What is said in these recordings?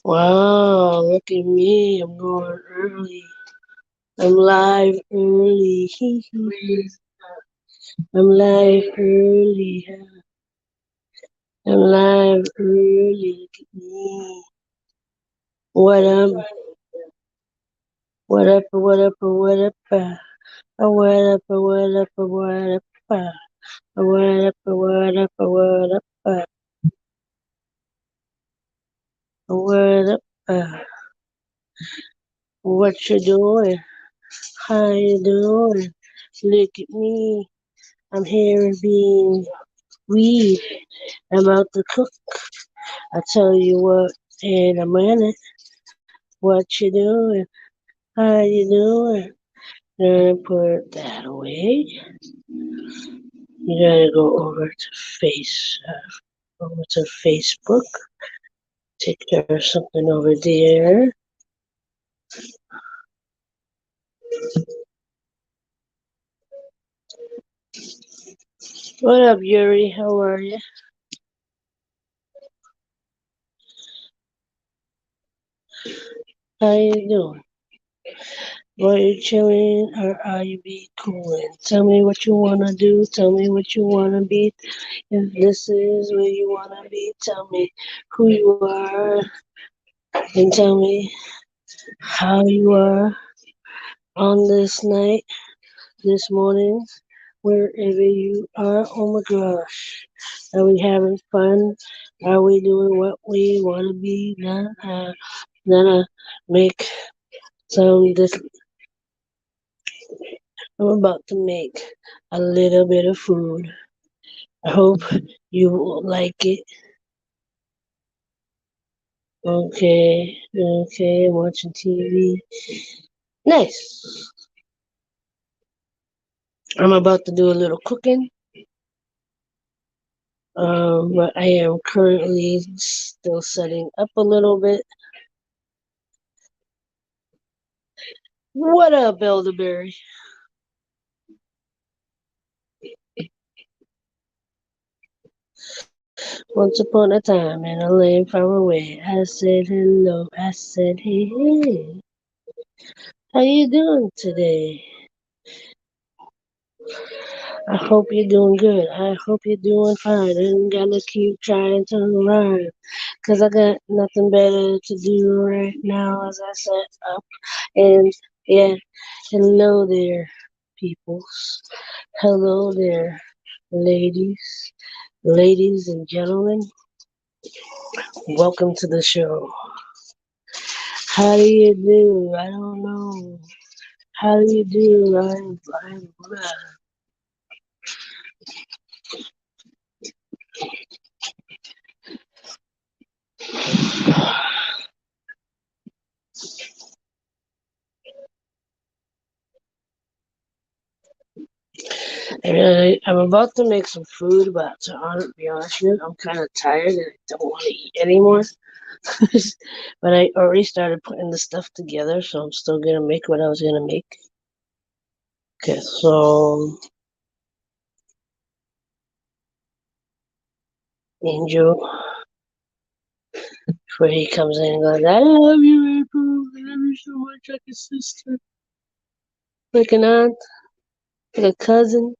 Wow, look at me. I'm going early. I'm live early. I'm live early. I'm live early. Look at me. What up? What up? What up? What up? What up? What up? What up? What up? What up? What up? What up? What you doing? How you doing? Look at me. I'm here being weed. I'm about to cook. I tell you what in a minute. What you doing? How you doing? Gonna put that away. You gotta go over to Facebook. Take care of something over there. What up, Yuri? How are you? How you doing? Are you chilling or are you be cooling? Tell me what you wanna do. Tell me what you wanna be. If this is where you wanna be, tell me who you are and tell me how you are on this night, this morning, wherever you are. Oh my gosh. Are we having fun? Are we doing what we wanna be? Gonna make some this I'm about to make a little bit of food. I hope you will like it. Okay, I'm watching TV. Nice. I'm about to do a little cooking, but I am currently still setting up a little bit. What up, Elderberry? Once upon a time in a land far away, I said hello, I said hey, hey. How you doing today? I hope you're doing good. I hope you're doing fine. And gotta keep trying to learn. Cause I got nothing better to do right now as I set up. And yeah, hello there, peoples. Hello there, ladies. Ladies and gentlemen, welcome to the show. How do you do? I don't know. How do you do? I'm about to make some food, but to be honest with you, I'm kind of tired and I don't want to eat anymore. But I already started putting the stuff together, so I'm still gonna make what I was gonna make. Okay, so Angel, before he comes in and goes, I love you, April. I love you so much, like a sister, like an aunt, like a cousin.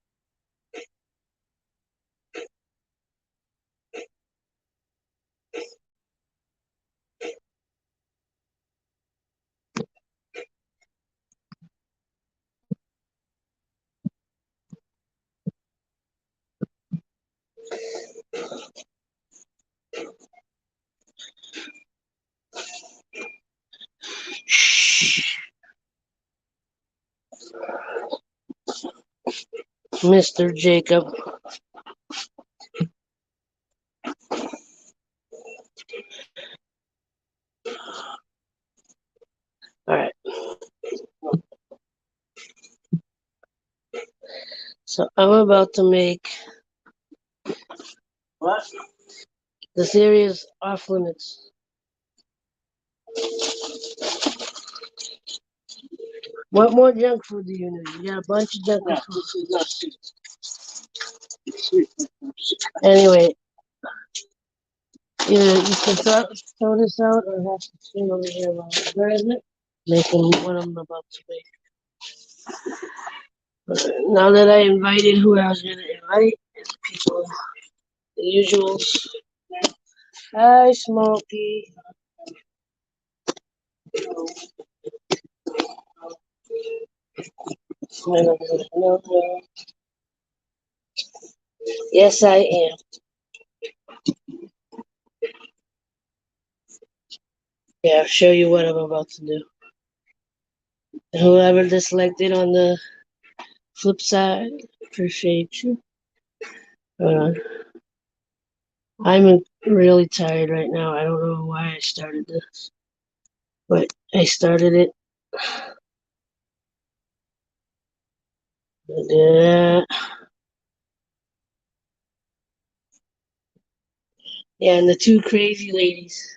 Shh, Mr. Jacob. All right, so I'm about to make what? The series off limits. What more junk food do you need? You got a bunch of junk food. Anyway, Yeah, you can throw this out or have to stay over here while I grab it. Making what I'm about to make. Now that I invited who I was gonna invite, people, the usuals. Hi, Smokey. No, no, no, no. Yes, I am. Yeah, I'll show you what I'm about to do. Whoever just selected on the flip side, appreciate you. Uh, I'm really tired right now. I don't know why I started this, but I started it. Yeah, yeah, and the two crazy ladies,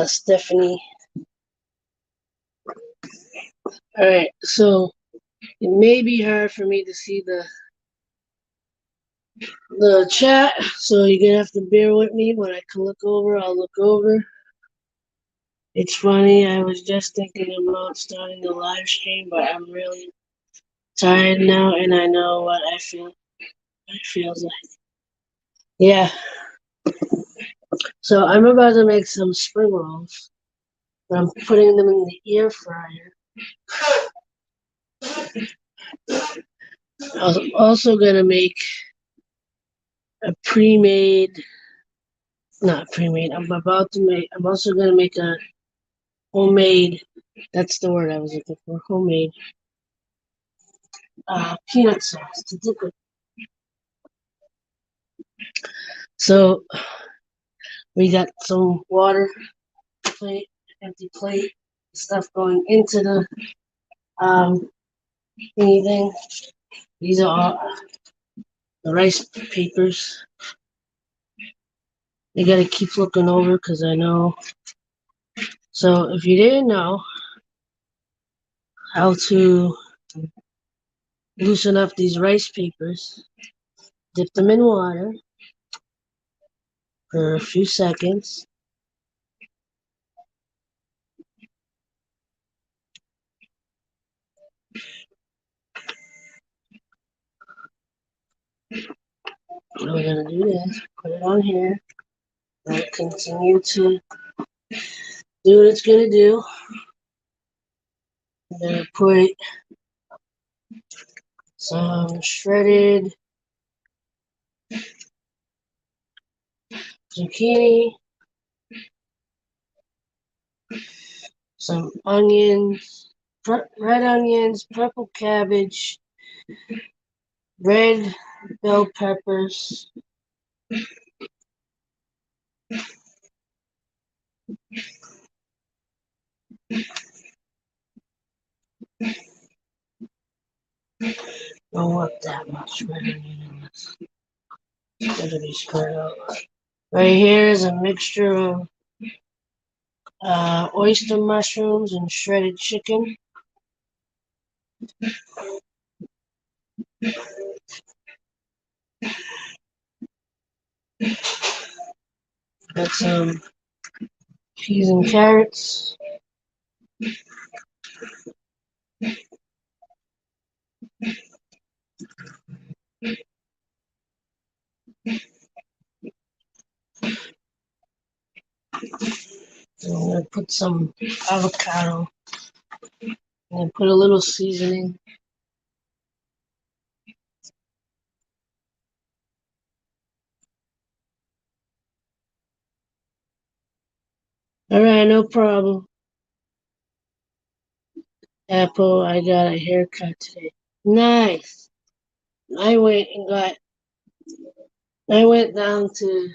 Stephanie. All right, so it may be hard for me to see the chat, so you're gonna have to bear with me. When I can look over, I'll look over. It's funny. I was just thinking about starting the live stream, but I'm really tired now, and I know what I feel. It feels like. Yeah. So I'm about to make some spring rolls. But I'm putting them in the air fryer. I'm also gonna make a pre-made, not pre-made. I'm about to make. I'm also gonna make a homemade. That's the word I was looking for. Homemade peanut sauce to dip it. So we got some water plate, empty plate, stuff going into the anything. These are all the rice papers. I gotta keep looking over because I know. So if you didn't know how to loosen up these rice papers, dip them in water for a few seconds. We're gonna do this. Put it on here. And continue to do what it's gonna do. I'm gonna put some shredded zucchini, some onions, red onions, purple cabbage, red bell peppers, don't want that much red onion in this. It's gonna be spread out. Right here is a mixture of oyster mushrooms and shredded chicken. Got some peas and carrots. And I'm gonna put some avocado and put a little seasoning. All right, no problem. Apple, I got a haircut today. Nice. I went and got. I went down to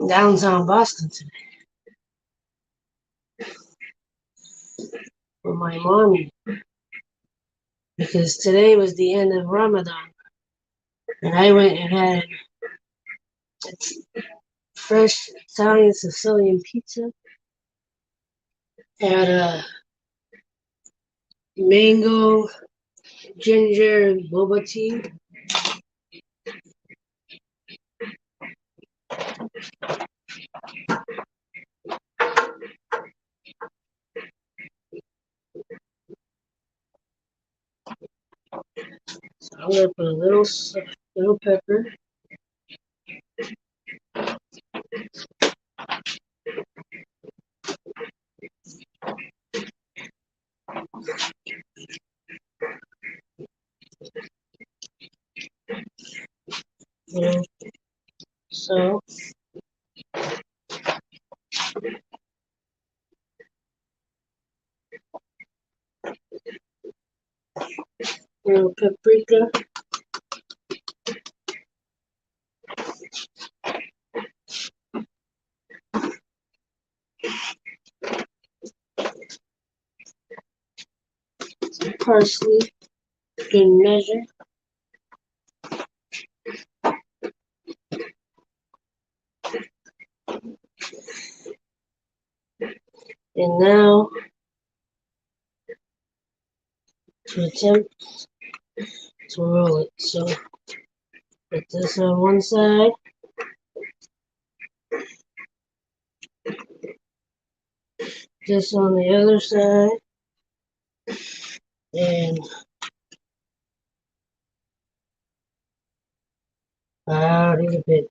downtown Boston today for my mommy because today was the end of Ramadan, and I went and had fresh Italian Sicilian pizza. Had a mango ginger boba tea. gonna put a little pepper. Yeah. So little paprika. Some parsley in measure. And now to attempt to roll it. So put this on one side. This on the other side. And out of it.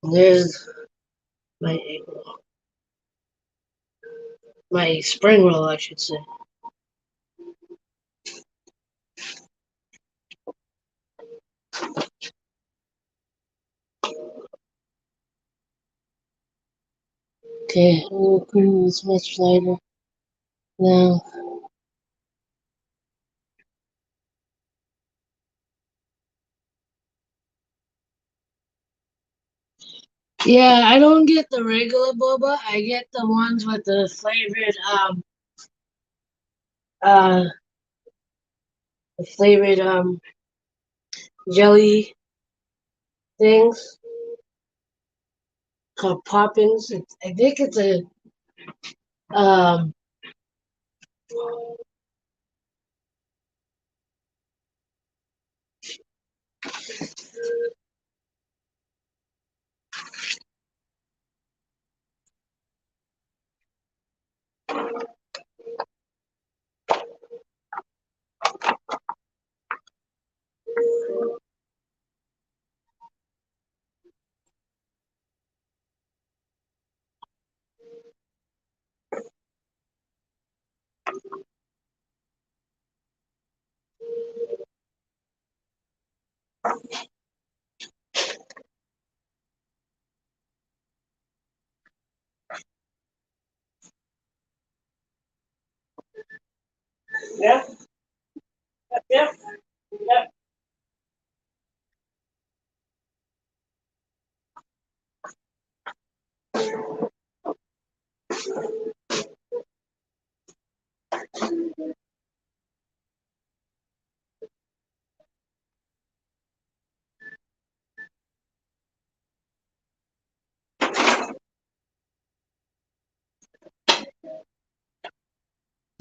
There's my egg roll. My spring roll, I should say. Okay, we'll cream is much lighter now. Yeah, I don't get the regular boba. I get the ones with the flavored uh jelly things called poppins. I think it's a um yeah, yeah, yeah.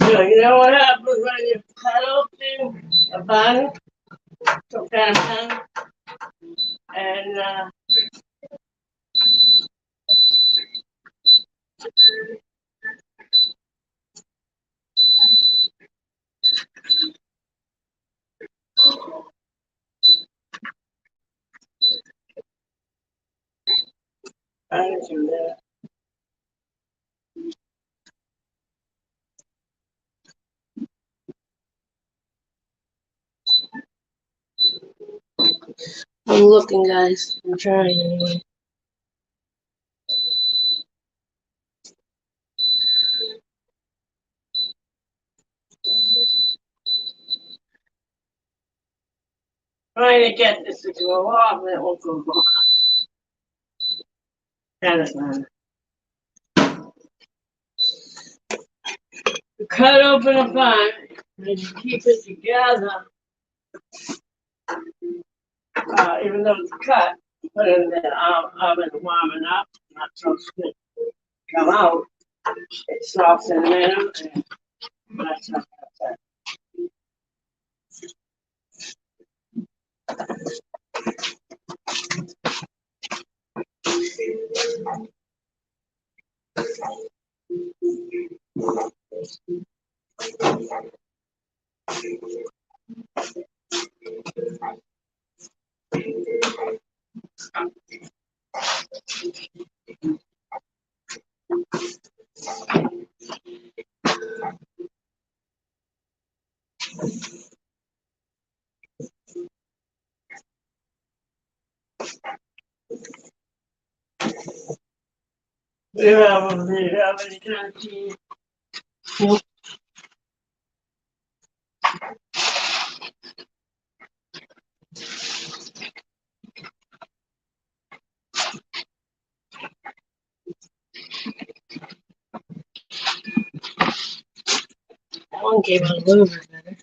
So you know what happens when you cut open a bun, some kind of bun, and I'm looking, guys. I'm trying anyway. Trying to get this to go off, and it won't go off. Kind of You cut open a bun, and you keep it together, even though it's cut. Put it in the oven warming up, not so good. Come out, it softs in the middle, and that's how that's Yeah, I'm really trying to. That one came out a little bit better.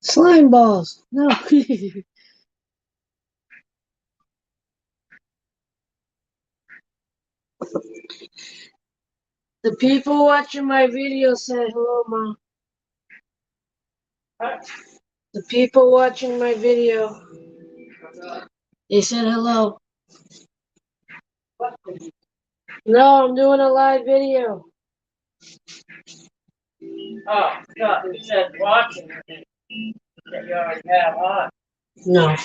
Slime balls. No. The people watching my video said hello, Mom. The people watching my video, they said hello. No, I'm doing a live video. Oh, God, you said watching that you already have on. No.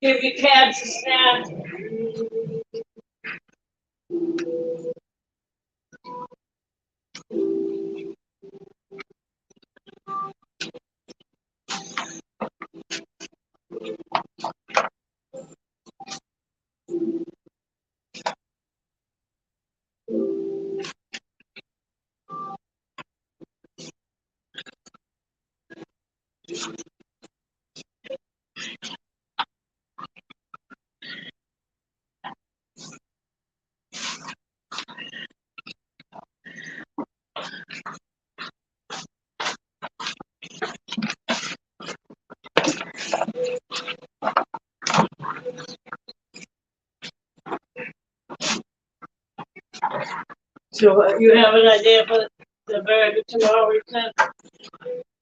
Give your cats a snack. So you have an idea for the burger tomorrow, you said?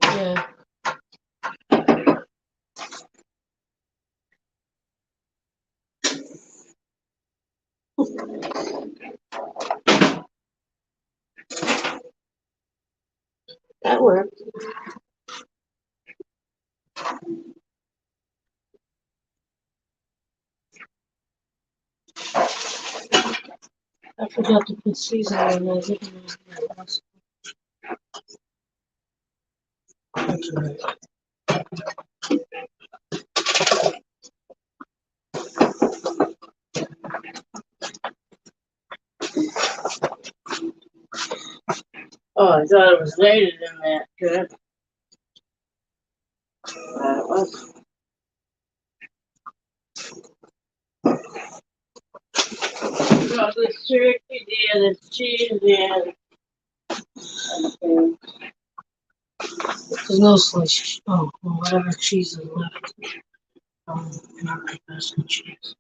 Yeah. That worked. I forgot to put seasoning on it. Oh, I thought it was later than that. Good. It was. Got the turkey there, the cheese there. There's no sliced. Oh, well, whatever cheese is left. Not the best cheese.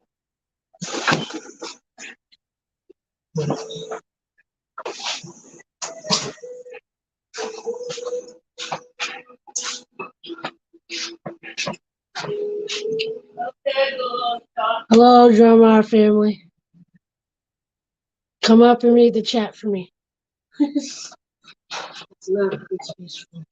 Hello, Drumar family. Come up and read the chat for me. It's not it's peaceful.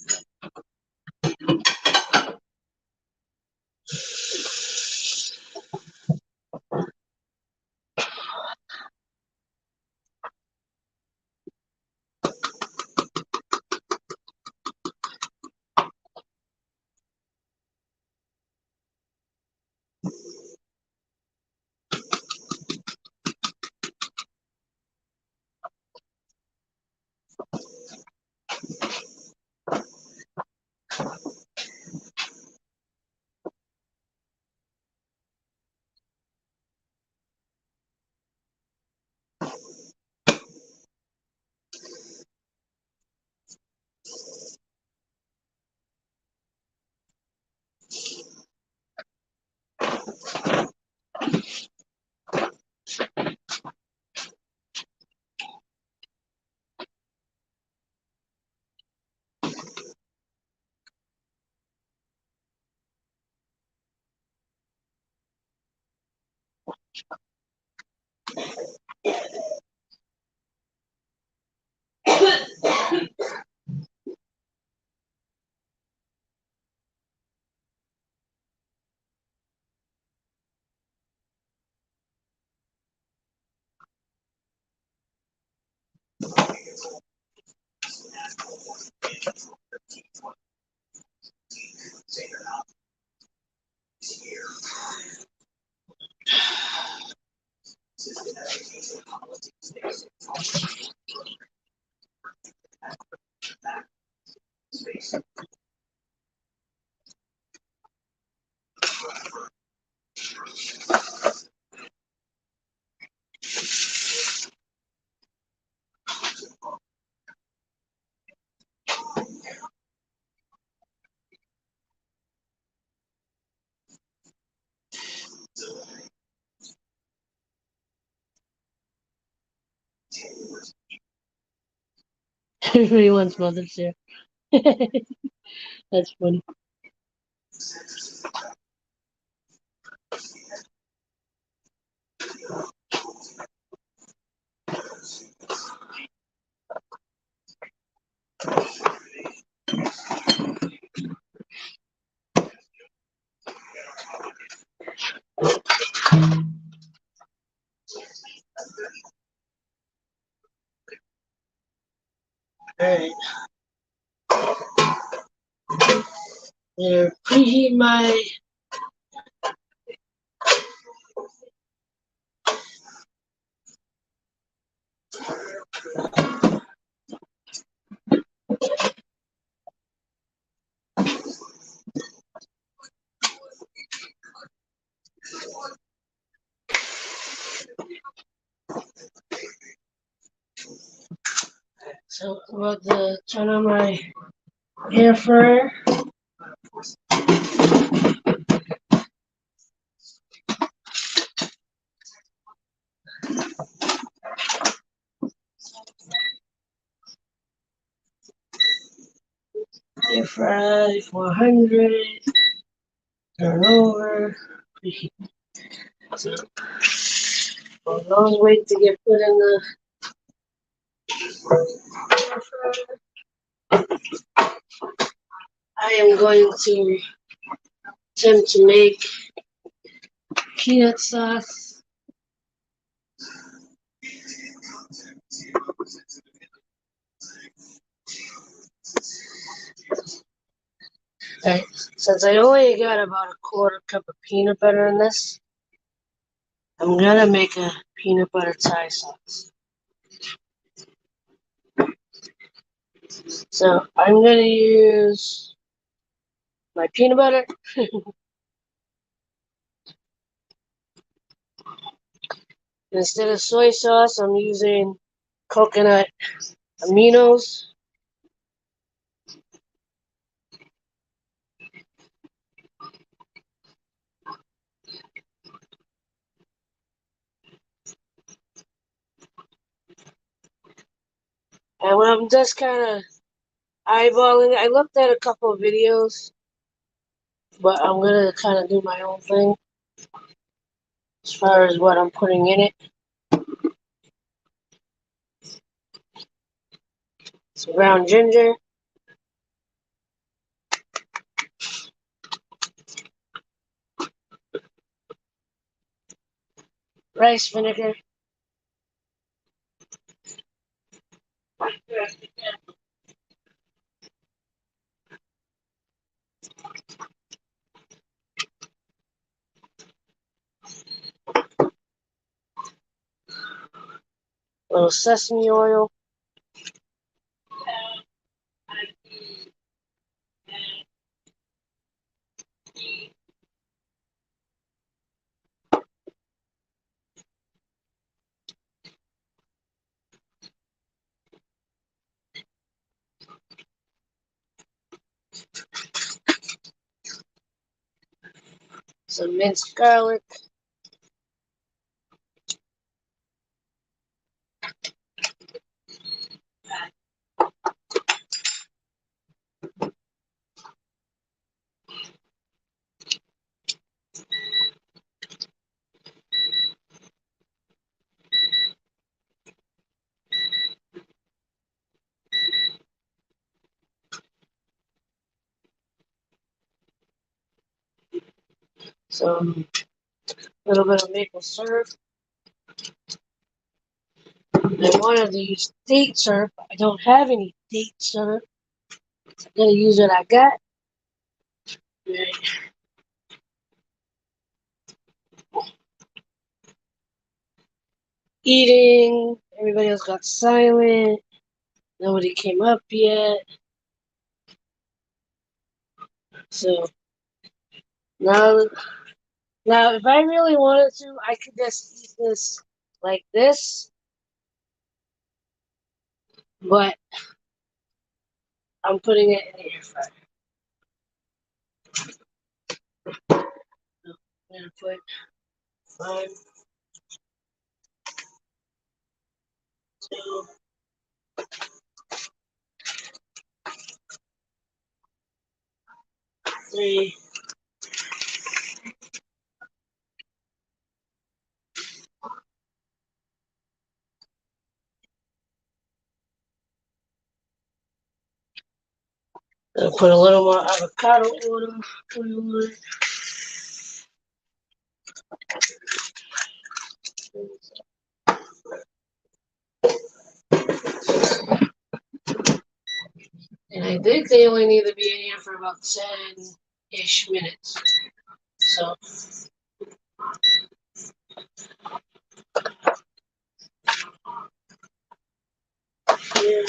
Everybody wants Mother's Day. That's funny. Alright. There, preheat my so I'm about to turn on my air fryer. Air fry 400. Turn over. So, a long wait to get put in the air fryer. I am going to attempt to make peanut sauce. Alright, since I only got about a quarter cup of peanut butter in this, I'm gonna make a peanut butter Thai sauce. So I'm gonna use my peanut butter. Instead of soy sauce, I'm using coconut aminos. And when I'm just kind of eyeballing, I looked at a couple of videos, but I'm gonna kind of do my own thing as far as what I'm putting in it. Some ground ginger, rice vinegar, a little sesame oil, some minced garlic, some little bit of maple syrup. I wanted to use date syrup. I don't have any date syrup. I'm gonna use what I got. Eating. Everybody else got silent. Nobody came up yet. So now, now, if I really wanted to, I could just eat this like this. But I'm putting it in the air fryer. So I'm gonna put 5, 2, 3. I'll put a little more avocado oil on it. And I think they only need to be in here for about 10-ish minutes. So yeah.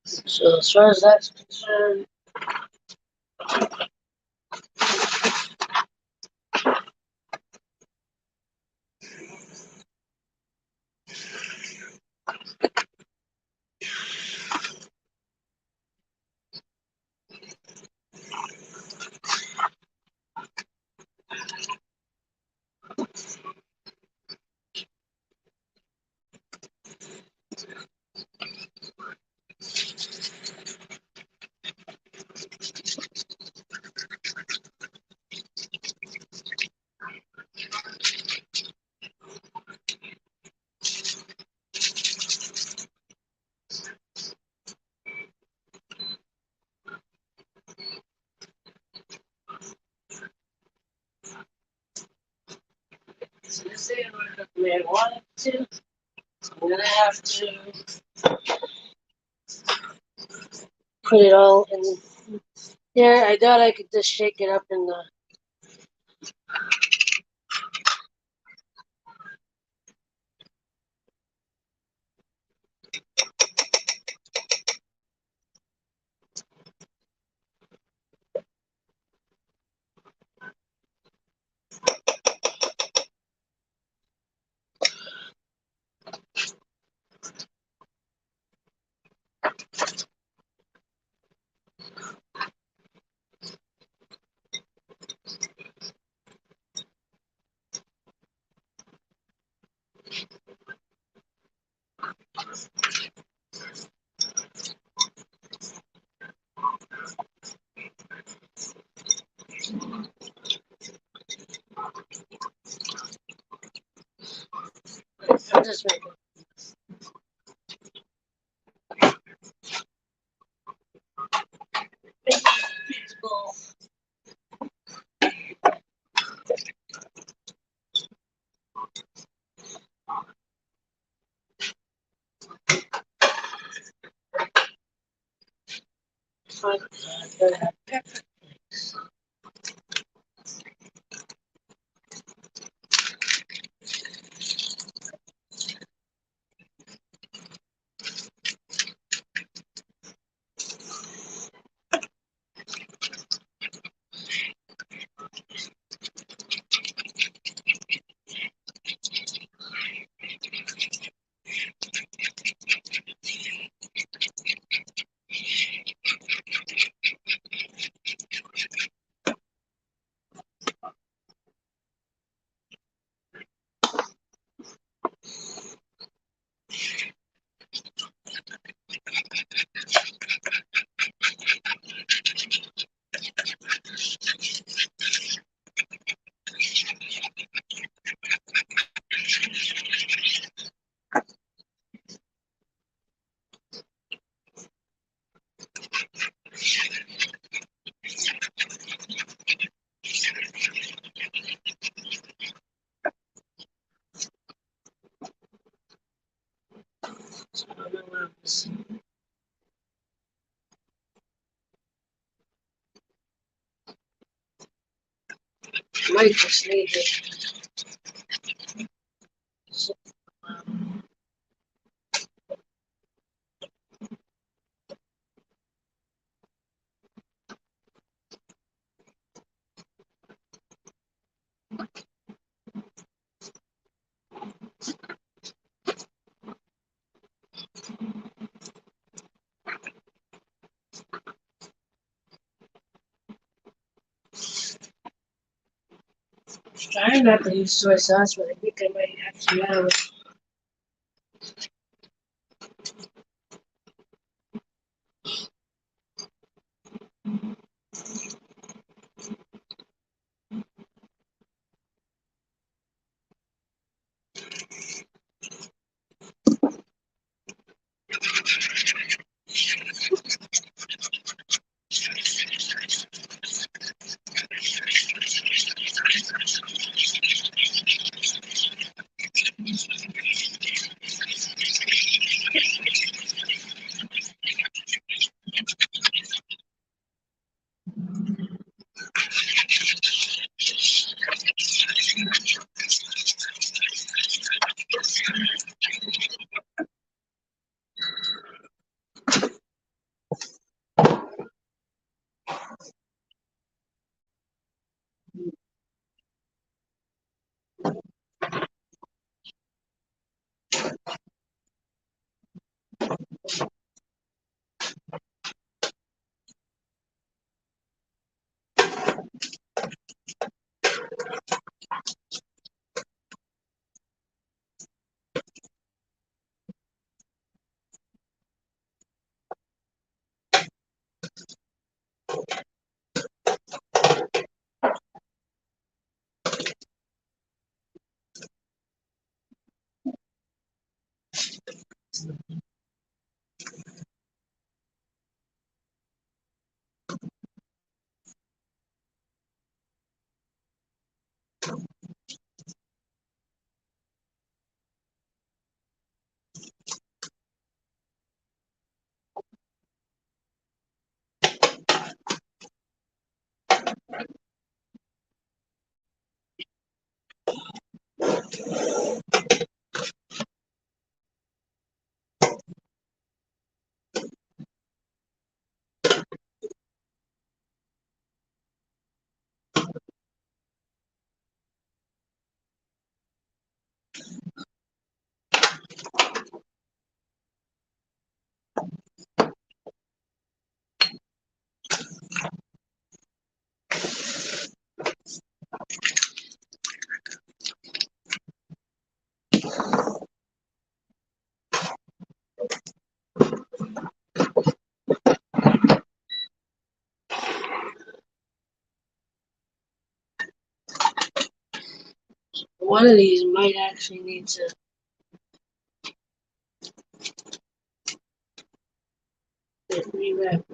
So as far as that's concerned, I wanted to. I'm gonna have to put it all in. Yeah, I thought I could just shake it up in the. I'm just making bowl. Might just need it. Trying not to use soy sauce, but I think I might have to now. One of these might actually need to. Rewrap.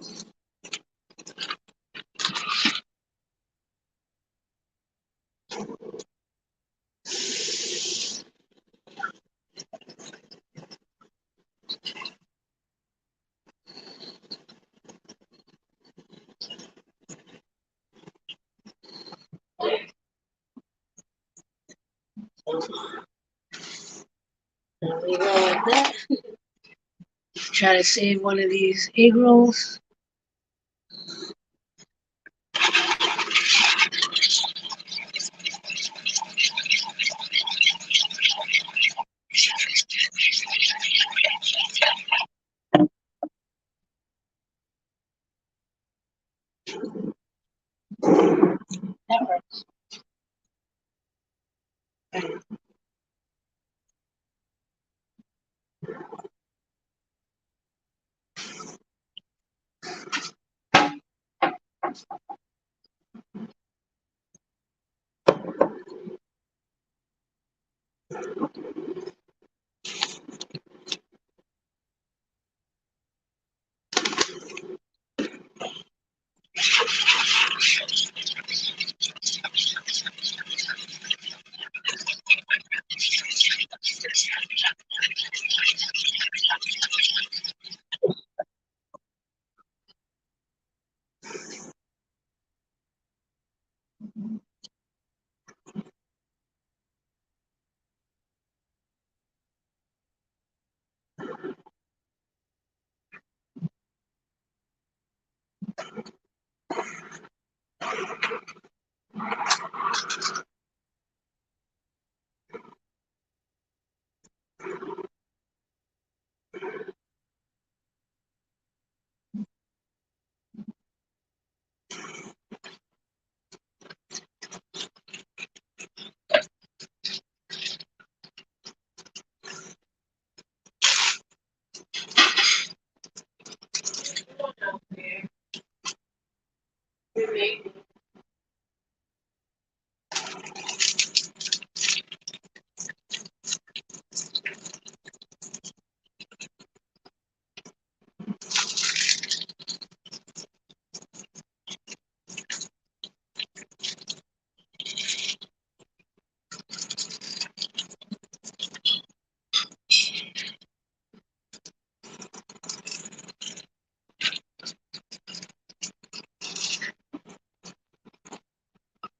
There we go like that. Try to save one of these egg rolls. That works.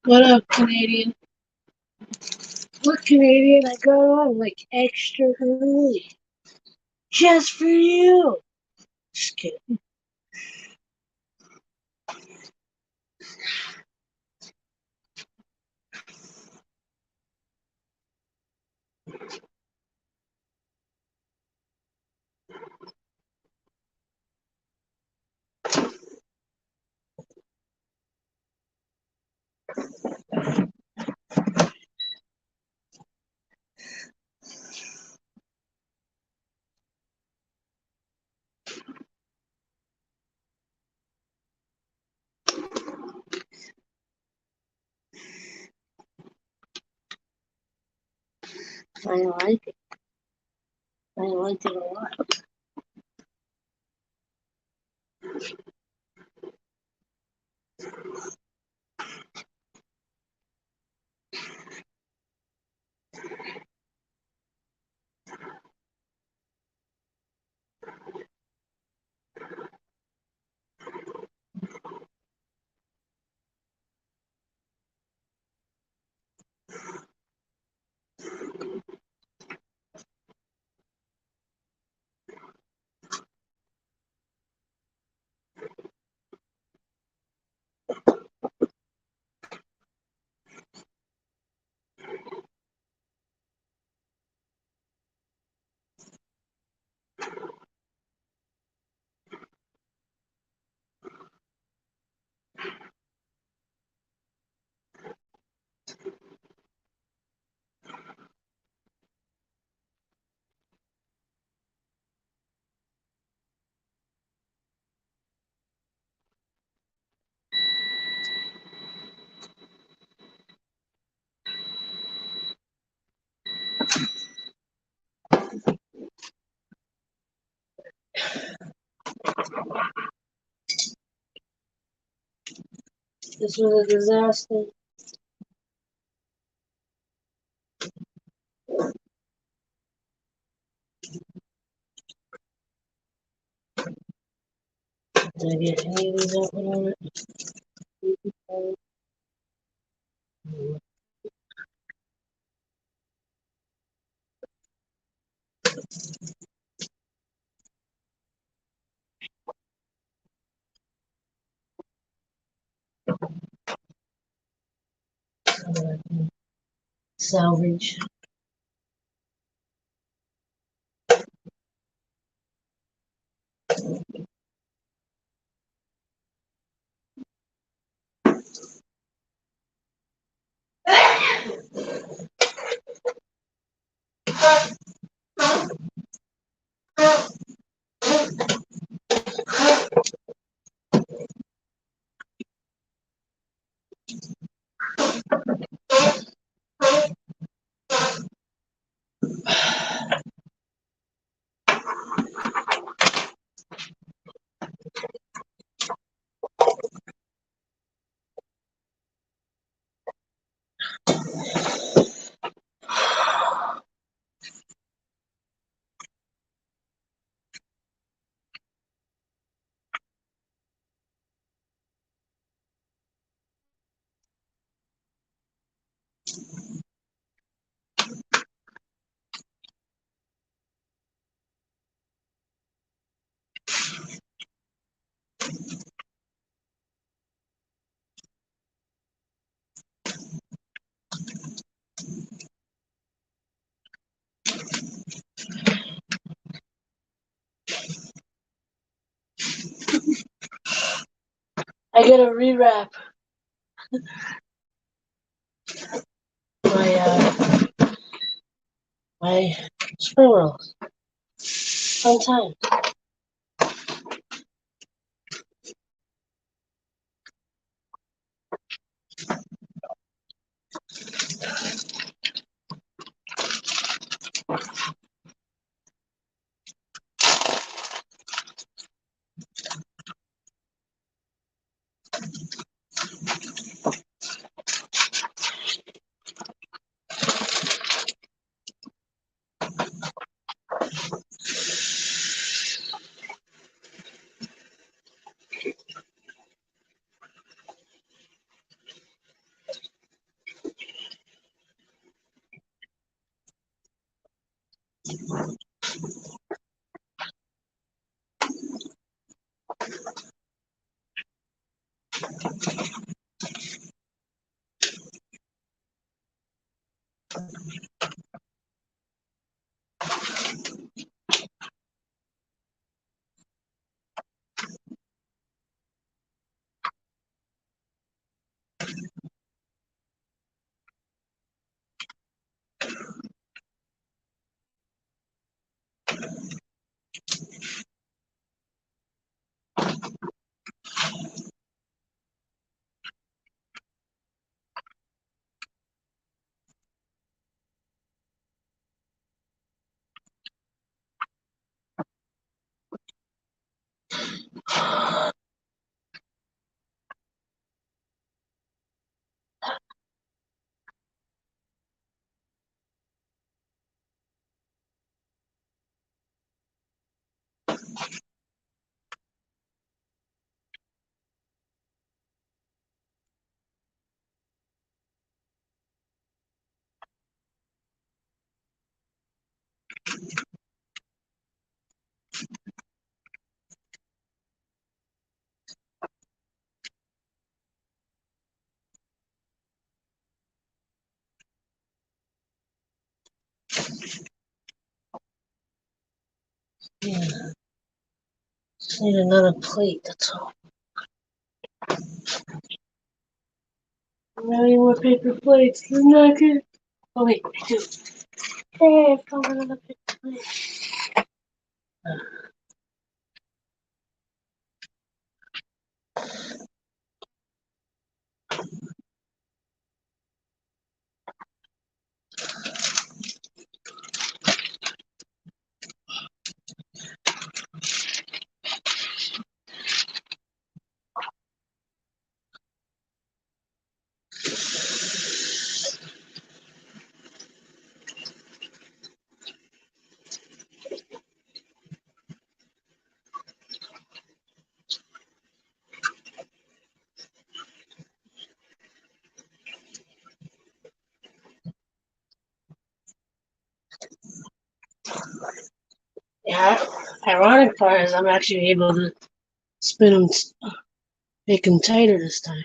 What up, Canadian? What Canadian? I got on like extra early. Just for you. Just kidding. I like it. I like it a lot. This was a disaster. Did I get any of these open on it? Salvage. I gotta rewrap my spring rolls on time. Yeah, just need another plate, that's all. Now any more paper plates. They're not good. Oh wait, I do. Hey, I found another paper plate. Yeah, ironic part is I'm actually able to spin them, make them tighter this time.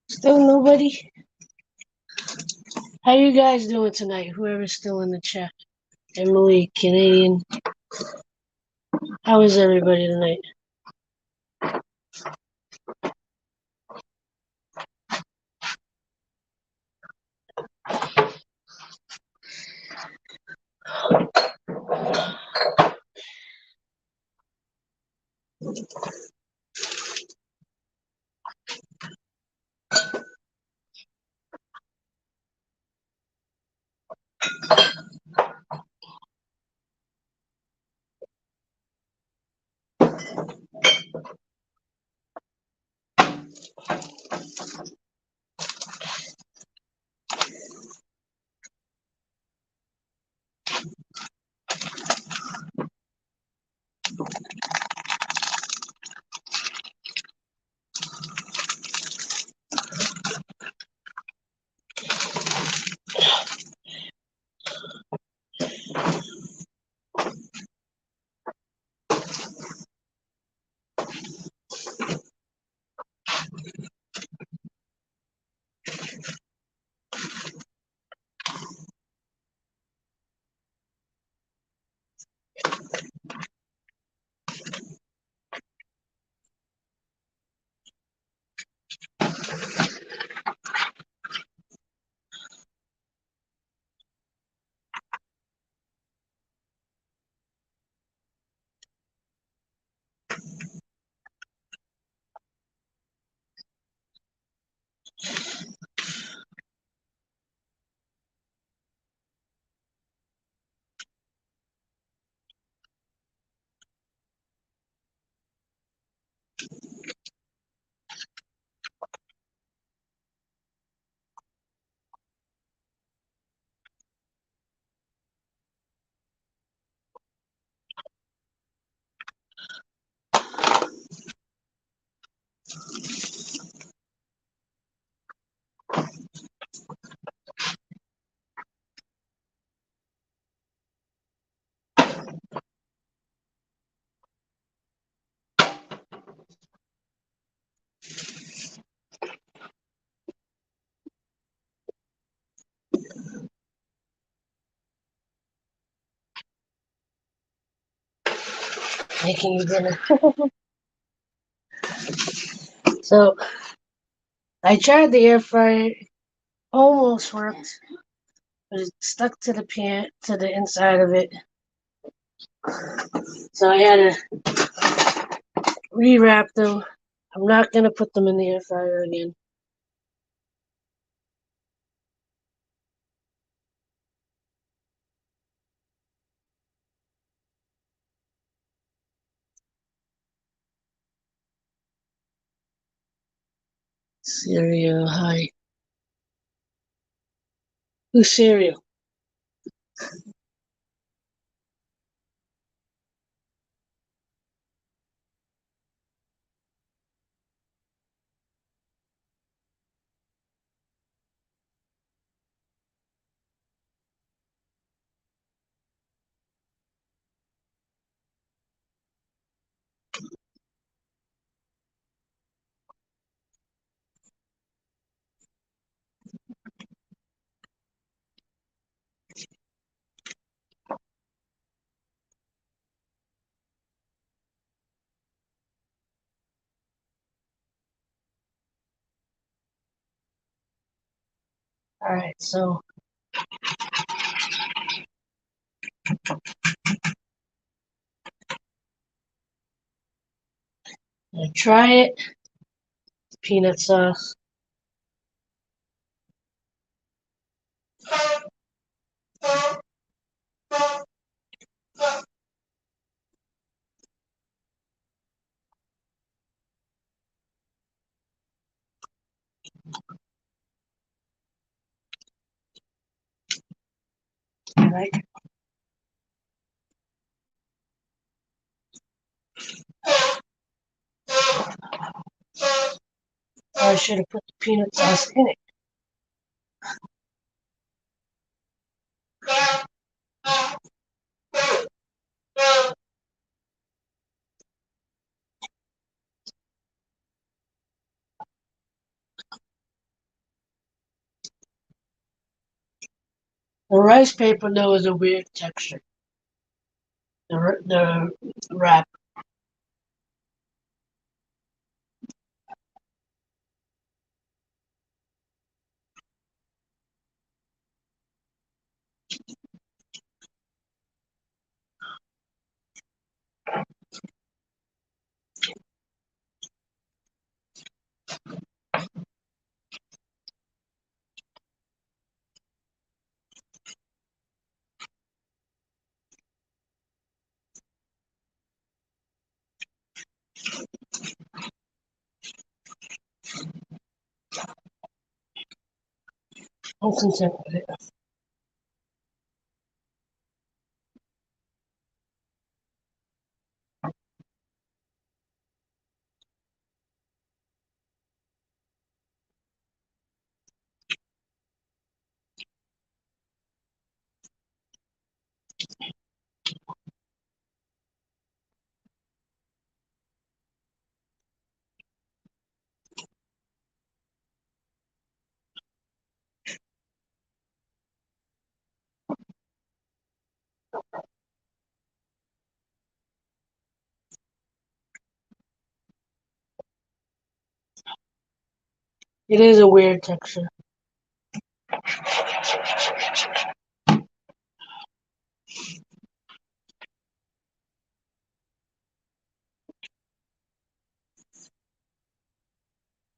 Still nobody? How you guys doing tonight? Whoever's still in the chat. Emily, Canadian. How is everybody tonight? making you dinner. So I tried the air fryer. Almost worked, but it stuck to the pan to the inside of it. So I had to rewrap them. I'm not gonna put them in the air fryer again. Cereal, hi. Who's cereal? Alright, so I try it. Peanut sauce. Right? I should have put the peanut sauce in it. The rice paper though is a weird texture. The wrap. I'm content with it. It is a weird texture.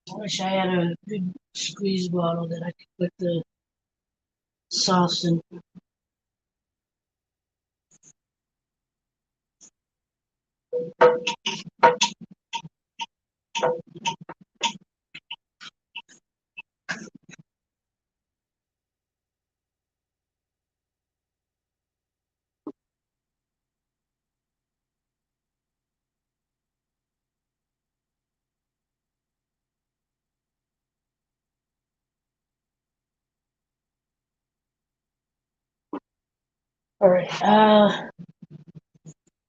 I wish I had a big squeeze bottle that I could put the sauce in. Alright, I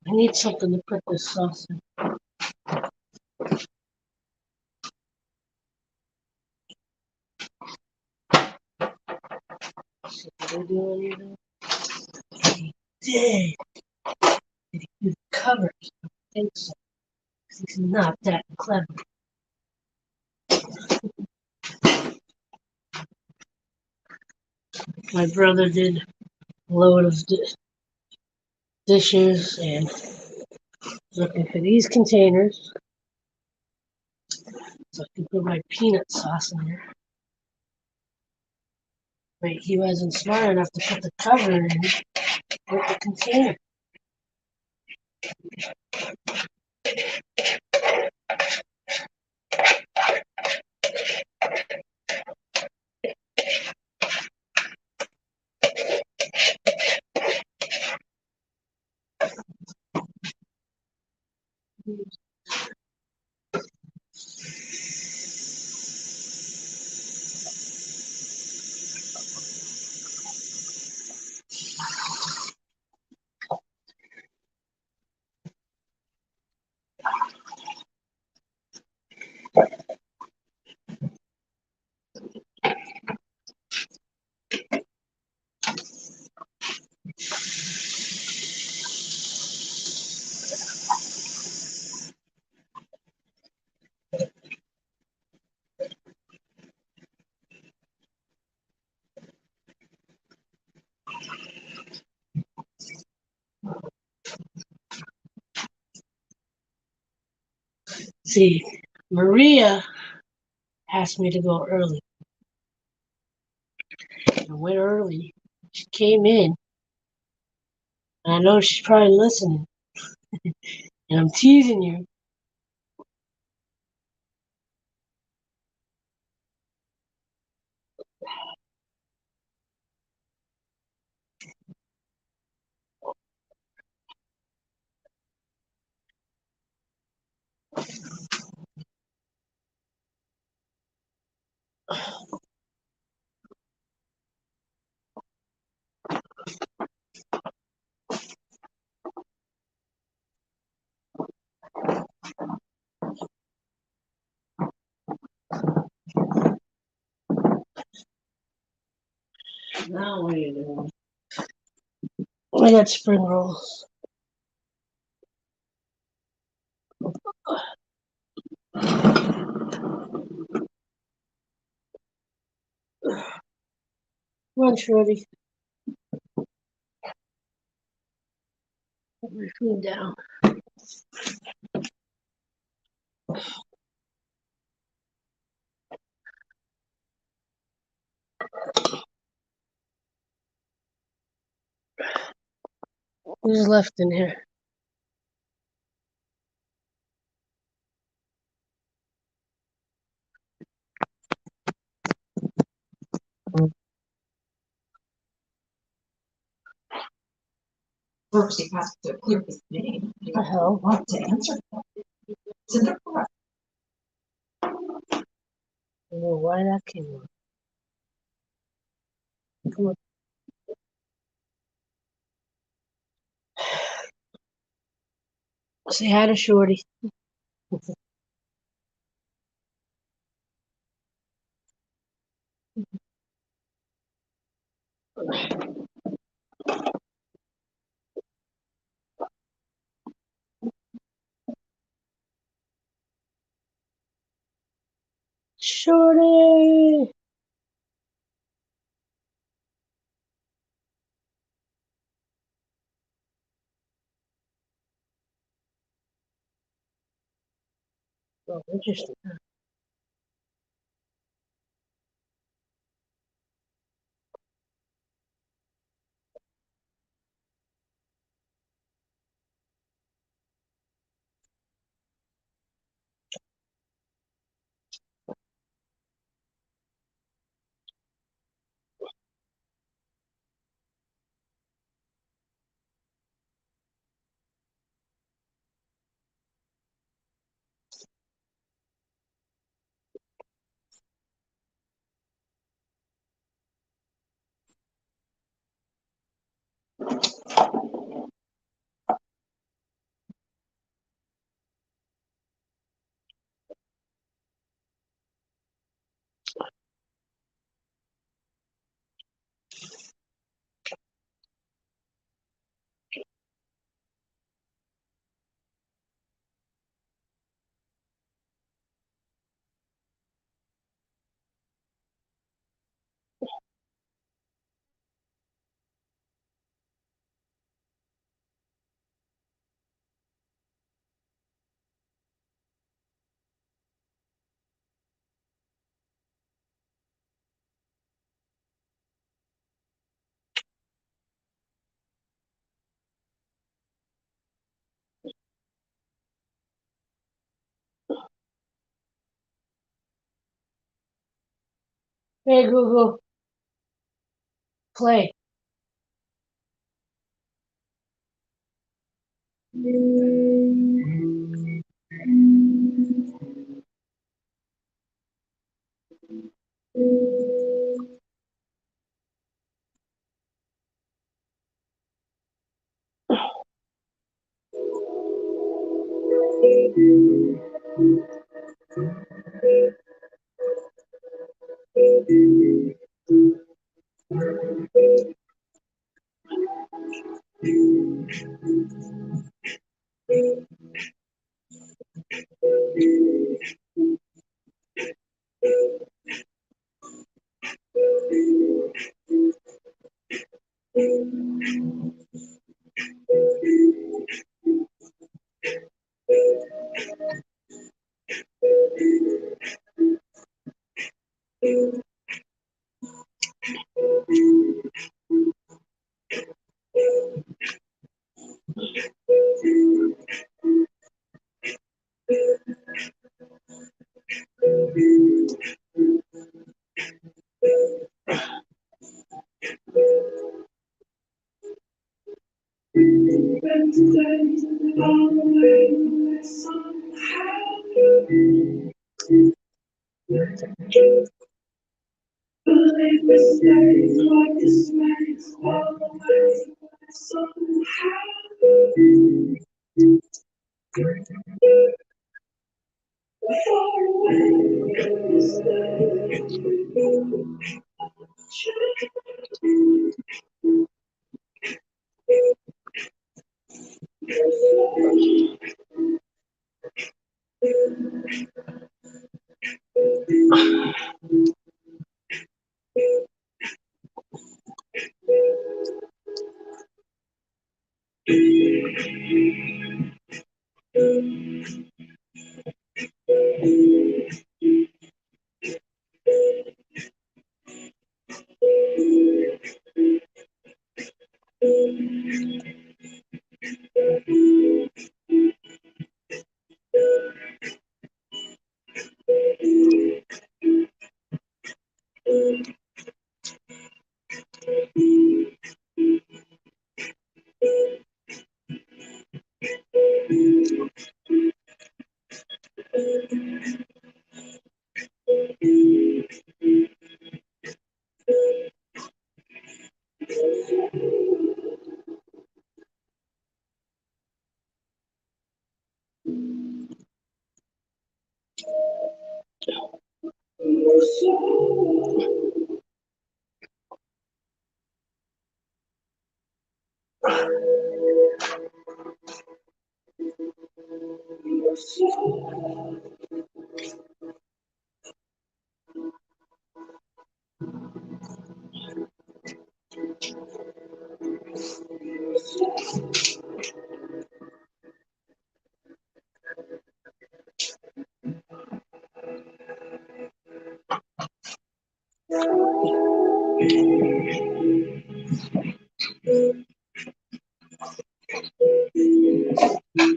need something to put this sauce in. See, did I do anything? He did. Did he do the covers? think so. He's not that clever. My brother did a load of dishes and looking for these containers so I can put my peanut sauce in there. But he wasn't smart enough to put the cover in with the container. See, Maria asked me to go early. I went early. She came in, and I know she's probably listening. And I'm teasing you. Now what are you doing? I got spring rolls. Come on, Shorty. Put my food down. Who's left in here? First, he has to clear his name. What the hell? Want to answer it's in the correct. I don't know why that came on. Come on. Say hi to Shorty. Shorty! Oh, interesting. Hey Google, play.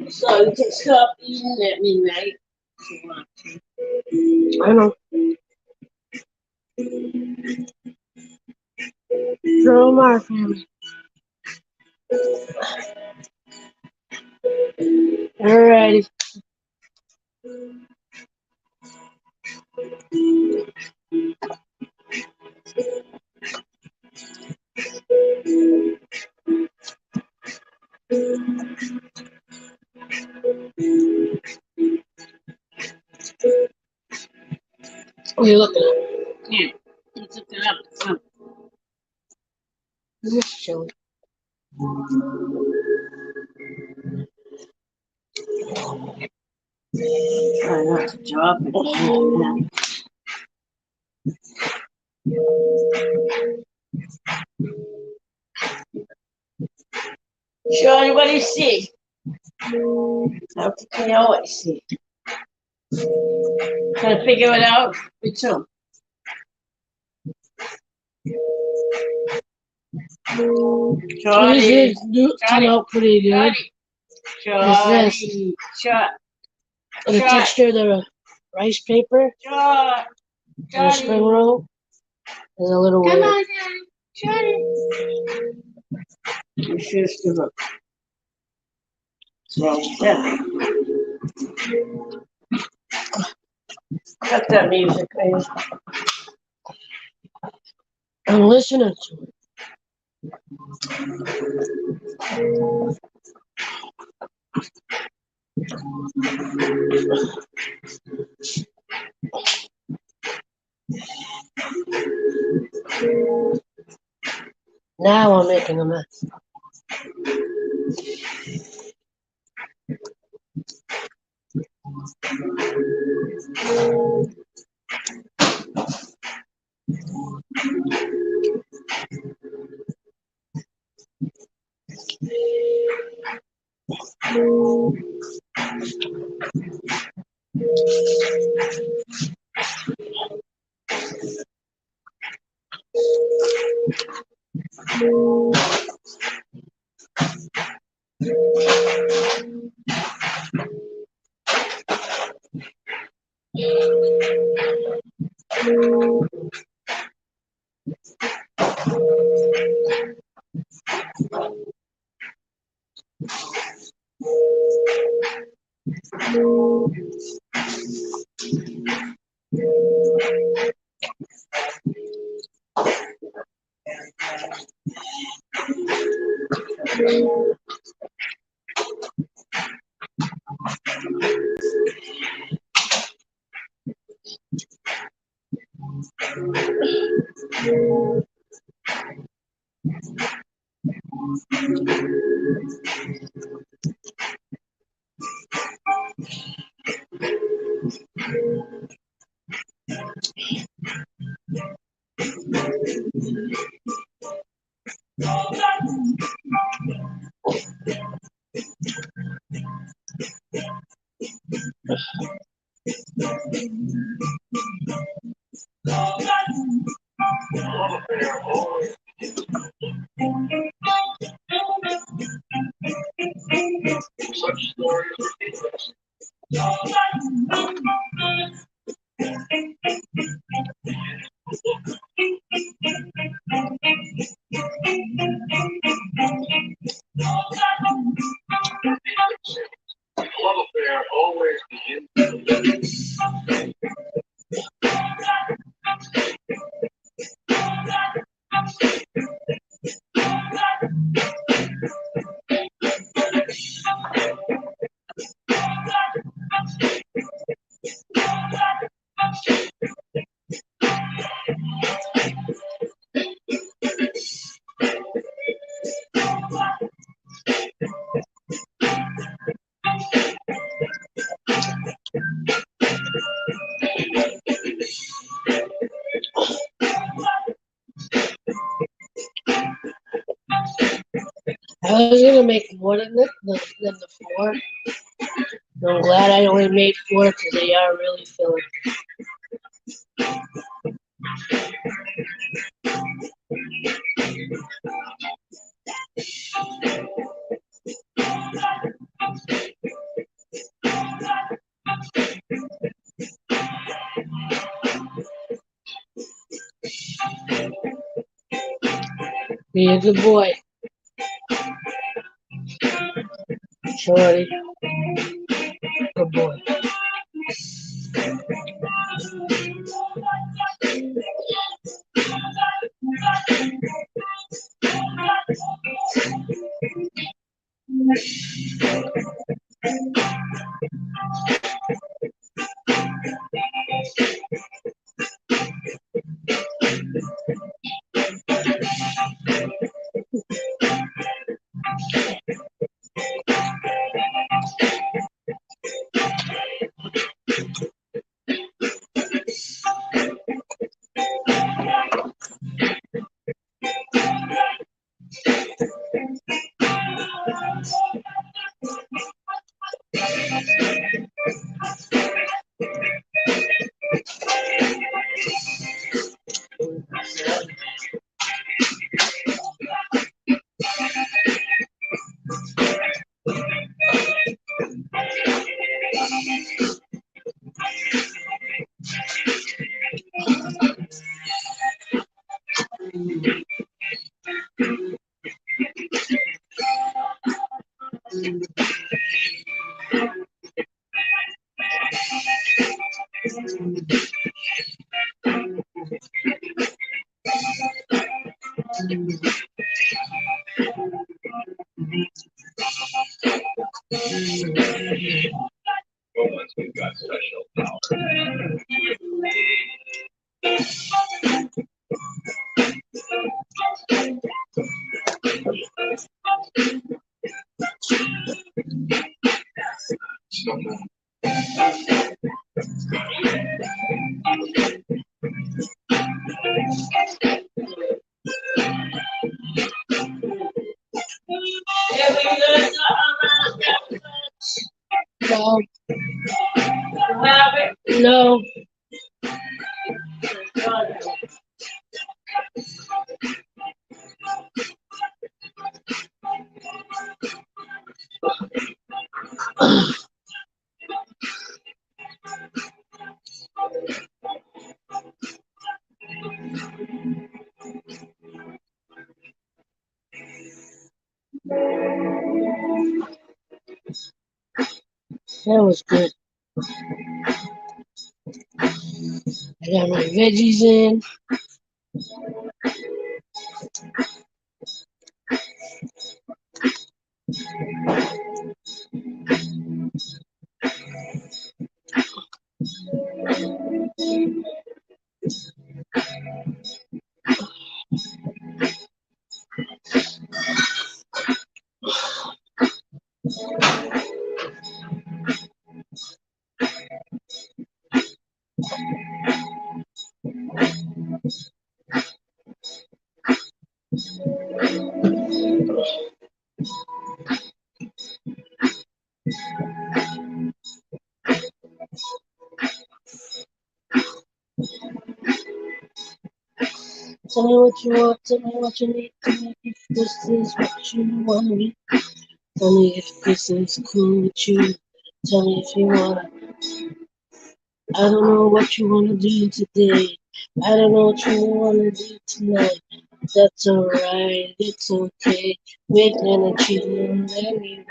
So you can stop eating at midnight. I know. So my family. Alrighty. What are you looking at? Yeah. Let's look it up. Come. This is chilly. Try not to drop it. Sean, what do you see? How can you always see? Trying to figure it out? Me too. Charlie. This is come out pretty good. Charlie. What's this? The texture of the rice paper. The spring roll. It's a little Come weird. on, Daddy. Shut it. You should give up. So, yeah. Cut that music, man. I'm listening to it. Now I'm making a mess. I was gonna make more than the four. I'm glad I only made four because they are really filling. Be a good boy, Shorty. Good boy. No. No. That was good. I got my veggies in. Tell me what you want. Tell me what you need. Tell me if this is what you want to be. Tell me if this is cool with you. Tell me if you wanna. I don't know what you wanna do today. I don't know what you wanna do tonight. That's alright. It's okay. We're gonna chill anyway.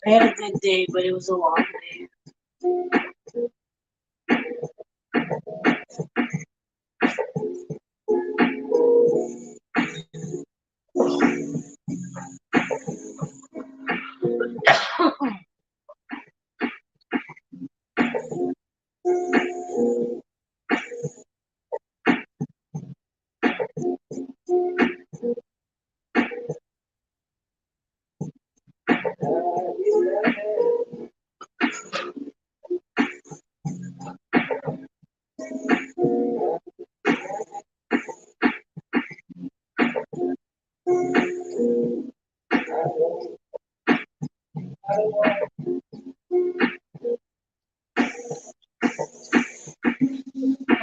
I had a good day, but it was a long day.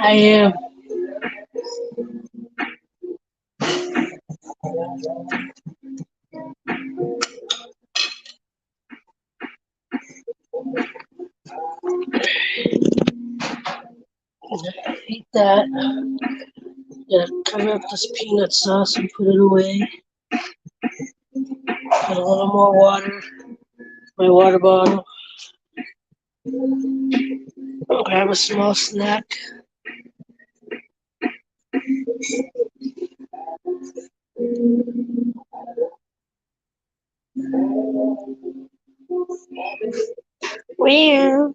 I am. Eat that. Gonna cover up this peanut sauce and put it away. Put a little more water. My water bottle. Grab a small snack. Well,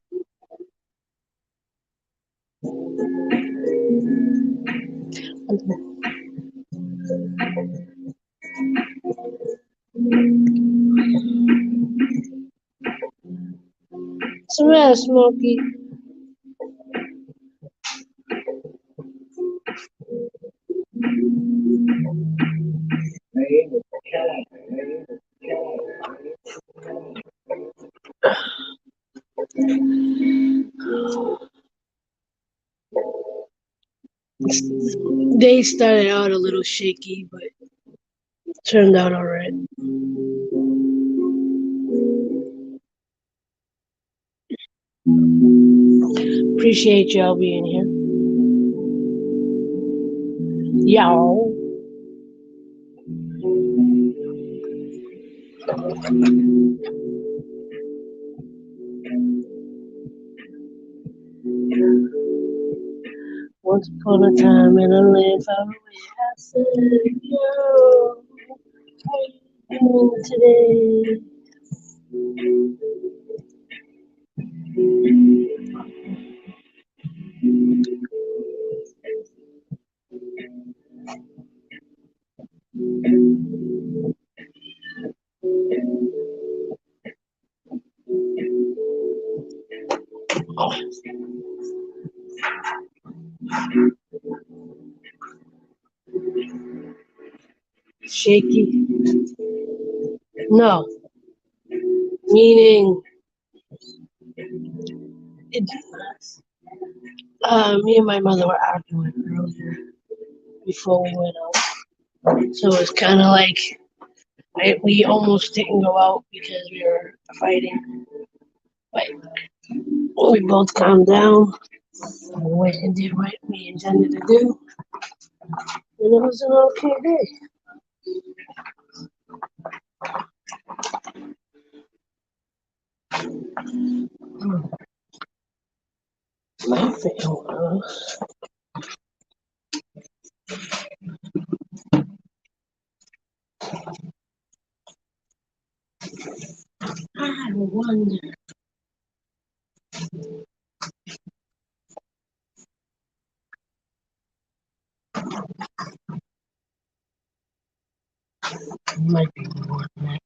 what's the matter, Smokey? They started out a little shaky, but turned out alright. Appreciate y'all being here. Y'all. Once upon a time in a land far away, I said, yo, how you doing today? Shaky? No, meaning it, me and my mother were arguing earlier before we went out. So it's kind of like we almost didn't go out because we were fighting. But we both calmed down and went and did what we intended to do. And it was an okay day. Laughing. I wonder. Might be more than that.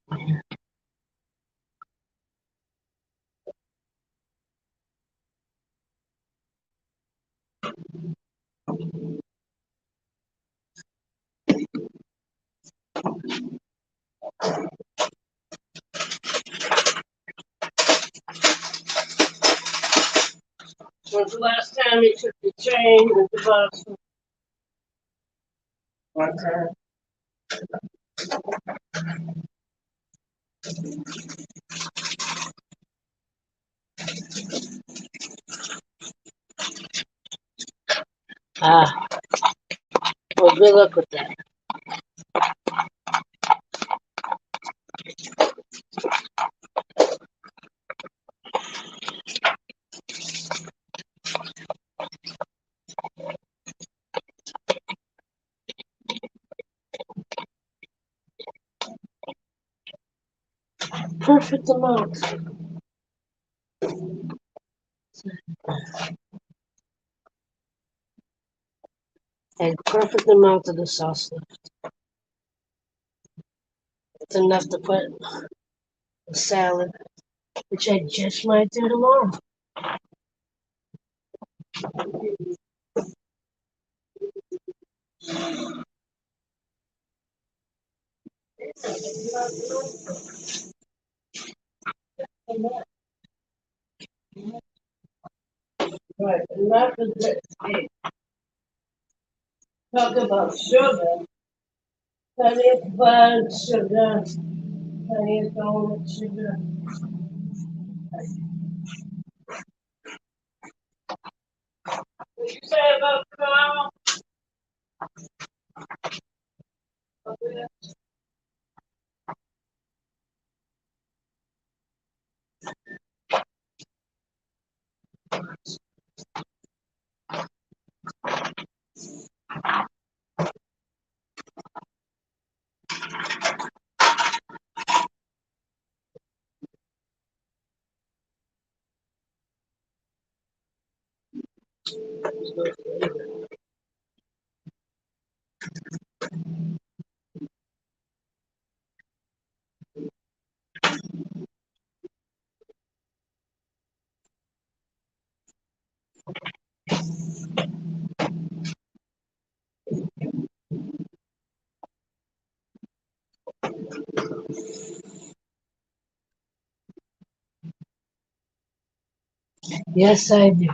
When's the last time you took the train with the bus? One time. Ah, well, good luck with that. Perfect amount. And perfect amount of the sauce left. It's enough to put a salad, which I just might do tomorrow. Right, enough of this. Hey, talk about sugar. Plenty of blood sugar. Plenty of donut sugar. What you say about Carl? Yes, I do.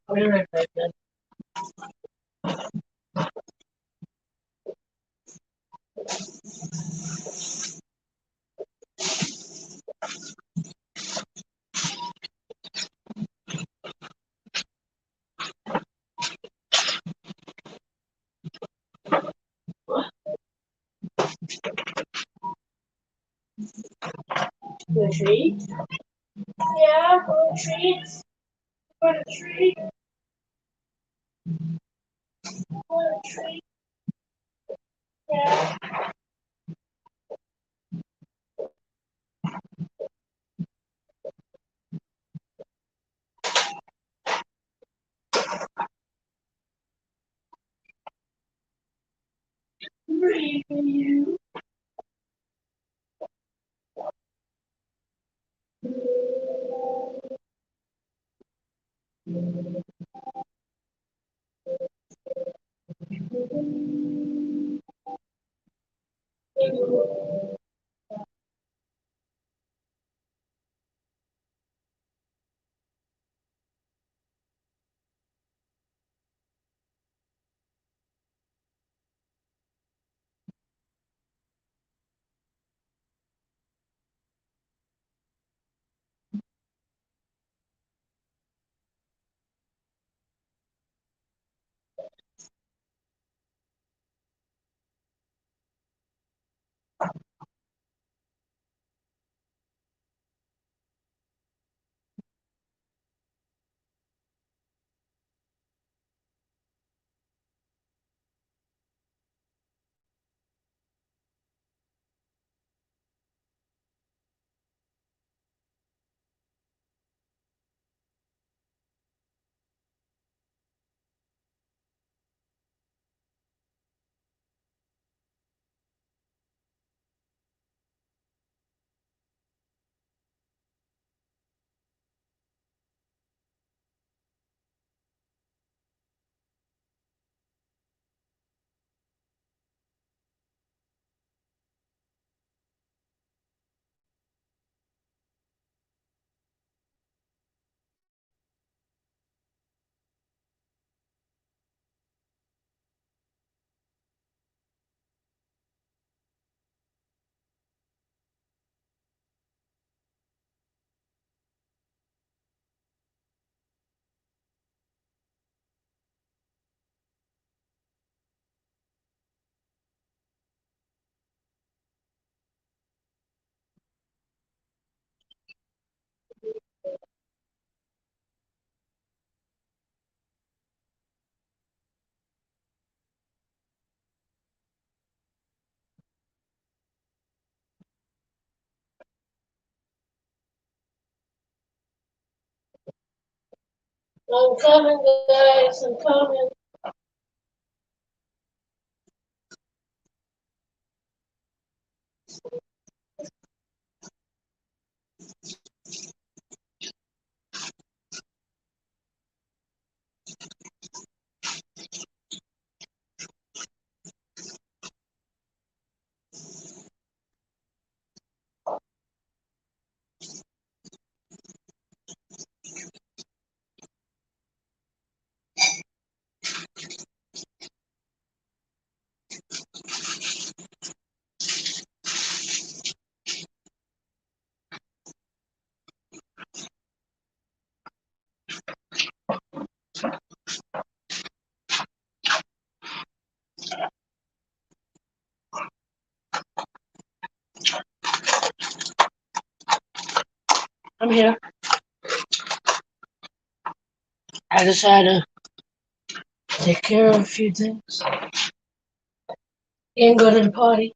I'll be right back then. You want a treat? Yeah, want a treat? Want a treat? Want a treat? Yeah. Free for you. I'm coming, guys. I'm coming. I'm here. I just had to take care of a few things and go to the party.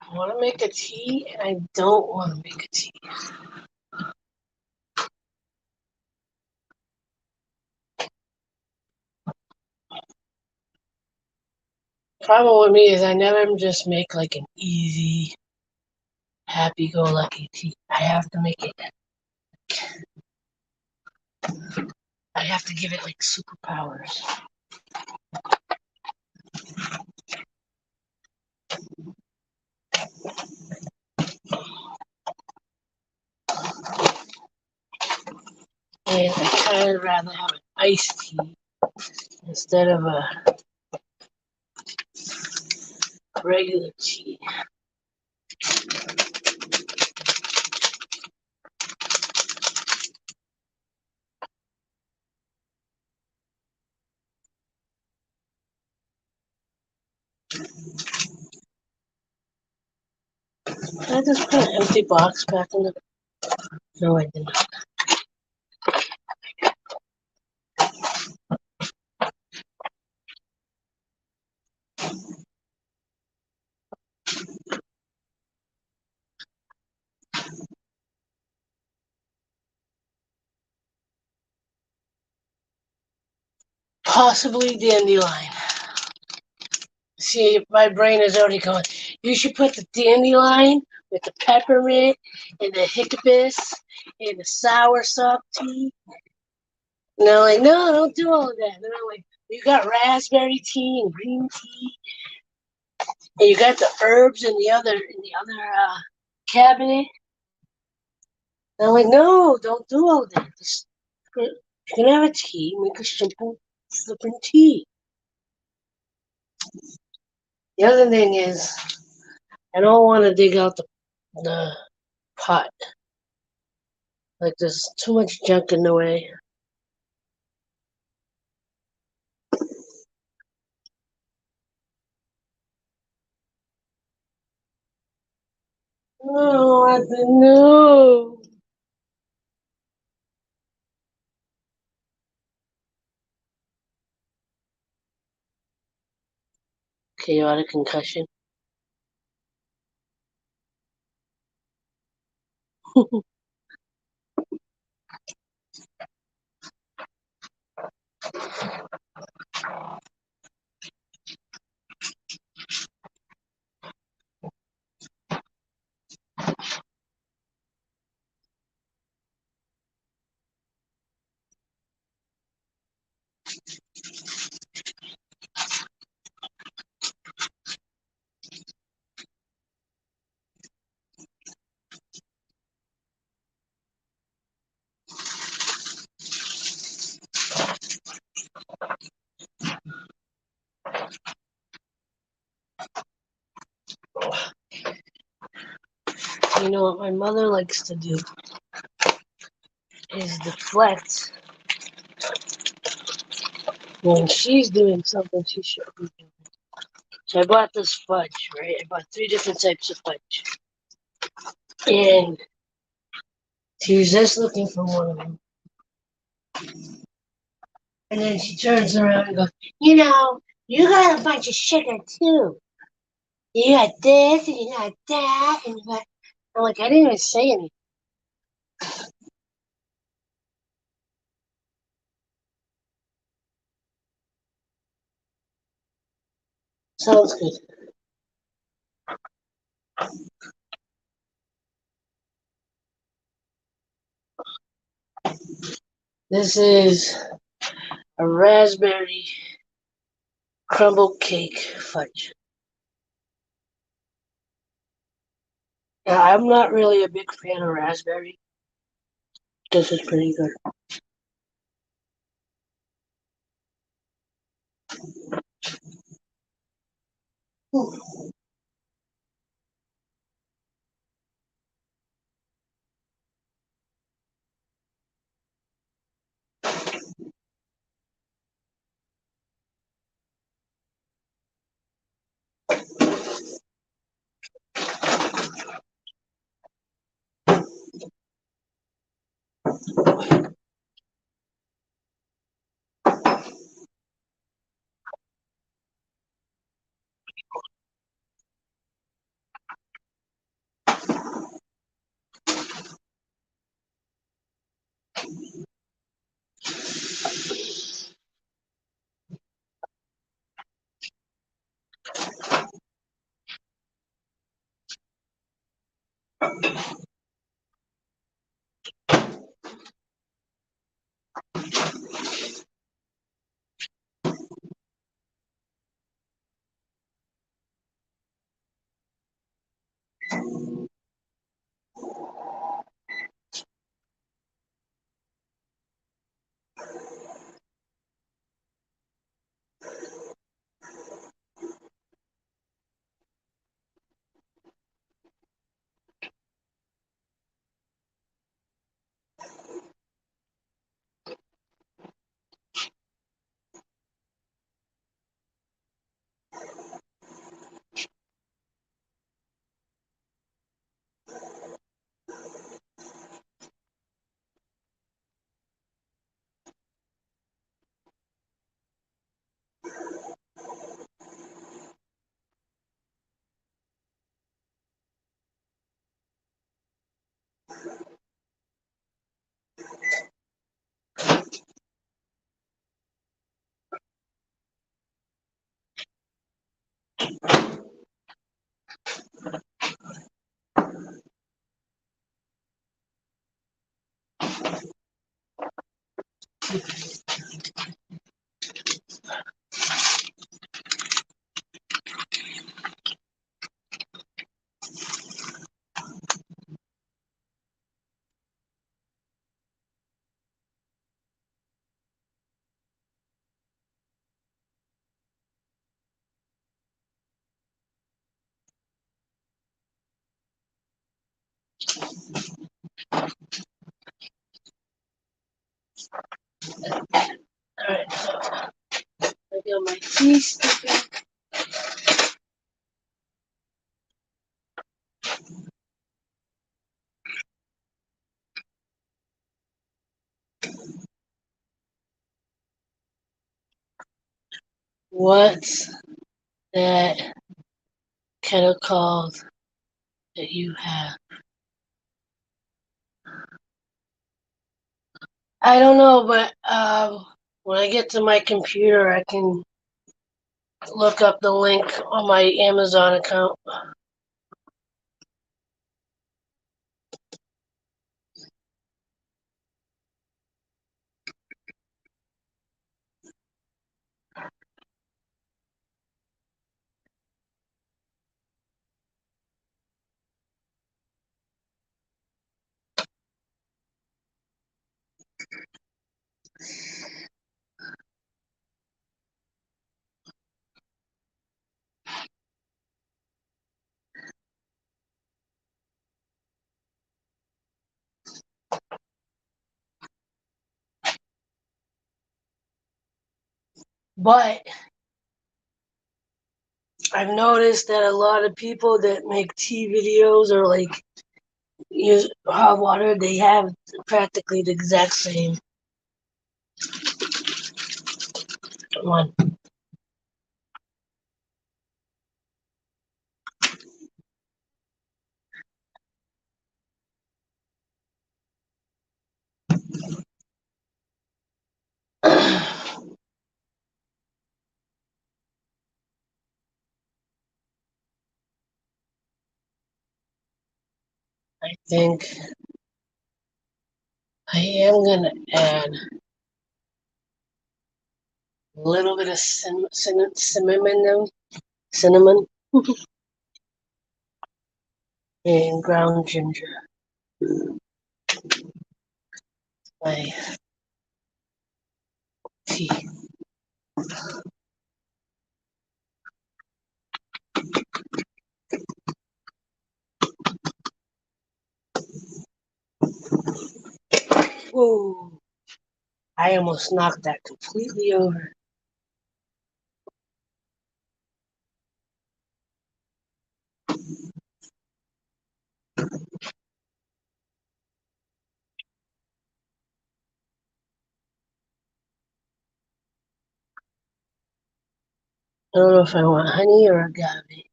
I want to make a tea, and I don't want to make a tea. Problem with me is I never just make like an easy, happy-go-lucky tea. I have to give it like superpowers. And I kind of rather have an iced tea instead of a regular tea. I just put an empty box back in the. No, I didn't. Possibly dandelion. See, my brain is already going. You should put the dandelion with the peppermint and the hibiscus and the soursop tea. And they're like, no, don't do all of that. And then I'm like, you got raspberry tea and green tea, and you got the herbs in the other cabinet. And I'm like, no, don't do all that. Just, you can have a tea, make a simple flipping tea. The other thing is, I don't want to dig out the pot. Like, there's too much junk in the way. No, I said no. Chaotic concussion. You know what my mother likes to do is deflect when she's doing something she should be doing. So I bought this fudge, right? I bought 3 different types of fudge. And She was just looking for one of them. And then she turns around and goes, you got a bunch of sugar too. You got this and you got that and you got. I'm like, I didn't even say anything. Sounds good. This is a raspberry crumble cake fudge. Yeah, I'm not really a big fan of raspberry. This is pretty good. Alright, so I got my tea sticker. What's that kettle called that you have? I don't know, but when I get to my computer, I can look up the link on my Amazon account. But I've noticed that a lot of people that make tea videos are like use hot water, they have practically the exact same one. I think I am gonna add a little bit of cinnamon, and ground ginger. My tea. Whoa! I almost knocked that completely over. I don't know if I want honey or agave.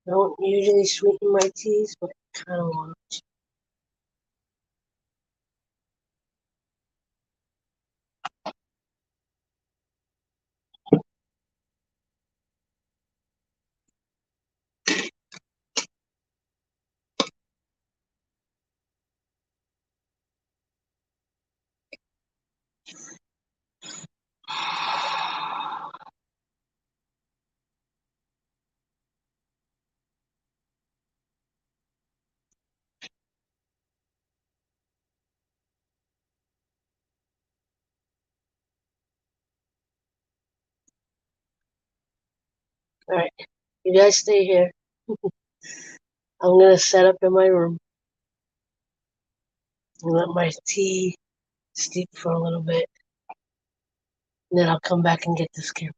I don't usually sweeten my teas, but I kind of want to. All right, you guys stay here. I'm gonna set up in my room and let my tea steep for a little bit, and then I'll come back and get this camera.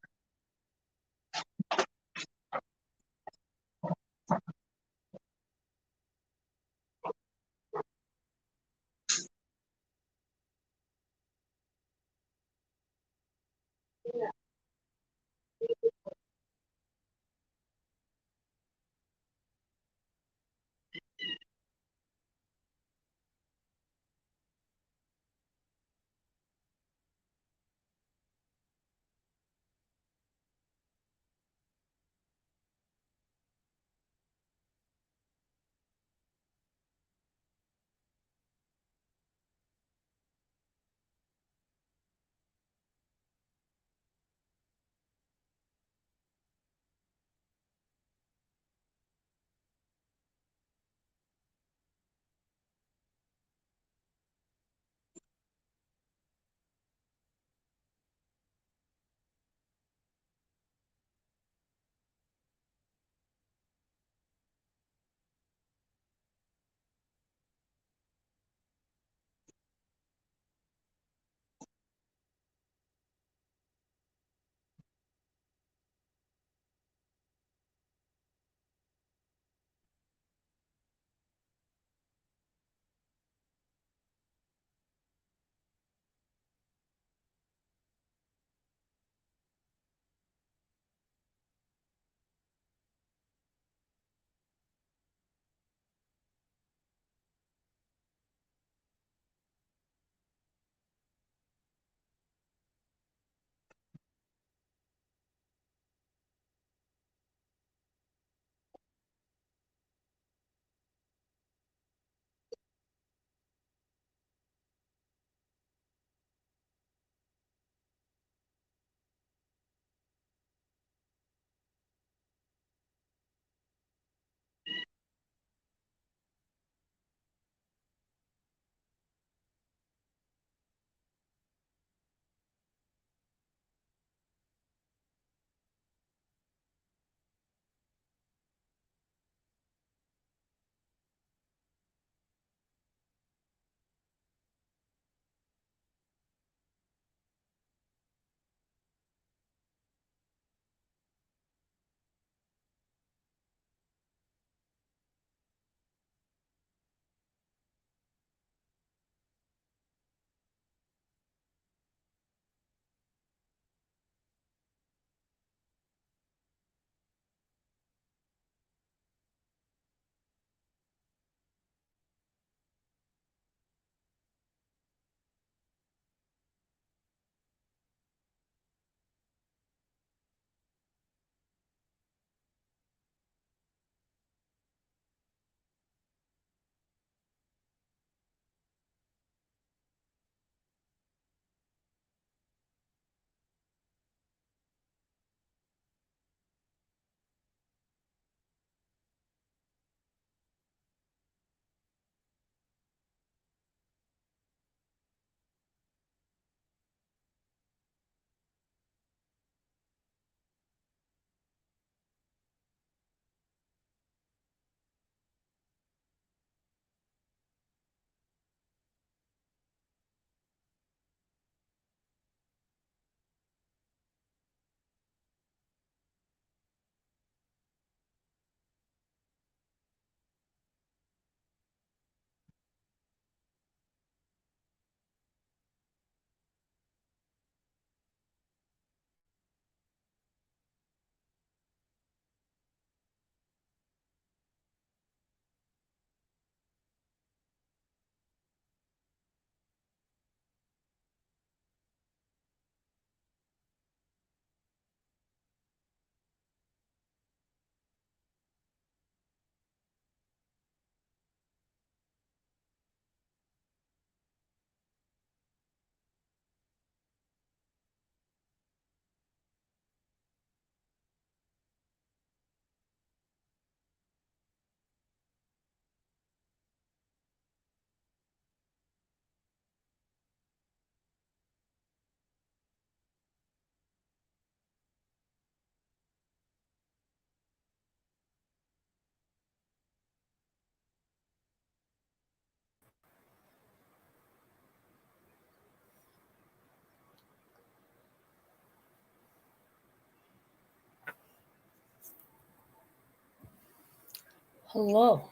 Hello.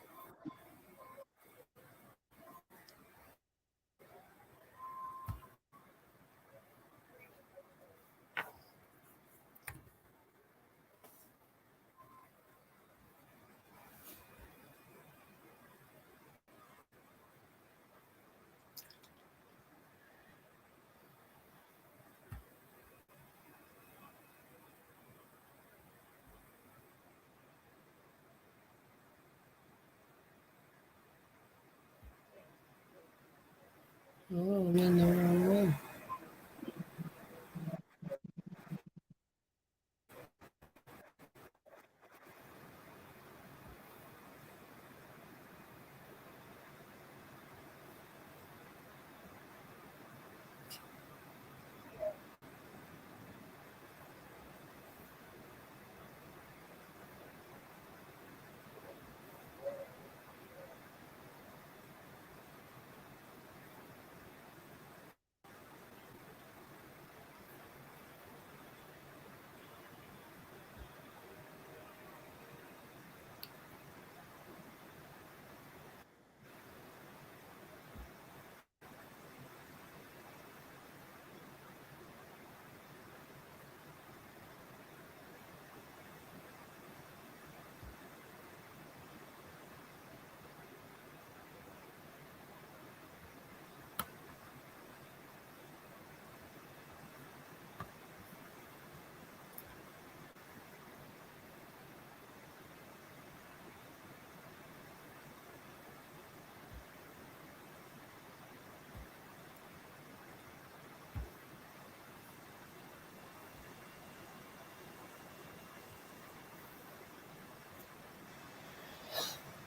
Oh, I'm in the wrong room.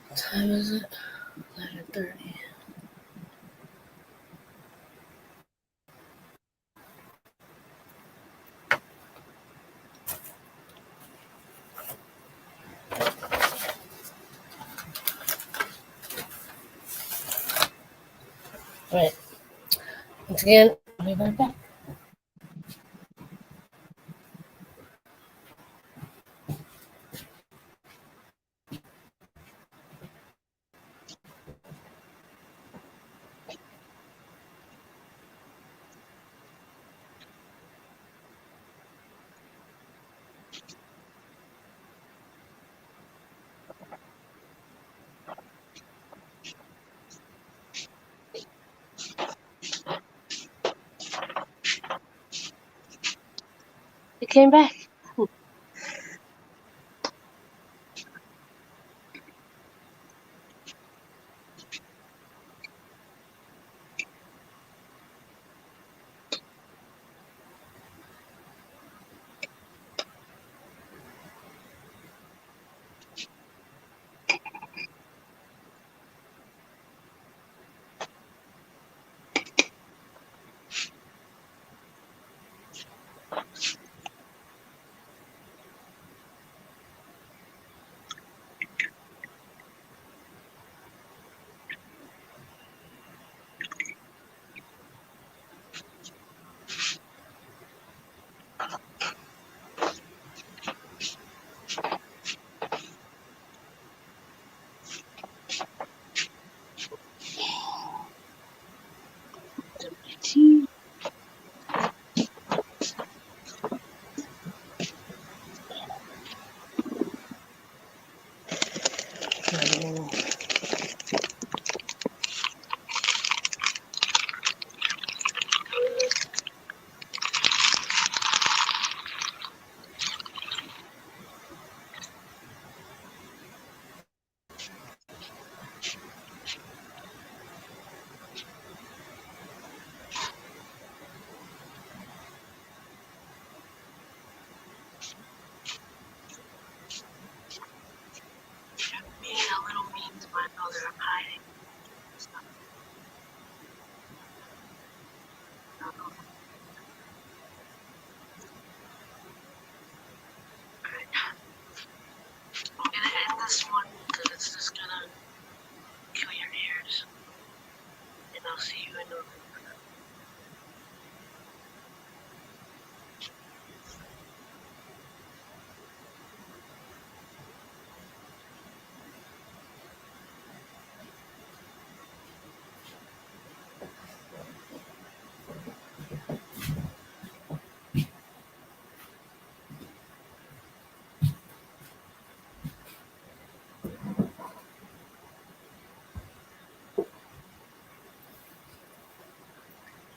What time is it? 11:30. Right. Once again, I'll be right back. You came back. Tea.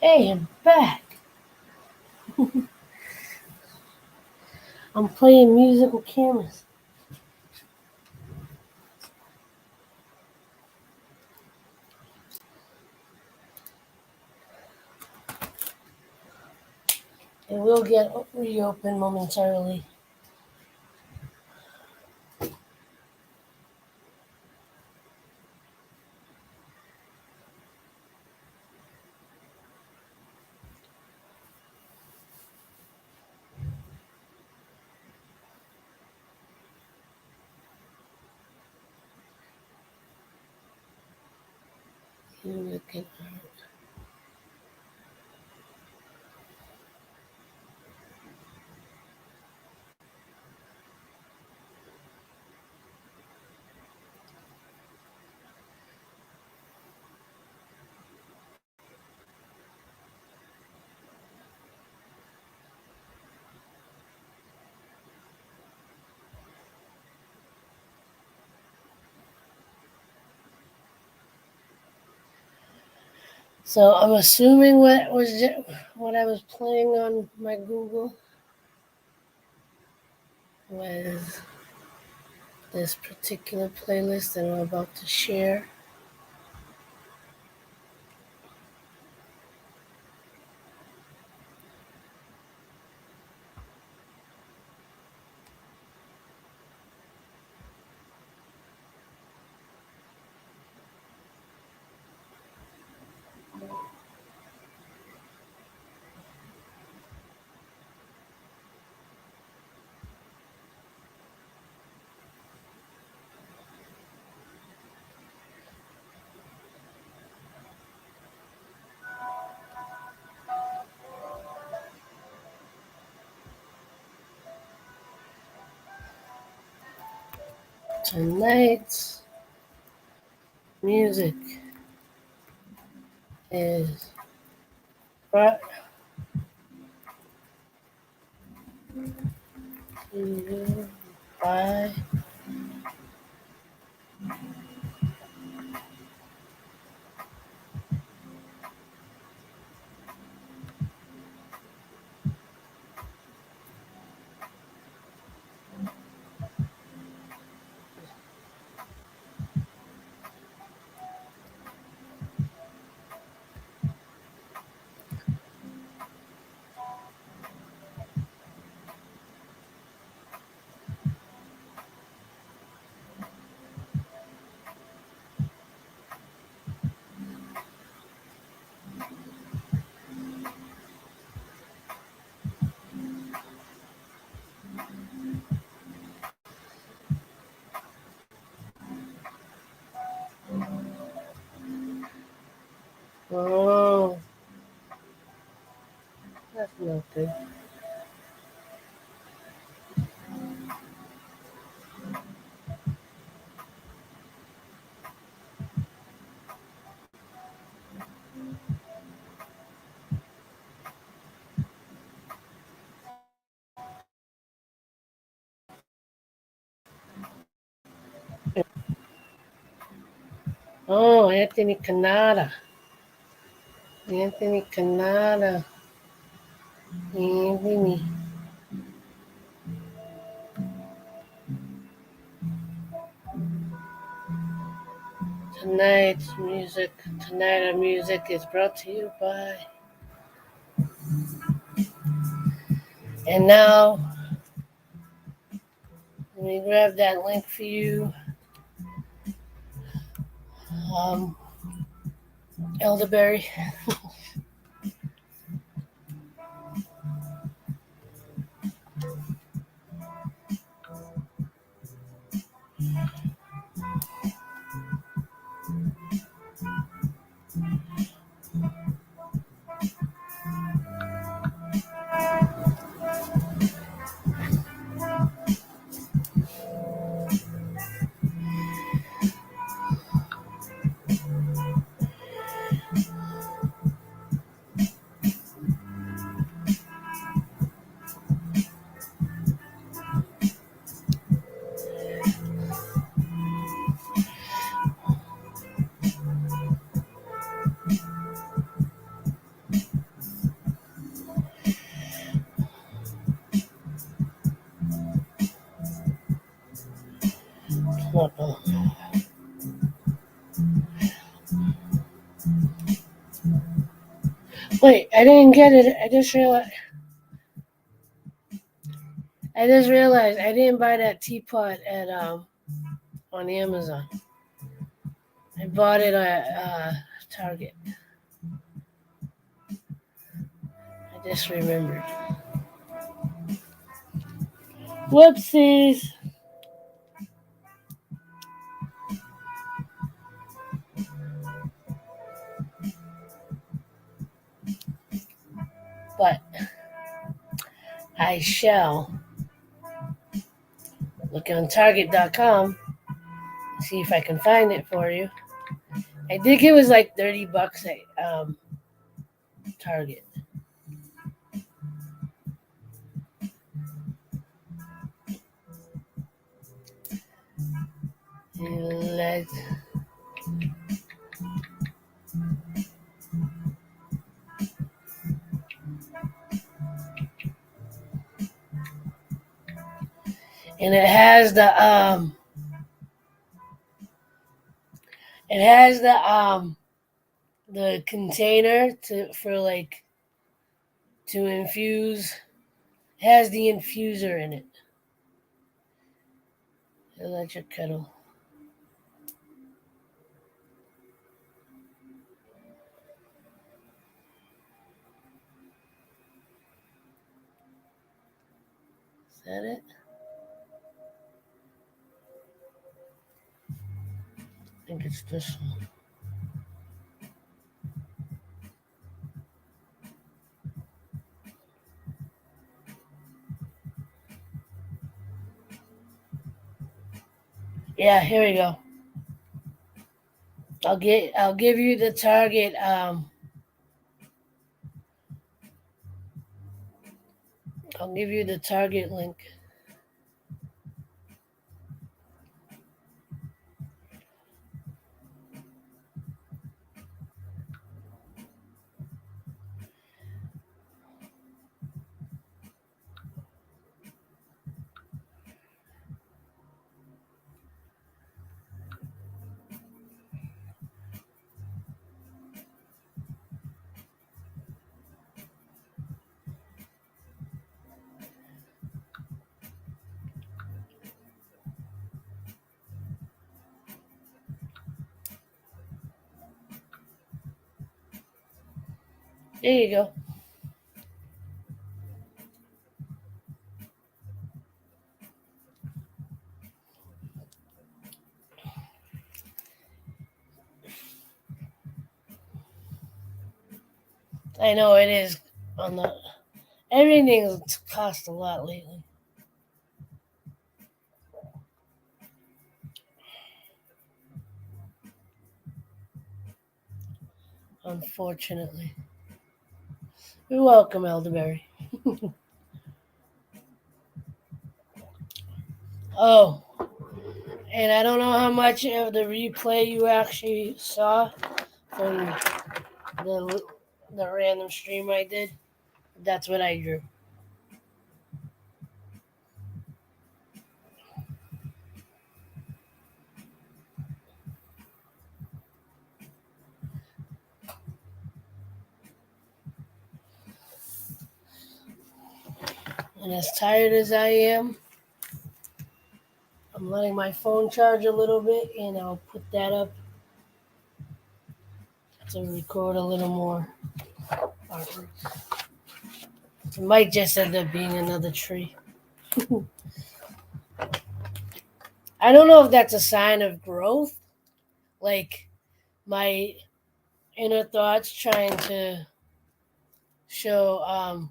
Hey, I'm back. I'm playing musical cameras. It will get reopened momentarily. Music. So I'm assuming what I was playing on my Google was this particular playlist that I'm about to share. Tonight's music is brought to you by oh, that's not good. Oh, Anthony Canada. Anthony Canada. Anthony. Tonight our music is brought to you by. And now, let me grab that link for you. Um, Elderberry. Wait, I didn't get it. I just realized I didn't buy that teapot at on Amazon. I bought it at Target. I just remembered. Whoopsies. But I shall look on Target.com, see if I can find it for you. I think it was like $30 at Target. Let's and it has the container for like to infuse. It has the infuser in it. Electric kettle. Is that it? I think it's this one. Yeah, here we go. I'll give you the Target I'll give you the Target link. There you go. I know it is on the everything's cost a lot lately. Unfortunately. You're welcome, Elderberry. Oh, and I don't know how much of the replay you actually saw from the the random stream I did. That's what I drew. And as tired as I am, I'm letting my phone charge a little bit, and I'll put that up to record a little more artwork. It might just end up being another tree. I don't know if that's a sign of growth, like my inner thoughts trying to show,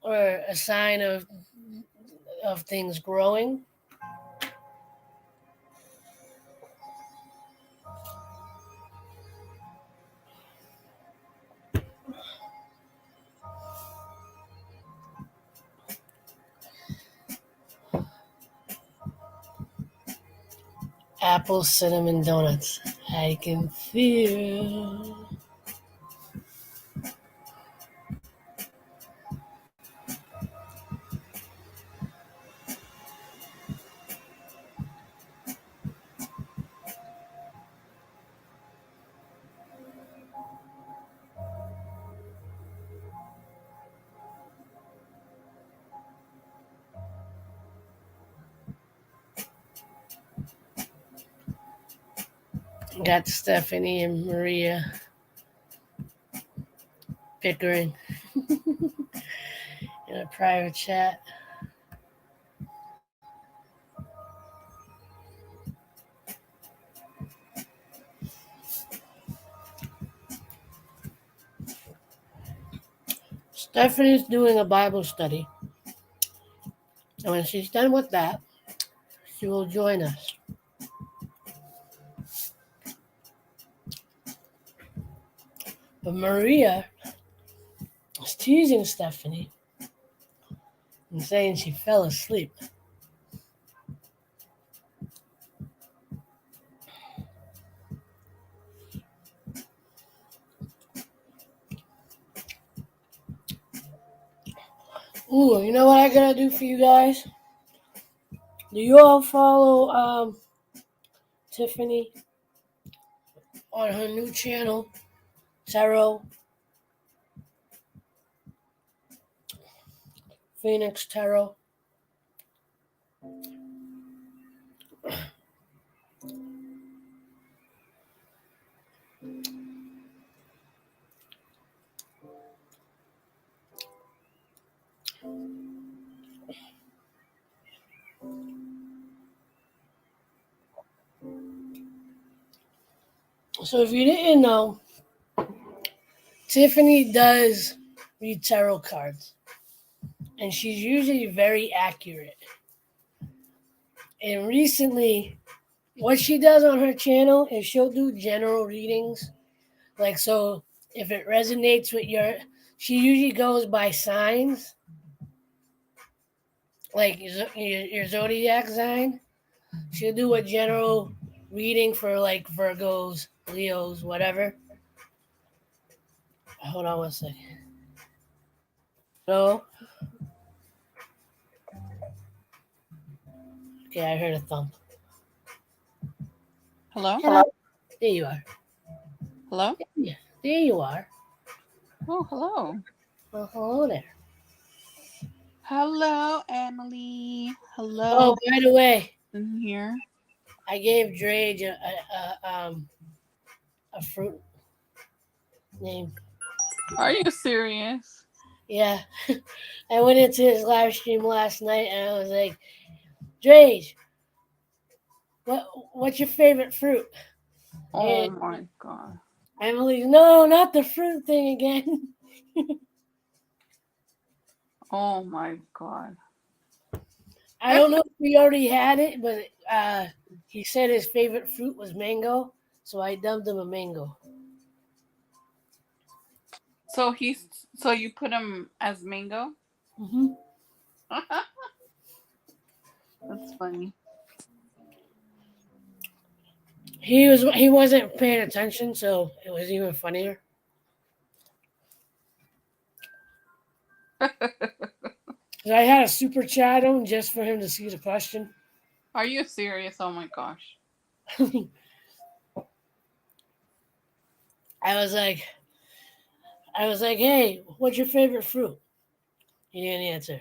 or a sign of things growing. Apple cinnamon donuts. I can feel. Got Stephanie and Maria bickering in a private chat. Stephanie's doing a Bible study. And when she's done with that, she will join us. But Maria is teasing Stephanie and saying she fell asleep. Ooh, you know what I gotta do for you guys? Do you all follow Tiffany on her new channel, Tarot, Phoenix Tarot? So if you didn't know, Tiffany does read tarot cards, and she's usually very accurate. And recently, what she does on her channel is she'll do general readings. Like, so if it resonates with she usually goes by signs, like your zodiac sign. She'll do a general reading for like Virgos, Leos, whatever. Hold on one second. No? Okay, I heard a thump. Hello? Hello? There you are. Hello? Yeah, there you are. Oh, hello. Well, hello there. Hello, Emily. Hello. Oh, by the way, In here. I gave Drage a fruit name. Are you serious? Yeah. I went into his live stream last night and I was like, Drage, what's your favorite fruit? Oh And my god. Emily's, no, not the fruit thing again. Oh my god. I don't know if we already had it, but he said his favorite fruit was mango, so I dubbed him a mango. So you put him as Mango? Mm-hmm. That's funny. He wasn't paying attention, so it was even funnier. So I had a super chat him just for him to see the question. Are you serious? Oh my gosh. I was like, hey, what's your favorite fruit? He didn't answer.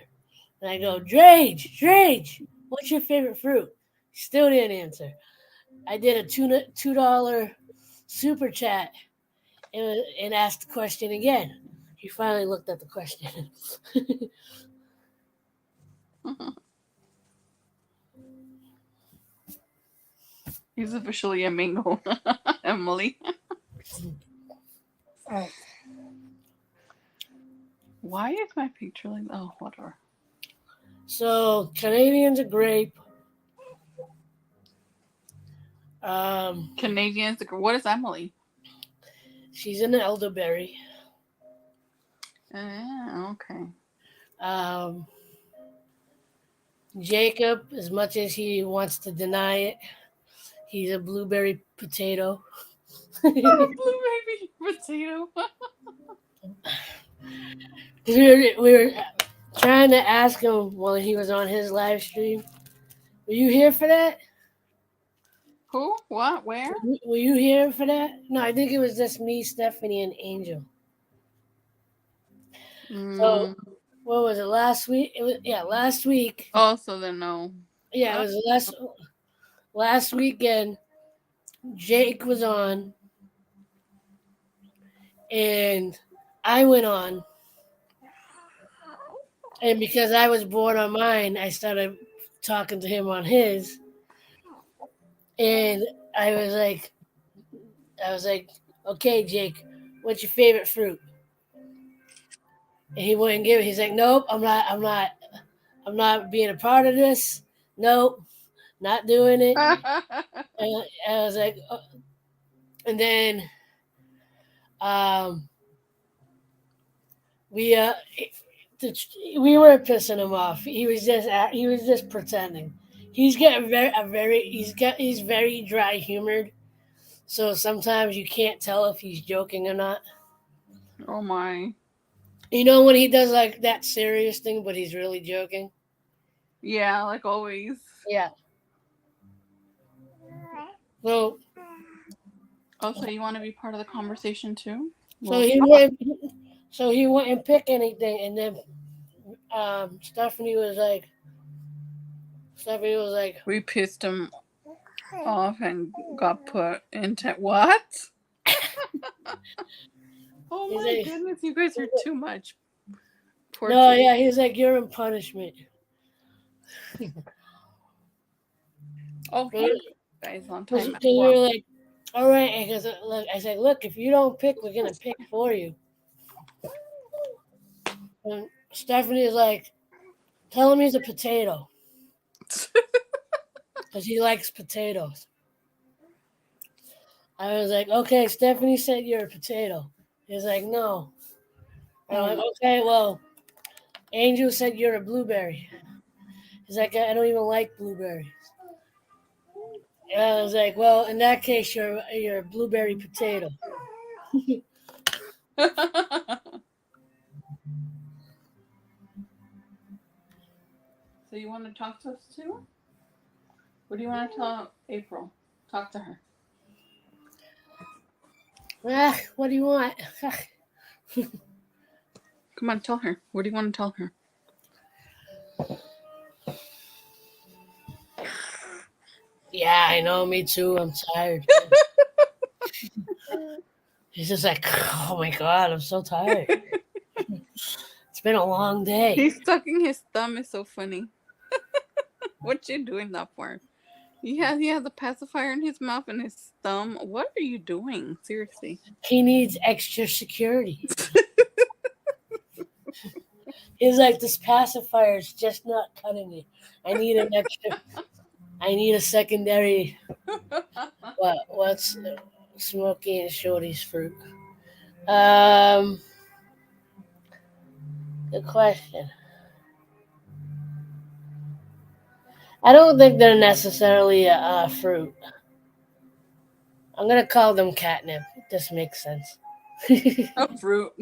And I go, Drage, what's your favorite fruit? He still didn't answer. I did a $2 super chat and asked the question again. He finally looked at the question. He's officially a Mango. Emily. Why is my picture like oh whatever. So Canadian's a grape. Canadians. What is Emily? She's an elderberry. Okay. Jacob, as much as he wants to deny it, he's a blueberry potato. Blueberry potato. we were trying to ask him while he was on his live stream. Were you here for that? Who? What? Where? Were you here for that? No, I think it was just me, Stephanie, and Angel. So what was it? Last week? It was last week. Oh, so then no. Yeah, it was last weekend. Jake was on, and I went on. And because I was bored on mine, I started talking to him on his. And I was like, okay, Jake, what's your favorite fruit? And he wouldn't give it. He's like, nope, I'm not being a part of this. Nope, not doing it. And I was like, and then um, we we were pissing him off. He was just pretending. He's very dry humored. So sometimes you can't tell if he's joking or not. Oh my. You know when he does like that serious thing, but he's really joking. Yeah, like always. Yeah. So Oh, so you want to be part of the conversation too? so Well, he talk. wouldn't so he wouldn't pick anything, and then Stephanie was like, We pissed him off and got put into what? Oh he's my like, goodness, you guys are too much. Poor no, Jake. yeah, he's like, you're in punishment. Oh, So guys, on we time. were like, all right, because look, I said, look, if you don't pick, we're gonna pick for you. And Stephanie is like, tell him he's a potato because he likes potatoes. I was like, okay, Stephanie said you're a potato. He's like, no. I'm like, okay, well, Angel said you're a blueberry. He's like, I don't even like blueberries. And I was like, well, in that case, you're a blueberry potato. So you want to talk to us too? What do you want to tell April? Talk to her. What do you want? Come on, tell her. What do you want to tell her? Yeah, I know, me too. I'm tired. He's just like, oh my God, I'm so tired. It's been a long day. He's sucking his thumb. Is so funny. What you doing that for? He has a pacifier in his mouth and his thumb. What are you doing? Seriously. He needs extra security. He's like, this pacifier is just not cutting it. I need an extra. I need a secondary. What's Smokey and Shorty's fruit? Good question. I don't think they're necessarily a fruit. I'm gonna call them catnip. This makes sense. A fruit.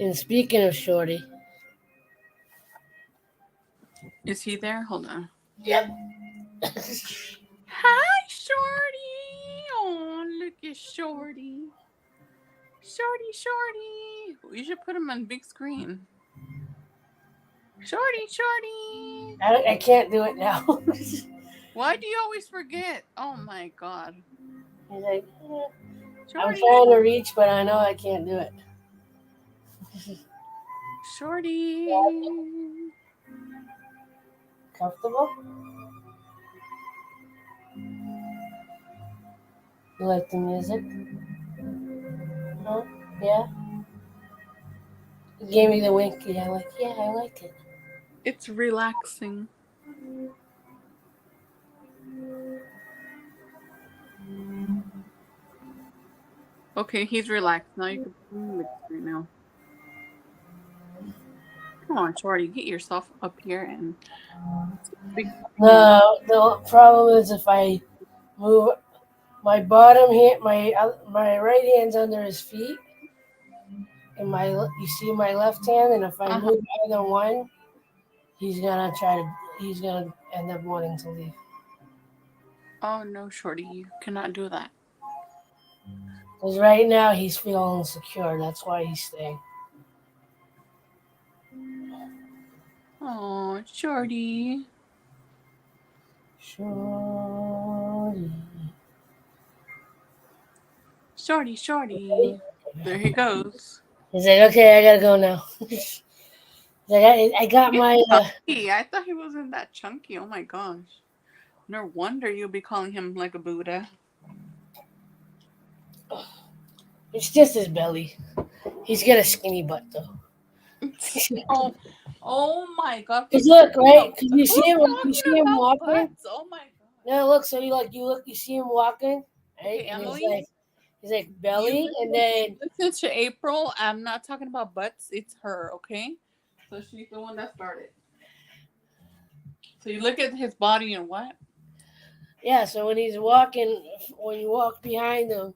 And speaking of Shorty, Is he there? Hold on. yep. Hi, Shorty. Oh, look at Shorty. Shorty. We should put him on big screen. Shorty. I can't do it now. Why do you always forget? Oh my God. He's like, I'm Shorty. trying to reach, but I know I can't do it. Shorty. Comfortable? You like the music? Huh? Yeah? He gave me the winky. I'm like, yeah, I like it. It's relaxing. Okay, he's relaxed. Now you can put him on big screen now. Come on, Shorty. Get yourself up here and big. The problem is if I move my bottom hand, my right hand's under his feet, and you see my left hand, and if I Uh-huh. move either one, he's gonna end up wanting to leave. Oh no, Shorty, you cannot do that. Because right now he's feeling insecure. That's why he's staying. Oh, Shorty. Shorty. shorty. Shorty, shorty. There he goes. He's like, okay, I gotta go now. He's like, I got He's my. chunky. I thought he wasn't that chunky. Oh my gosh. No wonder you'll be calling him like a Buddha. It's just his belly. He's got a skinny butt though. Oh my god. Cause look, right? Cause Who's you talking see him about walking. butts? Oh my god. No, look. So you see him walking, right? Okay, And Emily, he's like belly, and then listen to April. I'm not talking about butts. It's her, okay? So she's the one that started. So you look at his body and what? yeah. So when he's walking, when you walk behind him,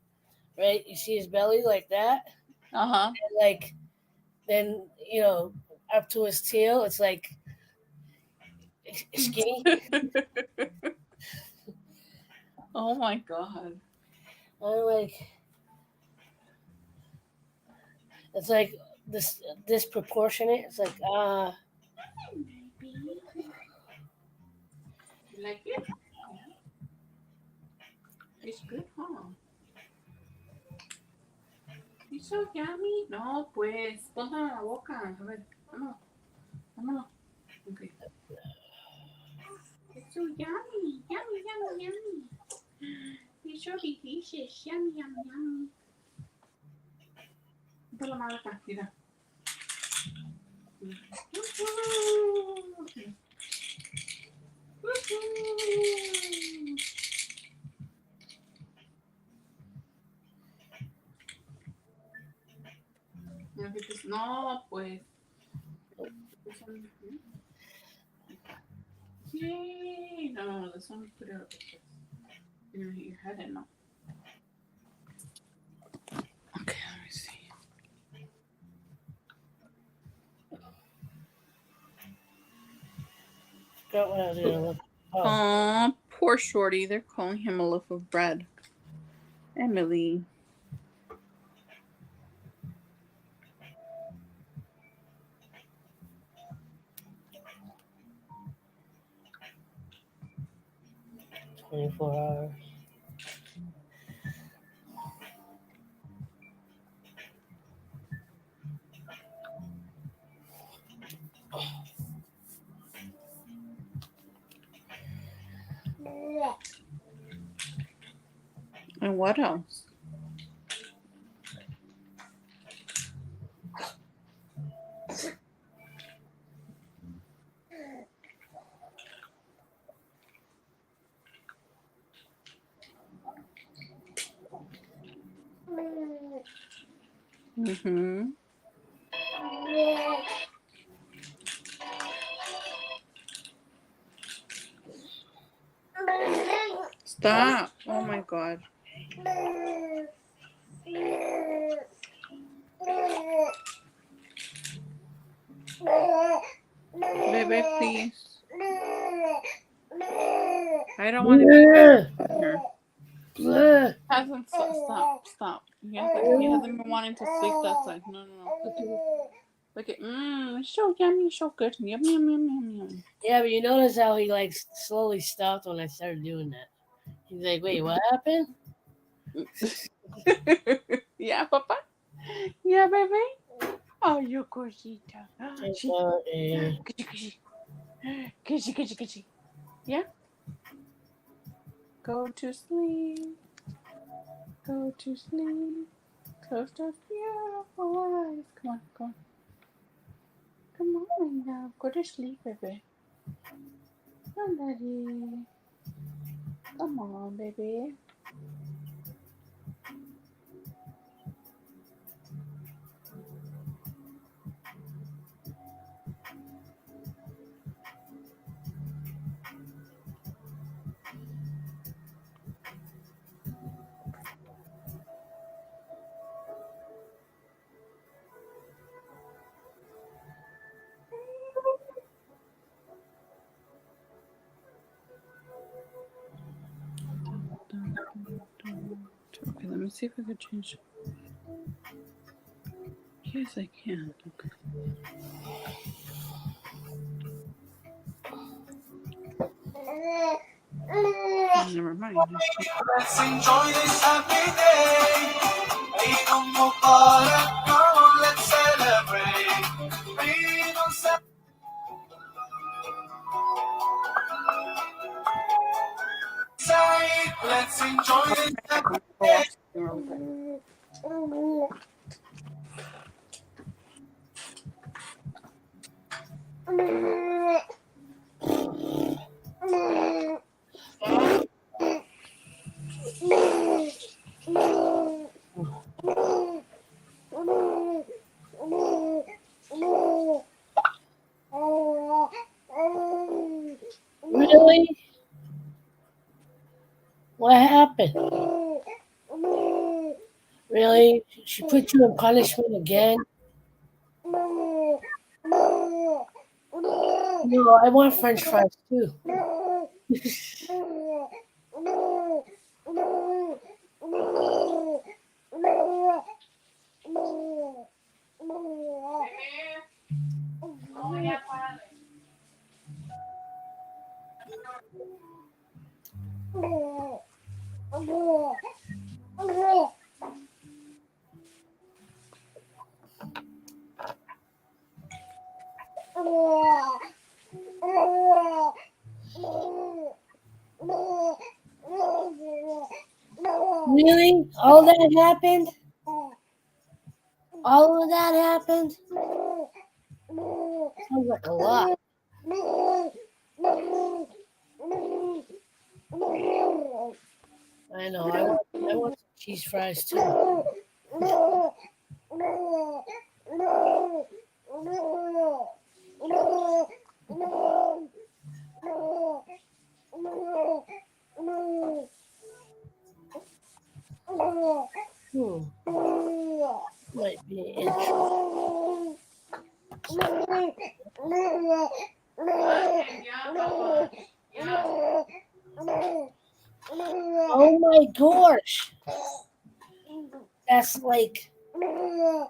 right? You see his belly like that, Uh-huh. and like then up to his tail, it's like skinny. Oh my god. I'm like, it's like this disproportionate. It's like You like it? It's good, huh? It's so yummy. No, pues, ponte en la boca. A ver, vámonos. Vámonos. Okay. It's so yummy. Yummy, yummy, yummy. It's so delicious. Yummy, yummy, yummy. Ponte la mano acá, mira. No, pues. Yay! No, this one put it up. Your head in now. Okay, let me see. forgot what I was gonna look. Oh, Aw, poor Shorty. They're calling him a loaf of bread. Emily. $24. And what else? Mm-hmm. Stop. Oh my god. Baby, please. I don't want to be here. Hasn't stop. He hasn't been wanting to sleep that side. No. Look at it's so yummy, so good. Yum yum yum yum yum. Yeah, but you notice how he like slowly stopped when I started doing that. He's like, "Wait, what happened?" Yeah, Papa. Yeah, baby. Oh, you cosita. Kitty. Yeah. Go to sleep. Go to sleep. Close those beautiful eyes. Come on. Come on now. Go to sleep, baby. Somebody. Come on, baby. Okay, let me see if I can change. Yes, I can. Okay. Never Let's enjoy this happy day. Eid Mubarak, come on, let's celebrate. Eid Saeed, let's enjoy this happy day. Really? What happened? Really? She put you in punishment again? No, I want French fries too. Really? All that happened? All of that happened? Sounds like a lot. I know. I want some cheese fries too. Might be interesting. Oh my gosh. That's like a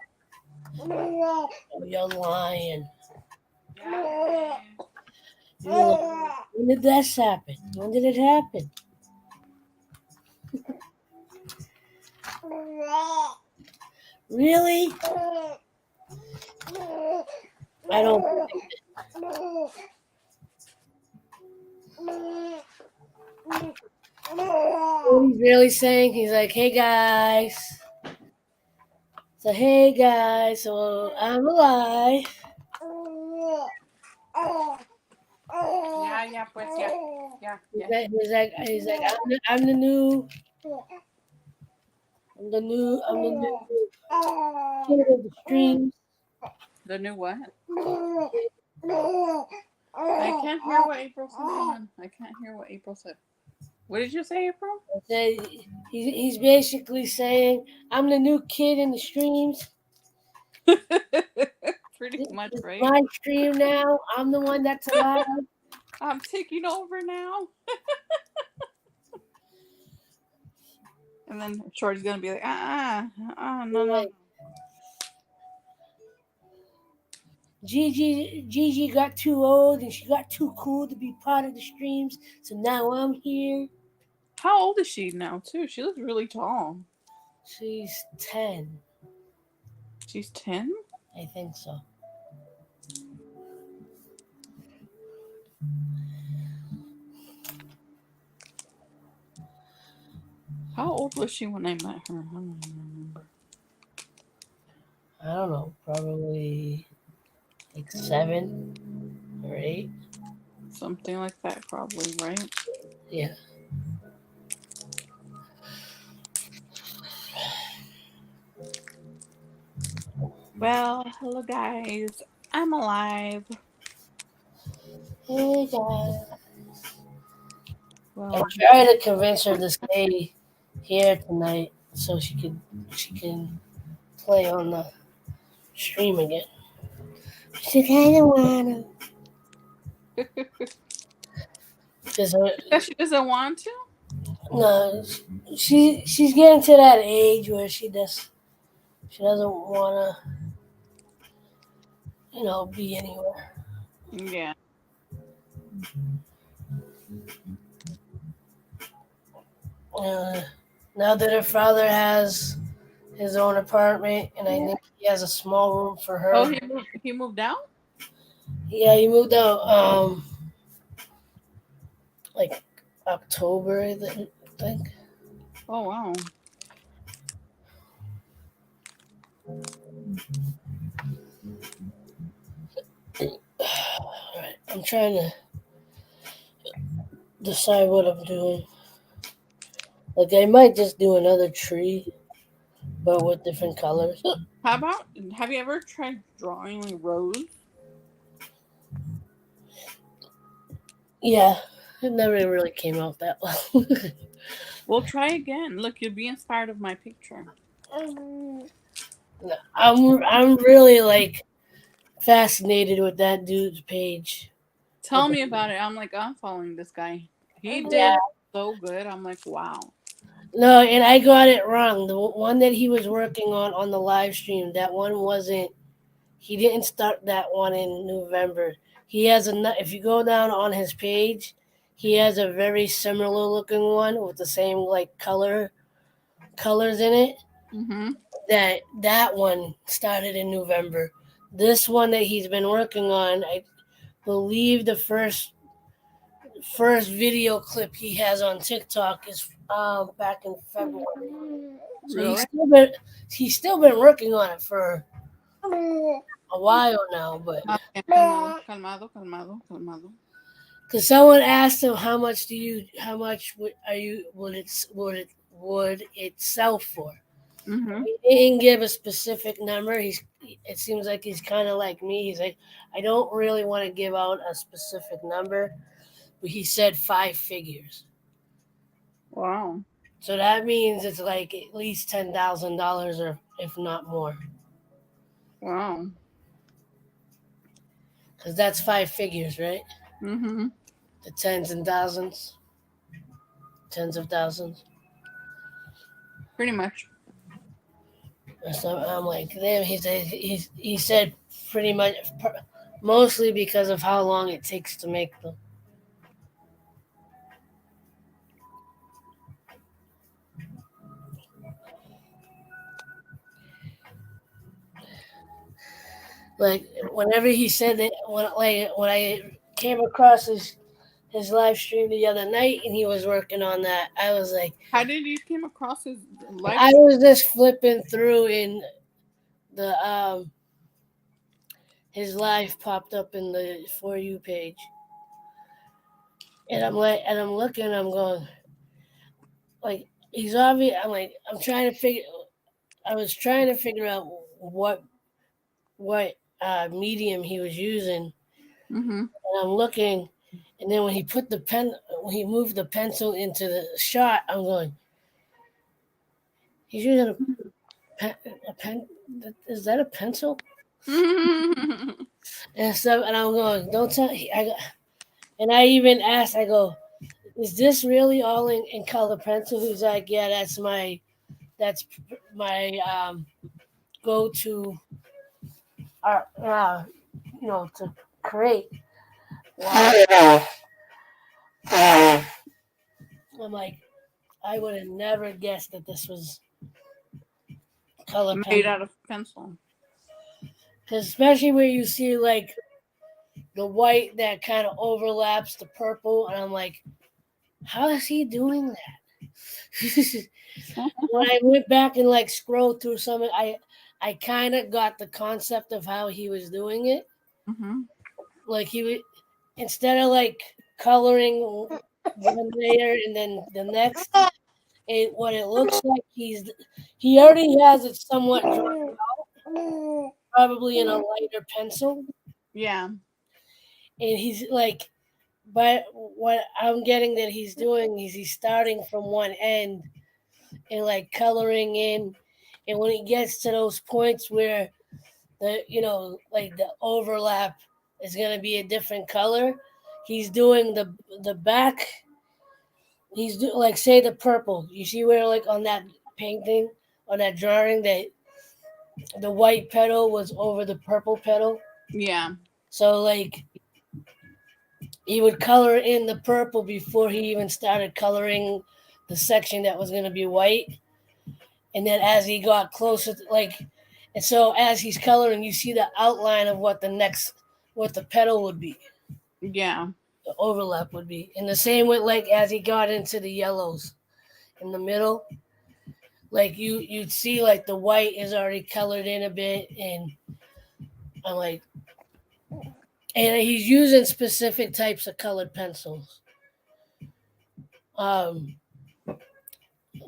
young lion. When did this happen? When did it happen? Really? I don't believe it. What he's really saying, he's like, hey guys. So hey guys, so I'm alive. Yeah, pues, yeah. He's like, I'm the new kid of the streams. The new what? I can't hear what April said. I can't hear what April said. What did you say, April? I said, he's basically saying, I'm the new kid in the streams. Pretty much, It's right? my stream now. I'm the one that's alive. I'm taking over now. And then Shorty's gonna be like, no. Gigi got too old and she got too cool to be part of the streams. So now I'm here. How old is she now, too? She looks really tall. She's 10. She's 10? I think so. How old was she when I met her? I don't even remember. I don't know. Probably like 7 or 8. Something like that, probably, right? Yeah. Well, hello guys. I'm alive. Hey guys. Well, I tried to convince her to stay here tonight so she can play on the stream again. She kind of wanna. because she doesn't want to? No, she's getting to that age where she doesn't wanna, be anywhere. Yeah. Now that her father has his own apartment, and I think he has a small room for her. Oh, he moved out? Yeah, he moved out like October, I think. Oh, wow. Alright, I'm trying to decide what I'm doing. Like, I might just do another tree, but with different colors. How about, have you ever tried drawing rose? Yeah, it never really came out that well. Well, try again. Look, you'll be inspired of my picture. I'm really like fascinated with that dude's page. Tell me about it. I'm like, I'm following this guy. He Yeah. did so good. I'm like, wow. No, and I got it wrong. The one that he was working on the live stream, that one wasn't. He didn't start that one in November. He has a. If you go down on his page, he has a very similar looking one with the same like colors in it. Mm-hmm. That one started in November. This one that he's been working on, I believe the first video clip he has on TikTok is back in February. So Really? he's still been working on it for a while now, but Calmado, calmado, calmado. because someone asked him how much would it sell for? Mm-hmm. He didn't give a specific number. It seems like he's kind of like me. He's like, I don't really want to give out a specific number, but he said 5 figures. Wow. So that means it's like at least $10,000 or if not more. Wow. Because that's 5 figures, right? Mm-hmm. The tens and thousands. Tens of thousands. Pretty much. So I'm like, damn, he said pretty much, mostly because of how long it takes to make them. Like whenever he said that, when I came across his live stream the other night and he was working on that, I was like, How did you came across his live? I was just flipping through in the his live popped up in the For You page, and I'm looking, I'm going, like, he's obvious. I'm like, I was trying to figure out what medium he was using. Mm-hmm. And I'm looking, and then when he moved the pencil into the shot, I'm going, he's using a pen. Is that a pencil? And stuff. And I'm going, don't tell. And I even asked, I go, is this really all in color pencil? He's like, yeah, that's my go-to to create. I'm like, I would have never guessed that this was color Made out of pencil. Because especially where you see like the white that kind of overlaps the purple, and I'm like, how is he doing that? When I went back and like scrolled through some, I kind of got the concept of how he was doing it. Mm-hmm. Like he would, instead of like coloring one layer and then the next, what it looks like he already has it somewhat drawn out, probably in a lighter pencil. Yeah. And he's like, but what I'm getting that he's doing is he's starting from one end and like coloring in, and when he gets to those points where like the overlap is going to be a different color, he's doing the back. He's like, say the purple. You see where like on that painting, on that drawing, that the white petal was over the purple petal. Yeah. So like he would color in the purple before he even started coloring the section that was going to be white. And then as he got closer, and so as he's coloring, you see the outline of what the petal would be. Yeah. The overlap would be. And the same with as he got into the yellows in the middle, you'd see the white is already colored in a bit, and I'm and he's using specific types of colored pencils.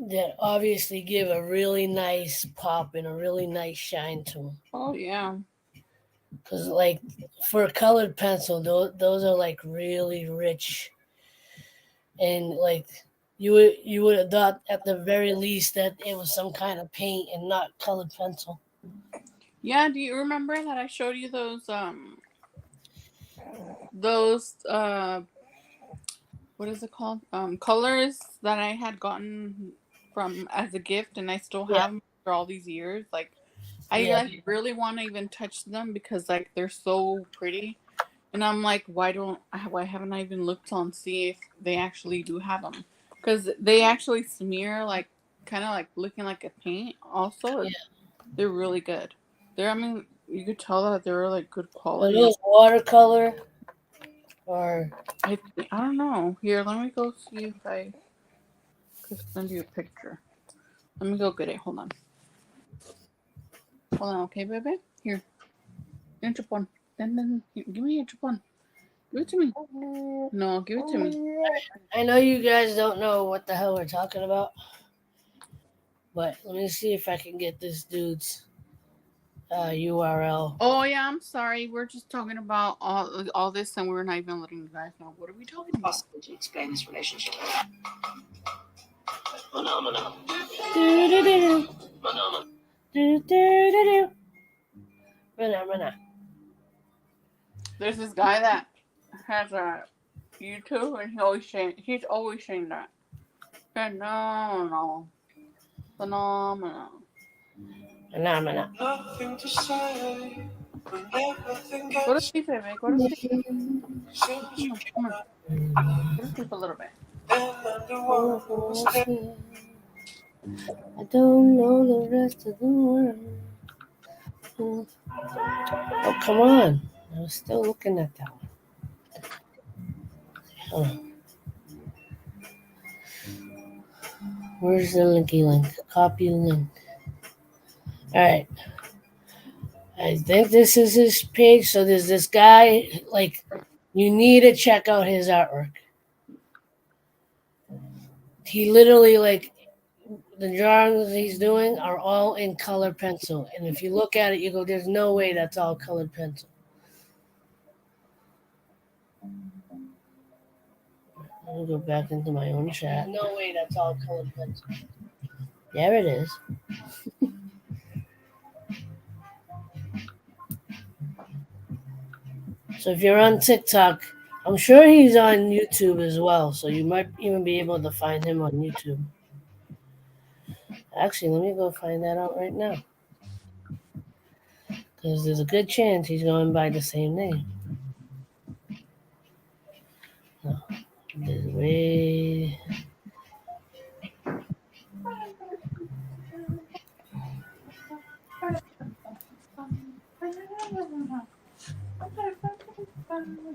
That obviously give a really nice pop and a really nice shine to them. Oh yeah. Because for a colored pencil, those are really rich, and you would have thought at the very least that it was some kind of paint and not colored pencil. Yeah. Do you remember that I showed you those what is it called? Colors that I had gotten from as a gift, and I still have them for all these years. I really want to even touch them because they're so pretty, and I'm like, why haven't I even looked on see if they actually do have them? Because they actually smear kind of looking like a paint. Also, they're really good. You could tell that they're good Are quality. those watercolor or? I don't know. Here, let me go see if I could send you a picture. Let me go get it. Hold on. Hold on, okay, baby? Here. Yung chupon. Then, give me a chupon. Give it to me. No, give it to me. I know you guys don't know what the hell we're talking about, but let me see if I can get this dude's URL. Oh, yeah, I'm sorry. We're just talking about all this, and we're not even letting you guys know. What are we talking about? Possible to explain this relationship. Phenomena. Phenomena. There's this guy that has a YouTube, and he's always saying that. Phenomenal. Phenomenal. Phenomena. Nothing to say. When everything Go to gets sleep, baby. Go to sleep. seems you Come on. Go to sleep a little bit. I don't know the rest of the world. Oh, come on. I was still looking at that one. Hold on. Where's the linky link? Copy link. All right. I think this is his page. So there's this guy, you need to check out his artwork. He literally, the drawings he's doing are all in color pencil. And if you look at it, you go, there's no way that's all colored pencil. Let me go back into my own chat. No way that's all colored pencil. There it is. So if you're on TikTok, I'm sure he's on YouTube as well. So you might even be able to find him on YouTube. Actually, let me go find that out right now. Because there's a good chance he's going by the same name. No, there's way.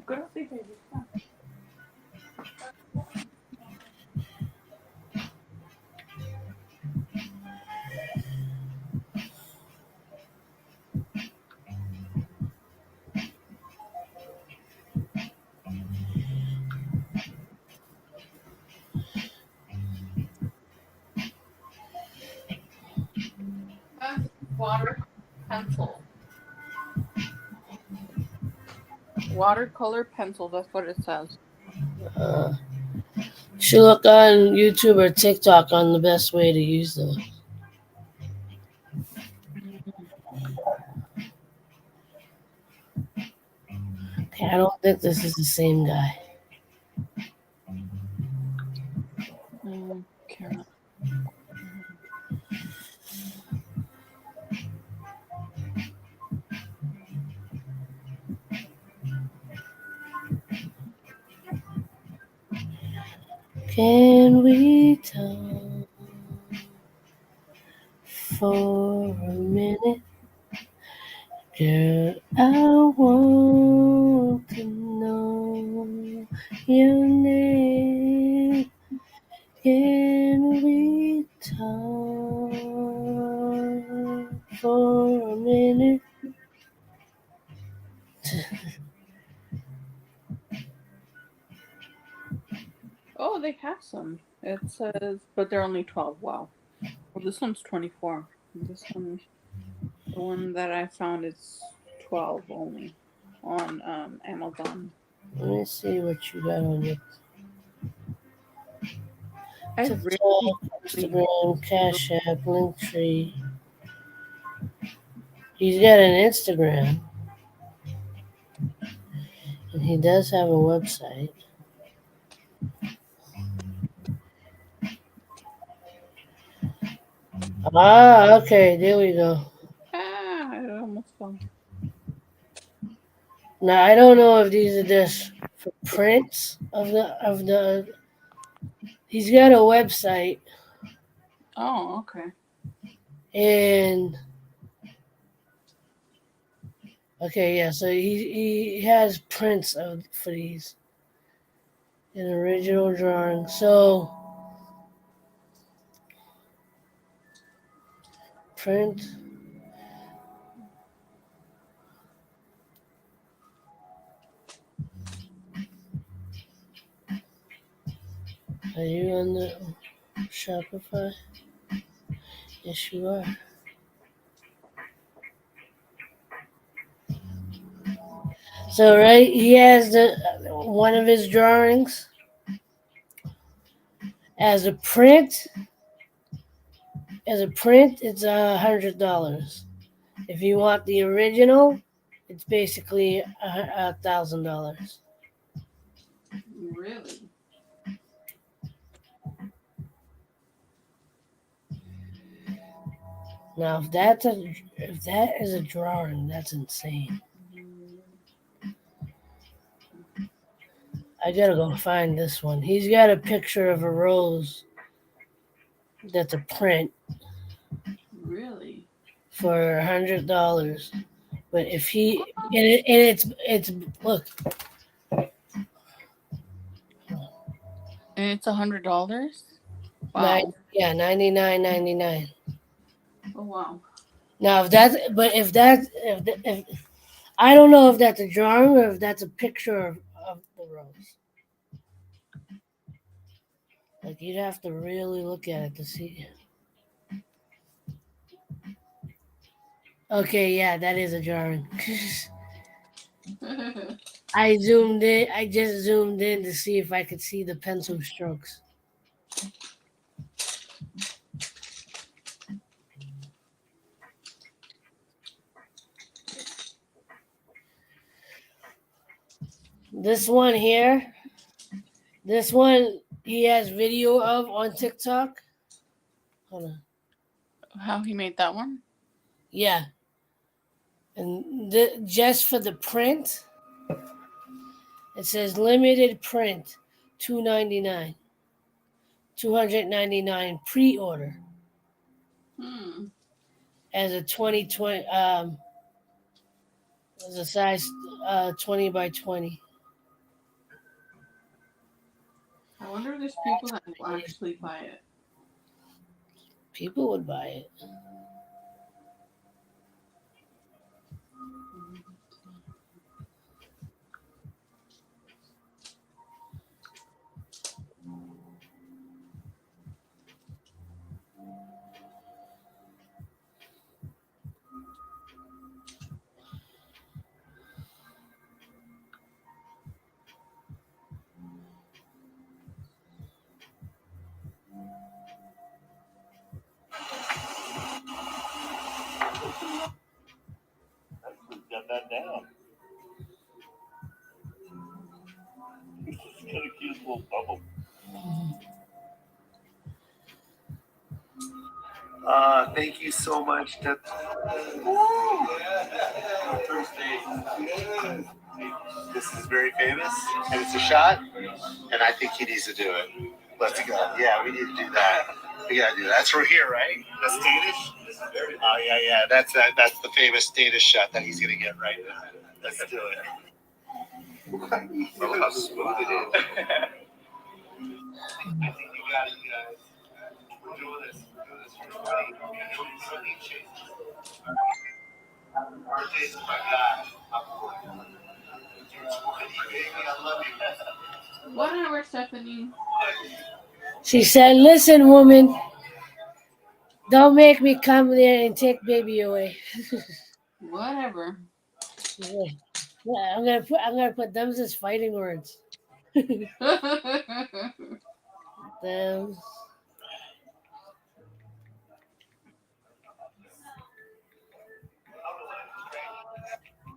Go to sleep, baby. Water pencil. Watercolor pencil, that's what it says. You should look on YouTube or TikTok on the best way to use those. Okay, I don't think this is the same guy. Carolyn. Can we talk for a minute? Girl, I want to know your name. Can we talk for a minute? Oh, they have some. It says, but they're only 12. Wow. Well, this one's 24. This one, the one that I found is 12 only on Amazon. Let me see what you got on your I really, TikTok, really Instagram, Cash App, Linktree. He's got an Instagram, and he does have a website. Ah, okay, there we go. it almost fell. Now I don't know if these are just for prints of the. He's got a website, Oh, okay. and okay, yeah. So he has prints of for these, an original drawing. So print. Are you on the Shopify? Yes, you are. So right, he has the one of his drawings as a print. As a print, it's $100. If you want the original, it's basically $1,000. Really? Now, if that is a drawing, that's insane. I gotta go find this one. He's got a picture of a rose that's a print Really? for $100. But if he and it's look, And it's $100? nine Wow. yeah, $99.99. Oh, wow. Now if I don't know if that's a drawing or if that's a picture of the rose. Like you'd have to really look at it to see. Okay, yeah, that is a drawing. I zoomed in. I just zoomed in to see if I could see the pencil strokes. This one here, this one he has video of on TikTok. Hold on. How he made that one? Yeah, and just for the print, it says limited print, $299, $299 pre-order as a 2020 as a size 20 by 20. I wonder if there's people that will actually buy it. People would buy it. Got that down. It's got a cute little bubble. Thank you so much. This is very famous, and it's a shot, and I think he needs to do it. Let's go. Yeah, we need to do that. We gotta do that. That's from here, right? That's Danish. Oh yeah. That's the famous Danish shot that he's gonna get right now. Let's do it. Look how smooth it is. I think you got it, you guys. We're doing this. We're doing this for everybody. Sunny Chase. Birthday's my guy. You're 20, baby. I love you. Whatever, Stephanie. She said, "Listen, woman, don't make me come there and take baby away." Whatever. Yeah, I'm gonna put them as fighting words. Them.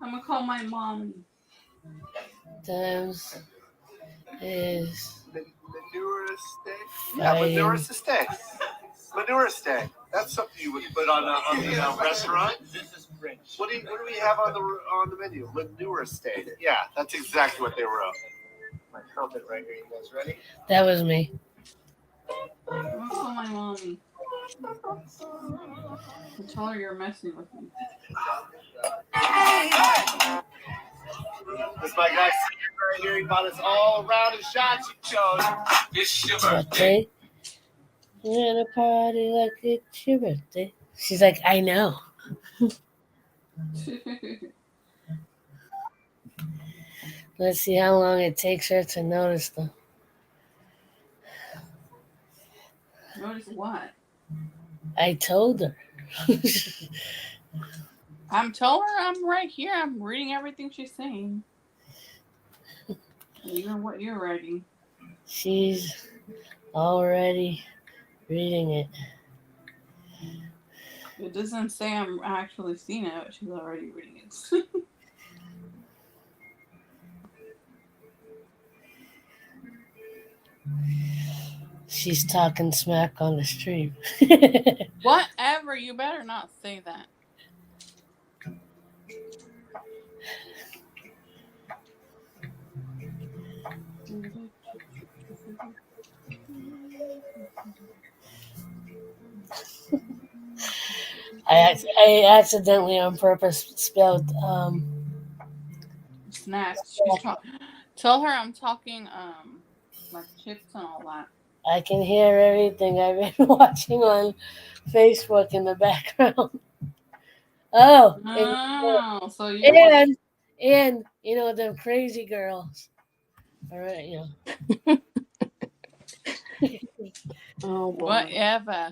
I'm gonna call my mom. Times is Manure steak? Yeah, manure steak. Manure steak. That's something you would put on the restaurant. This is French. What do we have on the menu? Manure steak. Yeah, that's exactly what they wrote. My trumpet right here. You guys ready? that was me. I'm gonna call my mommy. And tell her you're messing with me. This is my guy right here. He bought us all around the shots he chose. It's your birthday. You're in a party like it's your birthday. She's like, I know. Let's see how long it takes her to notice them. Notice what? I told her. I'm telling her I'm right here. I'm reading everything she's saying. Even what you're writing. She's already reading it. It doesn't say I'm actually seeing it, but she's already reading it. She's talking smack on the stream. Whatever, you better not say that. I accidentally on purpose spelled Snacks. Tell her I'm talking like chips and all that. I can hear everything. I've been watching on Facebook in the background. Oh, so you and you know them crazy girls. All right, you know. Oh boy. whatever.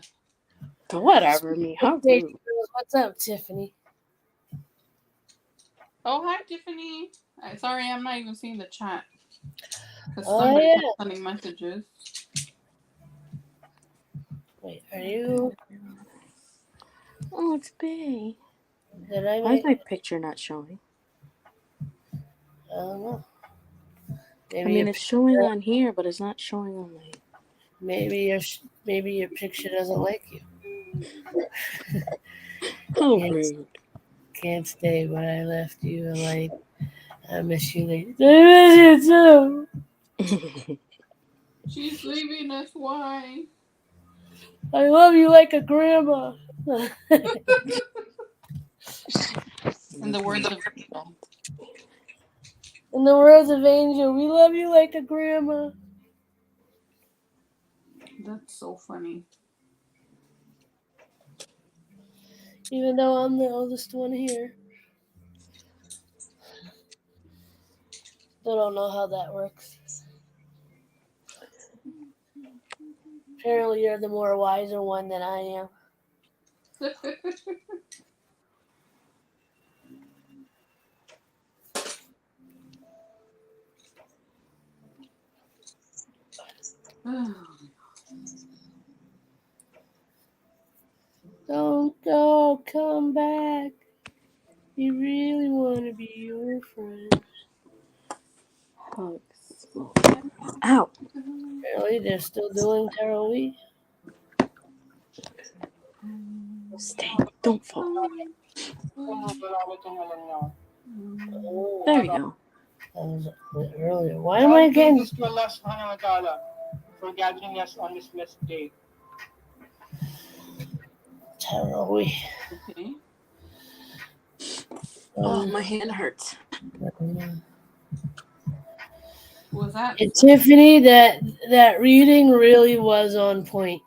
Whatever. Me. How Crazy rude. girls. What's up, Tiffany? Oh, hi, Tiffany. Sorry, I'm not even seeing the chat. Because Oh, somebody yeah. kept sending messages. Wait, are you? Oh, it's Bay. Did I Why is make? my picture not showing? I don't know. I mean, it's showing on here, but it's not showing on my. Maybe your picture doesn't like you. How Yes. rude. Can't stay, but I left you a light. I miss you later. I miss you too. She's leaving us. Why? I love you like a grandma. In the words of Angel. In the words of Angel, we love you like a grandma. That's so funny. Even though I'm the oldest one here. Still don't know how that works. Apparently you're the more wiser one than I am. Don't go, come back. We really want to be your friend. Hugs. Ow. Apparently they're still doing Tarawih. Stay. Don't fall. There we go. That was a bit earlier. Why am I getting... for gathering us on this blessed day. Tarot. Okay. Oh, my hand hurts. Was that? And Tiffany, that reading really was on point.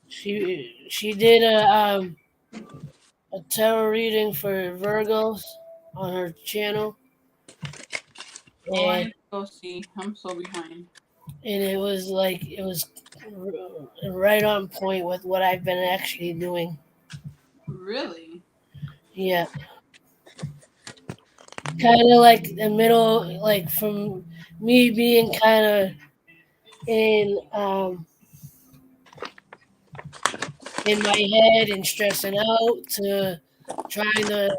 She did a tarot reading for Virgos on her channel, Oh, I and need to go see. I'm so behind. it was right on point with what I've been actually doing. Really? Yeah. Kind of like the middle, like from me being kind of in my head and stressing out to trying to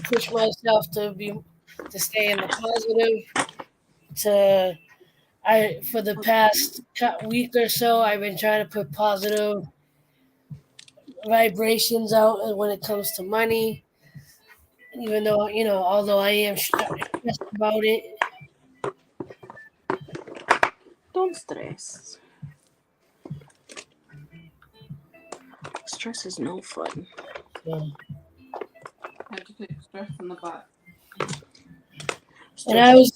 push myself to stay in the positive. To for the past week or so, I've been trying to put positive vibrations out when it comes to money. Even though although I am stressed about it. Don't stress. Stress is no fun. Yeah. Had to take stress in the butt. And I was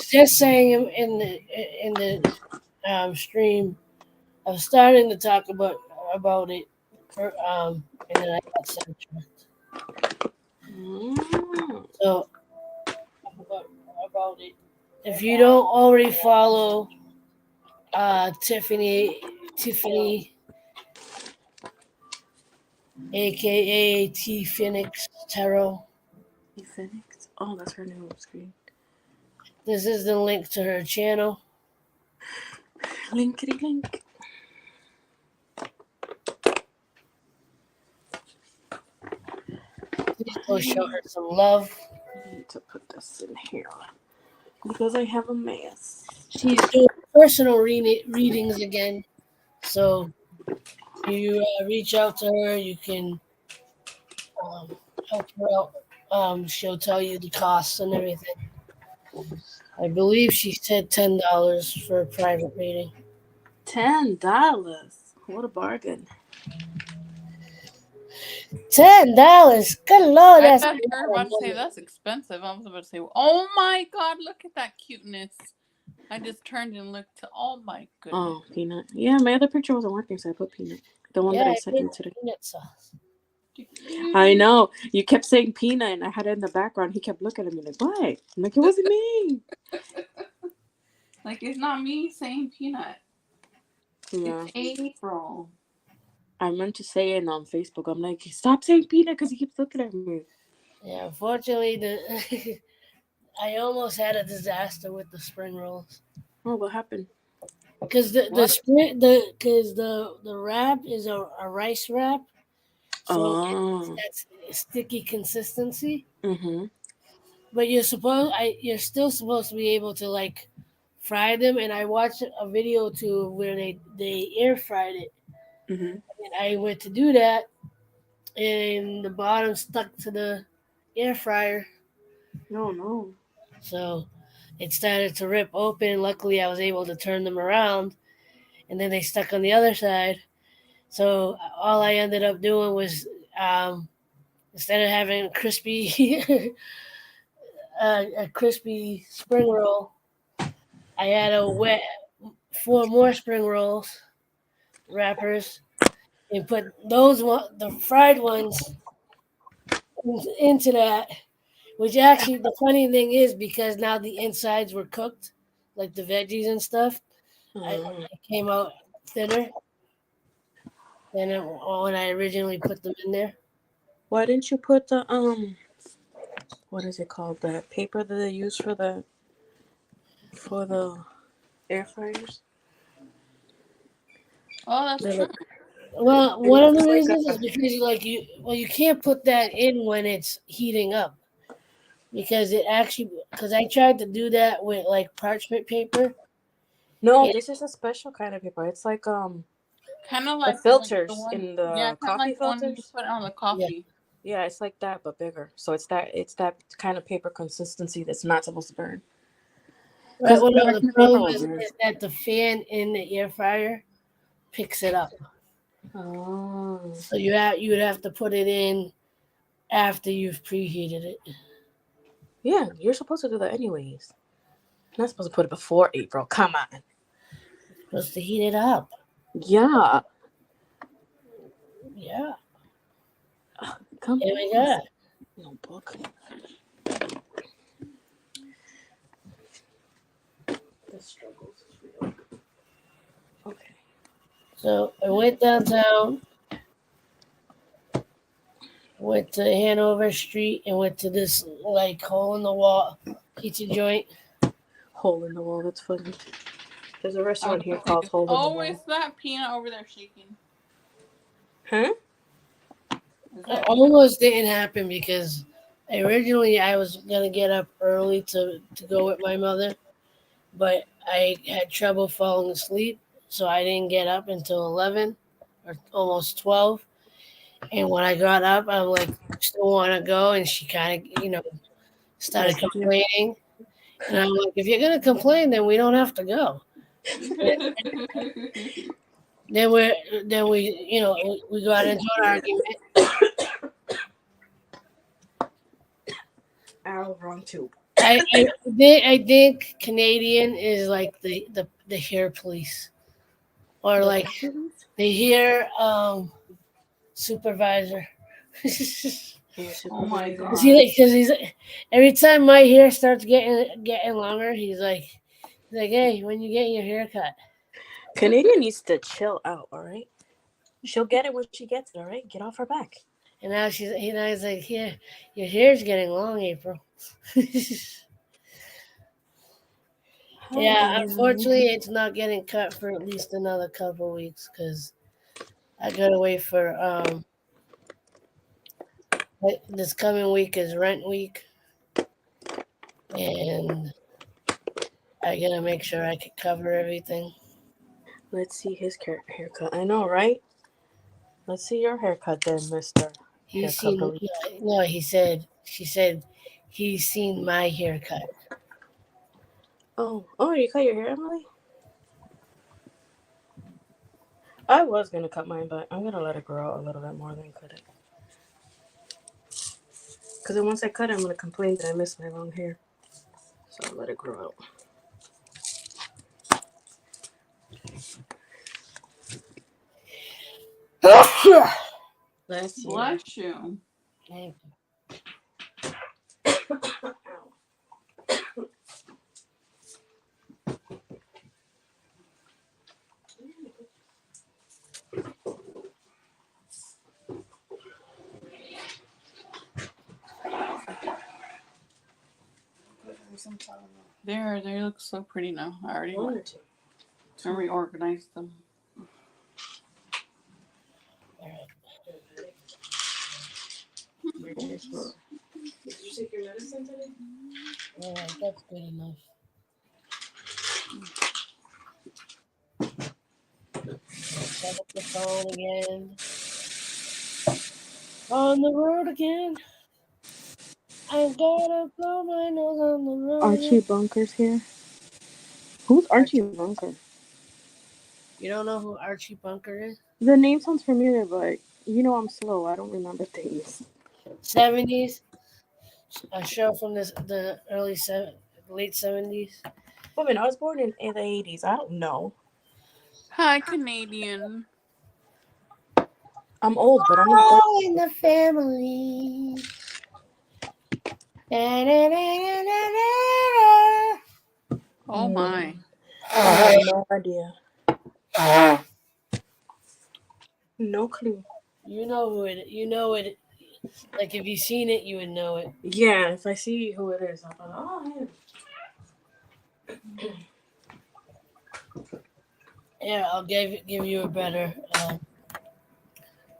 just saying in the stream, I was starting to talk about it, and then I got sidetracked. So about it, if you don't already follow Tiffany, aka T Phoenix Tarot. T Phoenix. Oh, that's her name on screen. This is the link to her channel. Linkity link. Please go show her some love. I need to put this in here because I have a mess. She's doing personal readings again. So if you reach out to her, you can help her out. She'll tell you the costs and everything. I believe she said $10 for a private reading. $10. What a bargain. $10. Good Lord, I that's thought you were about to say that's expensive. I was about to say, oh my God, look at that cuteness. I just turned and looked to, oh my goodness. Oh, Peanut. Yeah, my other picture wasn't working, so I put Peanut. The one that I sent you today. Peanut sauce. I know. You kept saying Peanut, and I had it in the background. He kept looking at me like, what? I'm like, it wasn't me. Like, it's not me saying Peanut. Yeah. It's April. I meant to say it on Facebook. I'm like, stop saying Peanut because he keeps looking at me. Yeah, unfortunately, I almost had a disaster with the spring rolls. Oh, what happened? Because the wrap is a rice wrap, so that's sticky consistency. Mm-hmm. But you're still supposed to be able to like fry them. And I watched a video too where they air fried it, Mm-hmm. and I went to do that, and the bottom stuck to the air fryer. No. So it started to rip open. Luckily, I was able to turn them around, and then they stuck on the other side. So all I ended up doing was instead of having a crispy a crispy spring roll, I had to wet 4 more spring rolls wrappers and put the fried ones into that. Which actually, the funny thing is, because now the insides were cooked, like the veggies and stuff, it came out thinner than when I originally put them in there. Why didn't you put the what is it called? The paper that they use for the air fryers? Oh, that's true. Well, one of the reasons is because you can't put that in when it's heating up, because I tried to do that with like parchment paper. No, this is a special kind of paper. It's like kind of like the filters the one, in the coffee like filters. The one you put on the coffee. Yeah, it's like that but bigger. So it's that kind of paper consistency that's not supposed to burn. Right, well, I no, the recommend problem April is O'Brien. that the fan in the air fryer picks it up. Oh. So you would have to put it in after you've preheated it. Yeah, you're supposed to do that anyways. You're not supposed to put it before April. Come on. Supposed to heat it up. Yeah. Yeah. Come Here we on. go. Notebook. The struggles is real. Okay. So I went downtown, went to Hanover Street, and went to this like hole in the wall pizza joint. Hole in the wall. That's funny. There's a restaurant here called Hole in the Oh, Wall. is that peanut over there shaking? Huh? Is It that almost didn't happen because originally I was gonna get up early to go with my mother, but I had trouble falling asleep, so I didn't get up until 11 or almost 12. And when I got up, I'm like, still want to go, and she kind of, started Yes, you do. complaining. And I'm like, if you're gonna complain, then we don't have to go. Then we got into an argument. Ow, wrong tube. I think Canadian is like the hair police, or like the hair supervisor. Oh my god. Because he's every time my hair starts getting longer, he's like, hey, when you getting your hair cut? Canadian needs to chill out, all right? She'll get it when she gets it, all right? Get off her back. And now he's like, here, your hair's getting long, April. Yeah, unfortunately, it's not getting cut for at least another couple weeks because I gotta wait for this coming week is rent week, and I gotta make sure I can cover everything. Let's see his haircut. I know, right? Let's see your haircut then, mister. He's seen no. She said he's seen my haircut. Oh, you cut your hair, Emily? I was gonna cut mine, but I'm gonna let it grow out a little bit more than cut it. Because then once I cut it, I'm gonna complain that I miss my long hair. So I'll let it grow out. Bless you. Bless you. Thank you. They look so pretty now. I already One or went two. and reorganized them. Did you take your medicine today? Yeah, that's good enough. Set up the phone again. On the road again. I gotta blow my nose on the road. Archie Bunker's here. Who's Archie Bunker? You don't know who Archie Bunker is? The name sounds familiar, but I'm slow. I don't remember things. 70s. A show from the late 70s. Woman, I was born in the 80s. I don't know. Hi, Canadian. I'm old, but I'm not that. In the family. Oh my. I have no idea. No clue. You know who it. You know it. Like if you've seen it, you would know it. Yeah, if I see who it is, I'll be like, oh, yeah. Yeah, I'll give you a better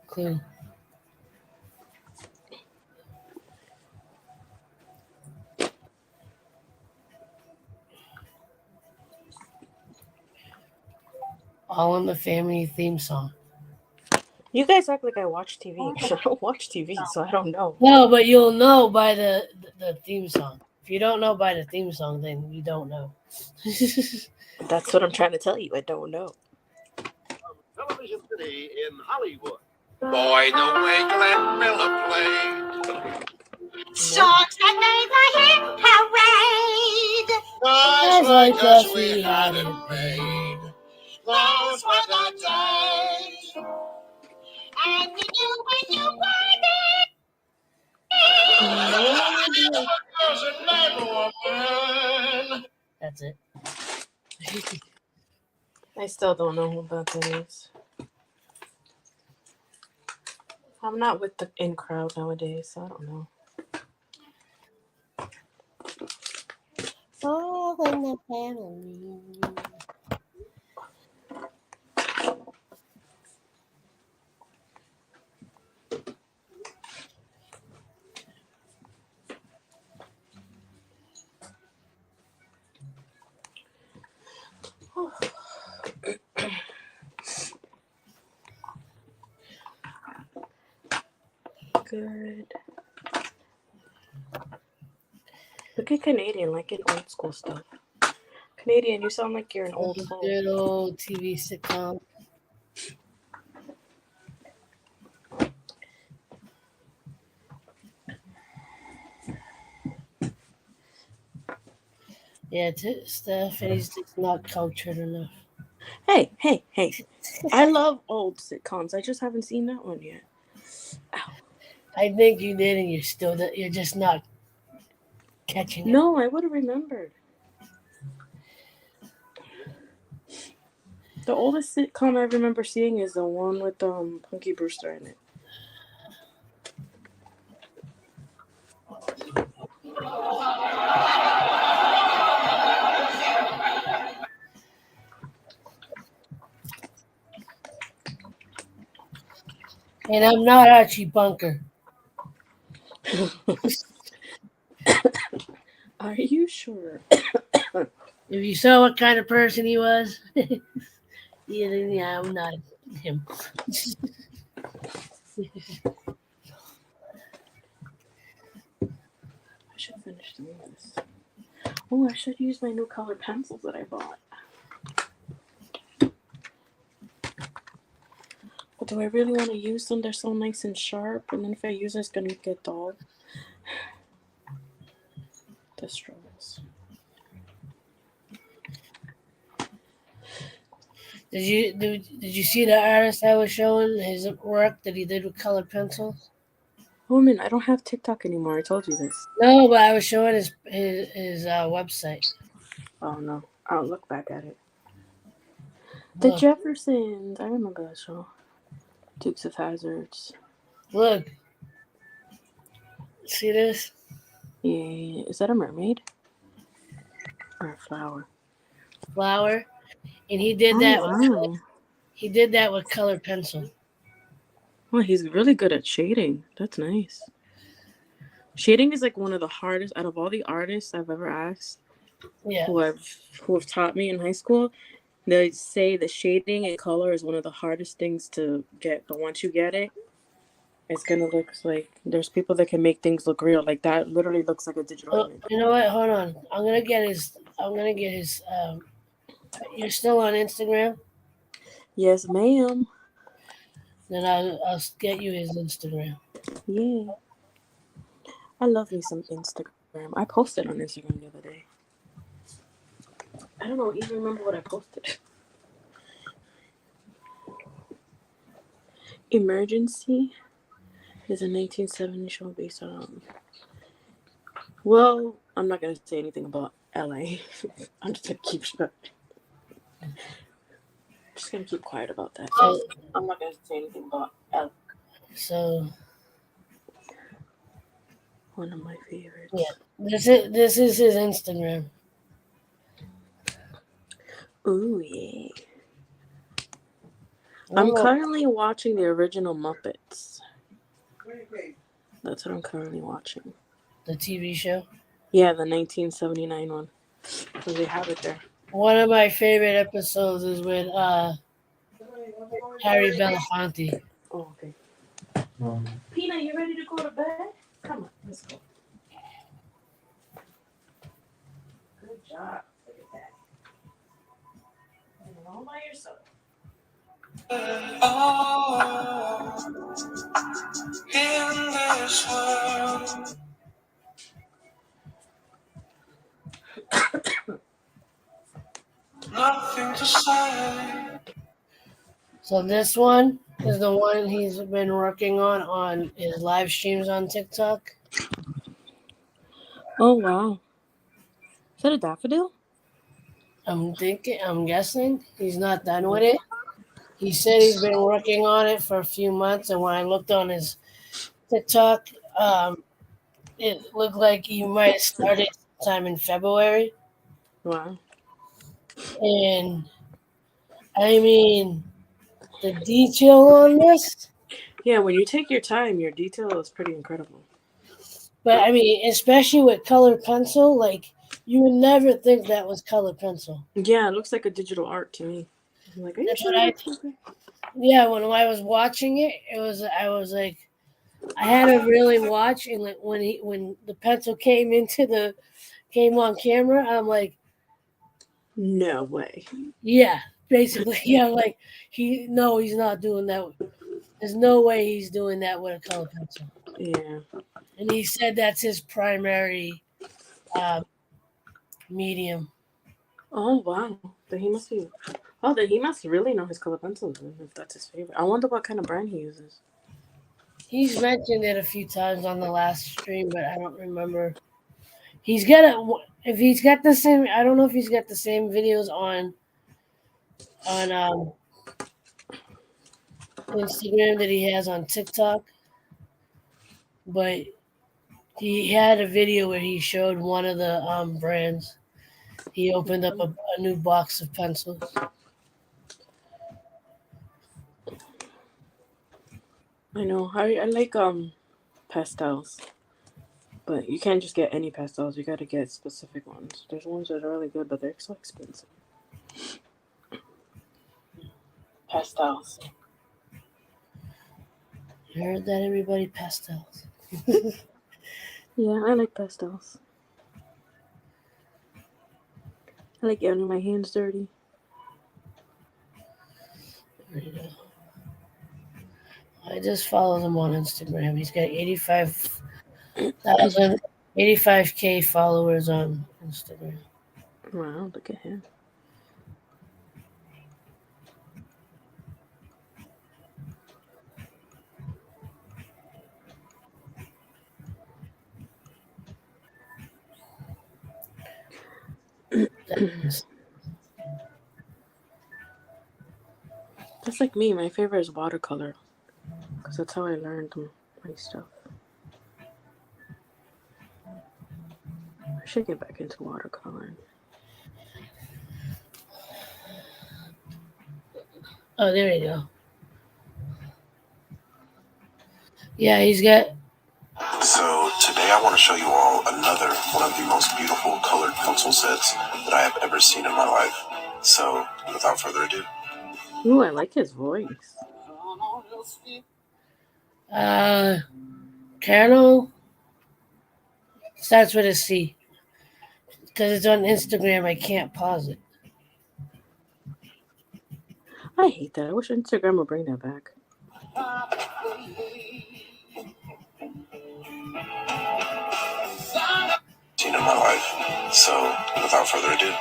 clue. All in the Family theme song. You guys act like I watch TV. I don't watch TV, so I don't know. No, but you'll know by the theme song. If you don't know by the theme song, then you don't know. That's what I'm trying to tell you. I don't know. Television City in Hollywood. Boy, the way Glenn Miller played. Songs that made the hit parade. Guys like us, we had it made. Those were the days. And you knew when you wanted it. That's it. I still don't know who that is. I'm not with the in crowd nowadays, so I don't know. All in the family. Good. Look at Canadian, like in old school stuff. Canadian, you sound like you're an old soul. Good old TV sitcom. Yeah, Stephanie's just not cultured enough. Hey. I love old sitcoms. I just haven't seen that one yet. Ow. I think you did, and you're just not catching it. No, I would have remembered. The oldest sitcom I remember seeing is the one with Punky Brewster in it. And I'm not Archie Bunker. Are you sure? If you saw what kind of person he was, yeah, I'm not him. I should finish doing this. Oh, I should use my new colored pencils that I bought. But do I really want to use them? They're so nice and sharp, and then if I use it, it's gonna get dull. The struggles. Did you see the artist I was showing his work that he did with colored pencils? Woman, I don't have TikTok anymore. I told you this. No, but I was showing his website. Oh no, I'll look back at it. The Look, Jeffersons. I remember that show. Dukes of Hazzards. look. See this? Yeah, is that a mermaid or a flower? Flower. And he did that. Wow. He did that with colored pencil. Well, he's really good at shading. That's nice. Shading is like one of the hardest out of all the artists I've ever asked. Yeah. Who have taught me in high school. They say that shading and color is one of the hardest things to get, but once you get it, it's gonna look like there's people that can make things look real. Like that literally looks like a digital image. You know what? Hold on. I'm gonna get his. You're still on Instagram? Yes, ma'am. Then I'll get you his Instagram. Yeah. I love me some Instagram. I posted on Instagram the other day. I don't even remember what I posted. Emergency is a 1970 show based on. Well, I'm not gonna say anything about LA. I'm just gonna keep shut. I'm just gonna keep quiet about that. I'm not gonna say anything about LA. So One of my favorites. yeah, this is his Instagram. Ooh yeah. I'm currently watching the original Muppets. That's what I'm currently watching. The TV show. Yeah, the 1979 one. So they have it there. One of my favorite episodes is with Harry Belafonte. Oh, okay. Peanut, you ready to go to bed? Come on, let's go. job. Look at that. And all by yourself. In this world. Nothing to say. So this one is the one he's been working on his live streams on TikTok. Oh wow. Is that a daffodil? I'm guessing he's not done with it. He said he's been working on it for a few months, and when I looked on his TikTok, it looked like he might have started sometime in February. Wow. And I mean, the detail on this, Yeah, when you take your time, your detail is pretty incredible. but I mean, especially with colored pencil, like you would never think that was colored pencil. Yeah, it looks like a digital art to me. I'm like, are you That's sure what that's okay? Yeah, when I was watching it, I was like, I had to really watch, and like when the pencil came on camera, I'm like, No way. yeah, basically, yeah, like he's not doing that. There's no way he's doing that with a color pencil. Yeah. And he said that's his primary medium. Oh wow. Then he must be. Oh, then he must really know his color pencils then, if that's his favorite. I wonder what kind of brand he uses. He's mentioned it a few times on the last stream, but I don't remember. He's got if he's got the same. I don't know if he's got the same videos on Instagram that he has on TikTok, but he had a video where he showed one of the brands. He opened up a new box of pencils. I know. I like pastels. But you can't just get any pastels, you gotta get specific ones. There's ones that are really good, but they're so expensive. Pastels. I heard that everybody pastels. Yeah, I like pastels. I like getting my hands dirty. I just followed him on Instagram. He's got 85K followers on Instagram. Wow, look at him. That's like me. My favorite is watercolor. Because that's how I learned my stuff. I should get back into watercoloring. Oh, there you go. Yeah, he's got. So today I want to show you all another one of the most beautiful colored pencil sets that I have ever seen in my life. So without further ado. Ooh, I like his voice. Carlo starts with a C. Because it's on Instagram, I can't pause it. I hate that. I wish Instagram would bring that back. Seen in my life. So without further ado.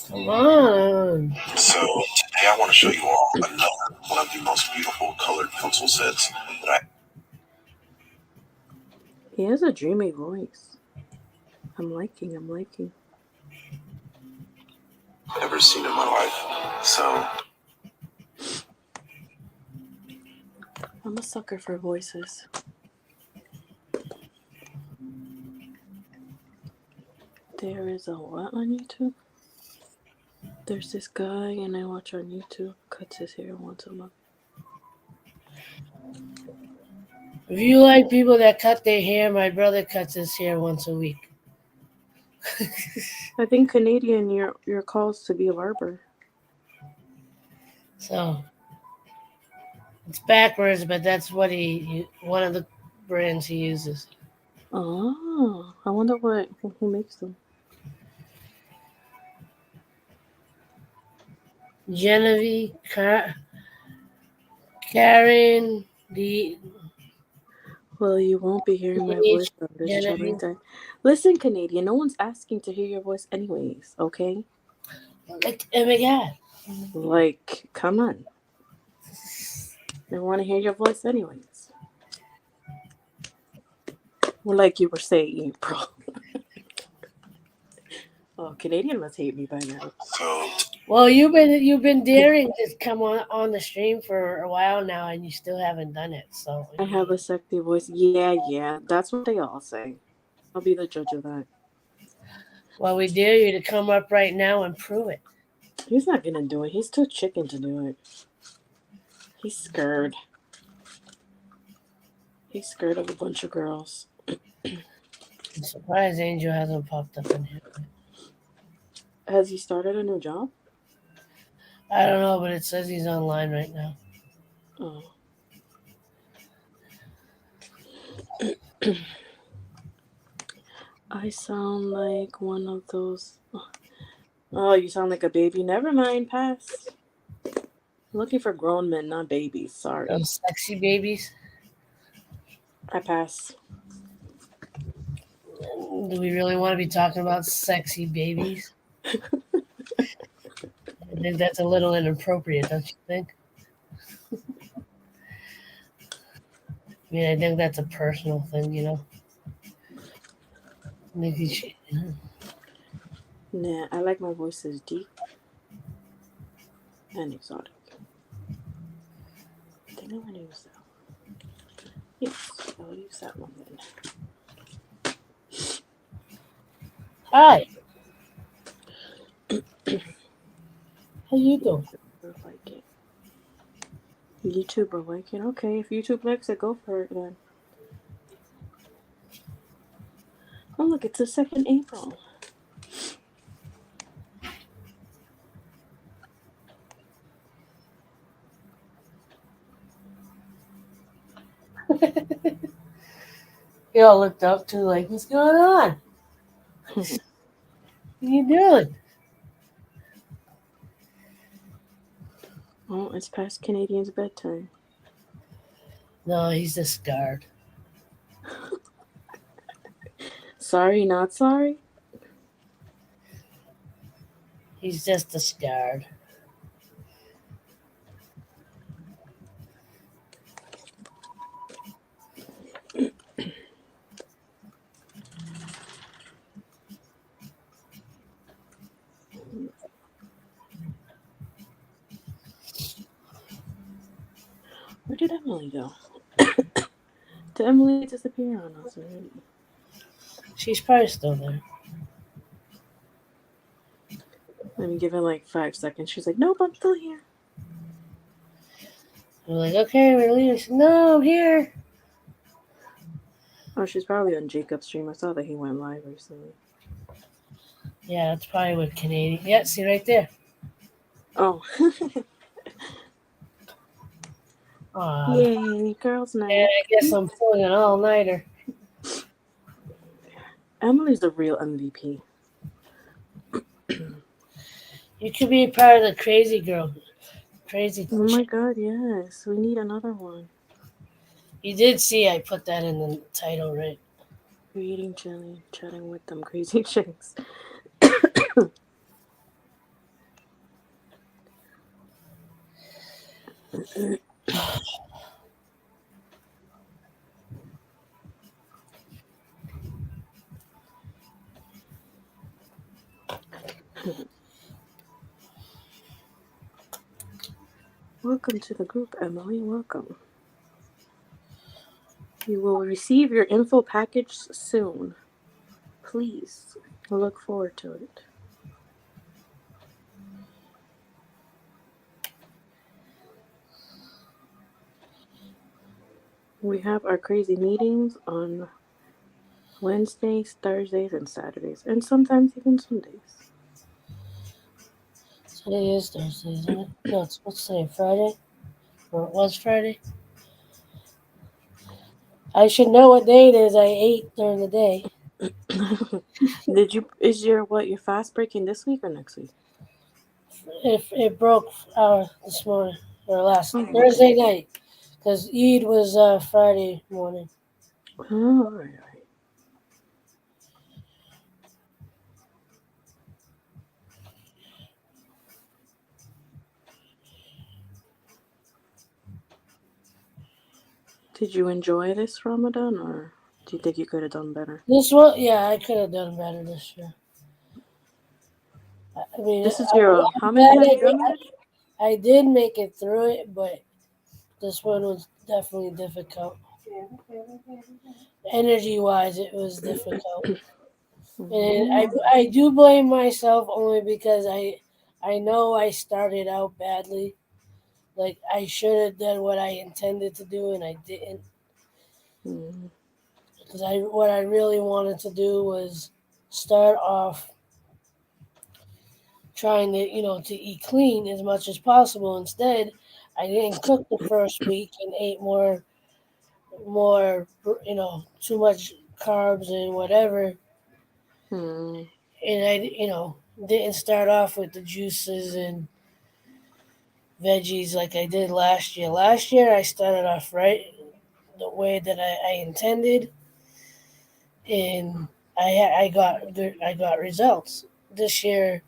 Come on. So today I want to show you all another one of the most beautiful colored pencil sets that I He has a dreamy voice. I'm liking. ever seen in my life. So I'm a sucker for voices. There is a what on YouTube? There's this guy, and I watch on YouTube, cuts his hair once a month. If you like people that cut their hair, my brother cuts his hair once a week. I think Canadian, you're called to be a barber. So it's backwards, but that's what one of the brands he uses. Oh, I wonder who makes them. Genevieve, Karen, Well, you won't be hearing my voice on this channel Genevieve. time. Listen, Canadian, no one's asking to hear your voice anyways, okay? Oh my God. Like, come on. They want to hear your voice anyways. Well, like you were saying, bro. Oh, Canadian must hate me by now. So Well, you've been daring to come on the stream for a while now, and you still haven't done it. So I have a sexy voice. Yeah. That's what they all say. I'll be the judge of that. well, we dare you to come up right now and prove it. He's not gonna do it. He's too chicken to do it. He's scared. He's scared of a bunch of girls. I'm surprised Angel hasn't popped up in here. Has he started a new job? I don't know, but it says he's online right now. Oh. I sound like one of those. Oh, you sound like a baby. Never mind, pass. I'm looking for grown men, not babies. Sorry. Those sexy babies. I pass. Do we really want to be talking about sexy babies? I think that's a little inappropriate, don't you think? I mean, I think that's a personal thing, you know. I think you should. Nah, I like my voices deep and exotic. I think I'm gonna use that one. Yes, I'll use that one then. Hi. How you doing? Like it. YouTube will like it. Okay, if YouTube likes it, go for it then. Oh look, it's the 2nd April. You all looked up to like, what's going on? What are you doing? Oh, it's past Canadian's bedtime. No, he's just scarred. Sorry, not sorry? He's just a scarred. Where did Emily go? Did Emily disappear on us already? She's probably still there. Let me give it like 5 seconds. She's like, nope, I'm still here. I'm like, okay, we're leaving. She said, no, I'm here. Oh, she's probably on Jacob's stream. I saw that he went live recently. Yeah, that's probably what Canadian. Yeah, see right there. Oh. Yay, girls' night. Yeah, I guess I'm pulling an all-nighter. Emily's a real MVP. You could be part of the crazy girl. Crazy. Oh my god, yes. We need another one. You did see I put that in the title, right? We're eating jelly, chatting with them crazy chicks. Welcome to the group, Emily. Welcome. You will receive your info package soon. Please look forward to it. We have our crazy meetings on Wednesdays, Thursdays, and Saturdays, and sometimes even Sundays. Today is Thursday, isn't it? No, it's what's today? Friday? Or it was Friday? I should know what day it is. I ate during the day. Is your fast breaking this week or next week? It broke this morning or last Oh, okay. Thursday night because Eid was Friday morning. Oh, all right. Did you enjoy this Ramadan, or do you think you could have done better? This one, yeah, I could have done better this year. I mean, This is your how many have you done already? I did make it through it, but this one was definitely difficult. Energy-wise, it was difficult, and I do blame myself only because I know I started out badly. Like I should have done what I intended to do, and I didn't. Because what I really wanted to do was start off trying to eat clean as much as possible. Instead, I didn't cook the first week and ate more too much carbs and whatever. And I didn't start off with the juices and veggies like I did last year. Last year I started off right the way that I intended, and I got results. This year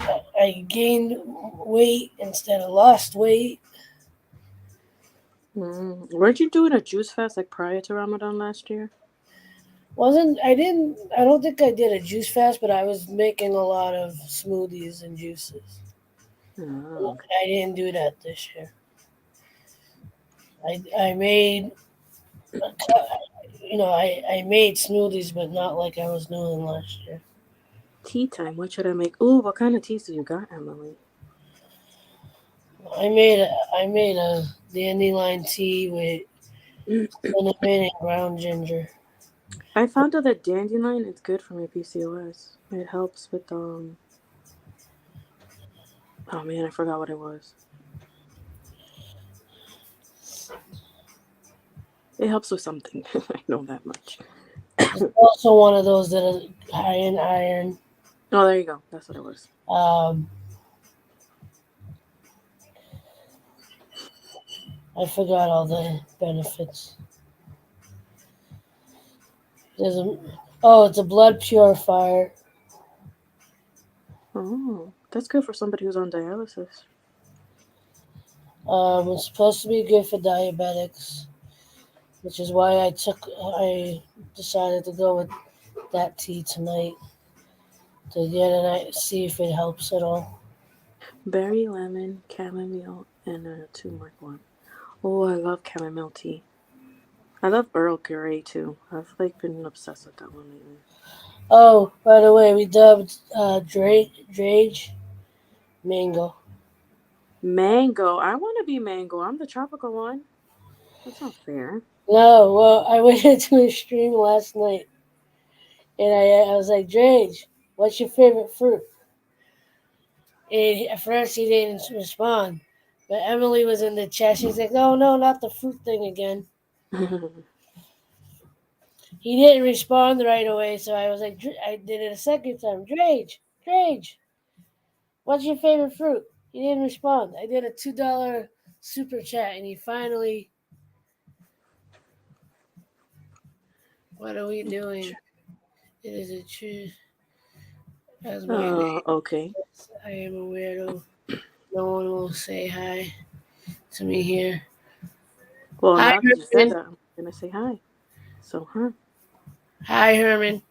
I gained weight instead of lost weight. Weren't you doing a juice fast like prior to Ramadan last year? I don't think I did a juice fast, but I was making a lot of smoothies and juices. Oh. I didn't do that this year. I made I made smoothies, but not like I was doing last year. Tea time. What should I make? Ooh, what kind of teas do you got, Emily? I made a dandelion tea with cinnamon and ground ginger. I found out that dandelion is good for my PCOS. It helps with Oh man, I forgot what it was. It helps with something. I know that much. It's also one of those that is high in iron. Oh, there you go. That's what it was. I forgot all the benefits. It's a blood purifier. Oh, that's good for somebody who's on dialysis. It's supposed to be good for diabetics, which is why I decided to go with that tea tonight to see if it helps at all. Berry, lemon, chamomile, and a turmeric one. Oh, I love chamomile tea. I love Earl Grey too. I've been obsessed with that one lately. Oh, by the way, we dubbed Drage Mango. Mango. I want to be Mango. I'm the tropical one. That's not fair. No, well, I went into a stream last night, and I was like, Drage, what's your favorite fruit? And at first he didn't respond, but Emily was in the chat. She's like, "Oh no, not the fruit thing again." He didn't respond right away, so I was like, I did it a second time. Drage, what's your favorite fruit? He didn't respond. I did a $2 super chat, and he finally. What are we doing? It is a true. As my name. Okay. I am a weirdo. No one will say hi to me here. Well, Hi, now that you said Herman. that, I'm gonna say hi. So, huh? Hi, Herman.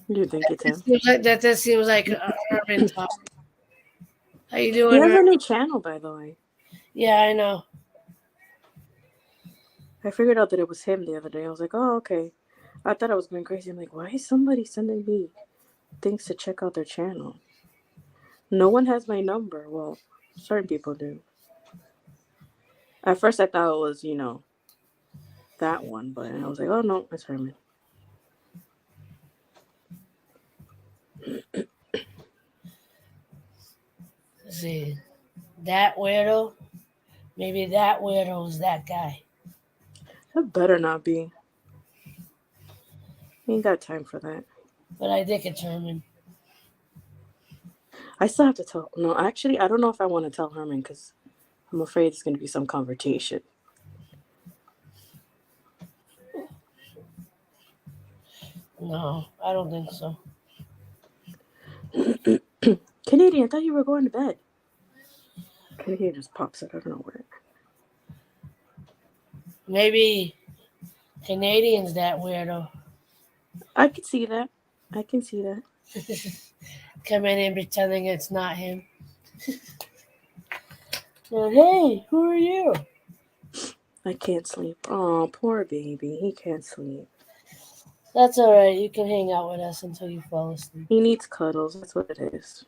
You think it's him? That just seems like a Herman talk. How you He doing, has a Herman? new channel, by the way. Yeah, I know. I figured out that it was him the other day. I was like, oh, okay. I thought I was going crazy. I'm like, why is somebody sending me things to check out their channel? No one has my number. Well, certain people do. At first, I thought it was, that one, but I was like, oh, no, it's Herman. Let's see. That weirdo? Maybe that weirdo is that guy. That better not be. Ain't got time for that. But I think it's Herman. I still have to tell. No, actually, I don't know if I want to tell Herman because I'm afraid it's going to be some confrontation. No, I don't think so. Canadian, I thought you were going to bed. Canadian just pops out of nowhere. Maybe Canadian's that weirdo. I can see that. I can see that. Coming in pretending it's not him. Well, hey, who are you? I can't sleep. Oh, poor baby. He can't sleep. That's all right. You can hang out with us until you fall asleep. He needs cuddles. That's what it is.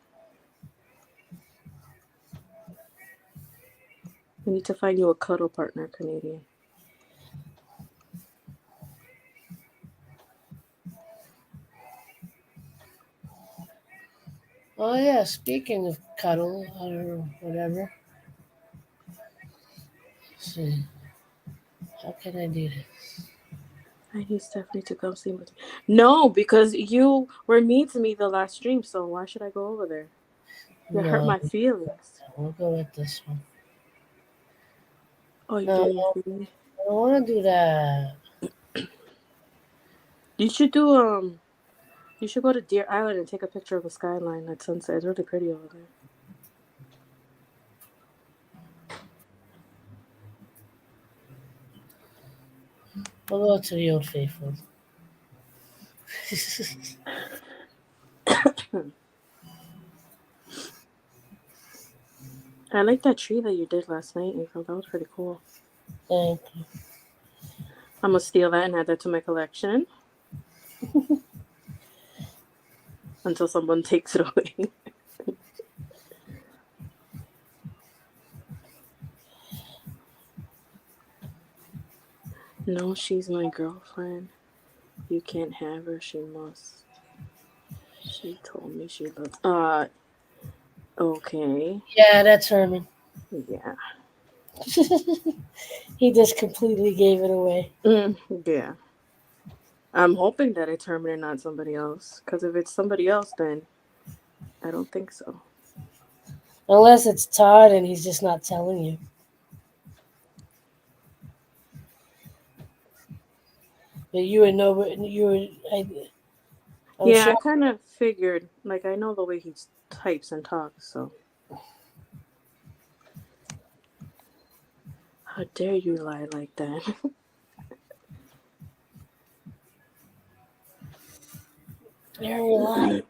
We need to find you a cuddle partner, Canadian. Oh, yeah, speaking of cuddle or whatever. Let's see. How can I do this? I need Stephanie to come sleep with me. No, because you were mean to me the last stream, so why should I go over there? You hurt my feelings. We'll go with this one. Oh, you No, didn't I agree? don't want to do that. You should do You should go to Deer Island and take a picture of the skyline at sunset. It's really pretty over there. We'll go to the Old Faithful. I like that tree that you did last night, April. That was pretty cool. Thank you. I'm gonna steal that and add that to my collection until someone takes it away. No, she's my girlfriend. You can't have her. She must. She told me she loves. Okay. Yeah, that's Herman. Yeah. He just completely gave it away. Yeah. I'm hoping that it's Herman and not somebody else. Because if it's somebody else, then I don't think so. Unless it's Todd and he's just not telling you. But you would know. I'm Yeah, sure. I kind of figured. Like, I know the way he types and talks, so. How dare you lie like that? You're lying.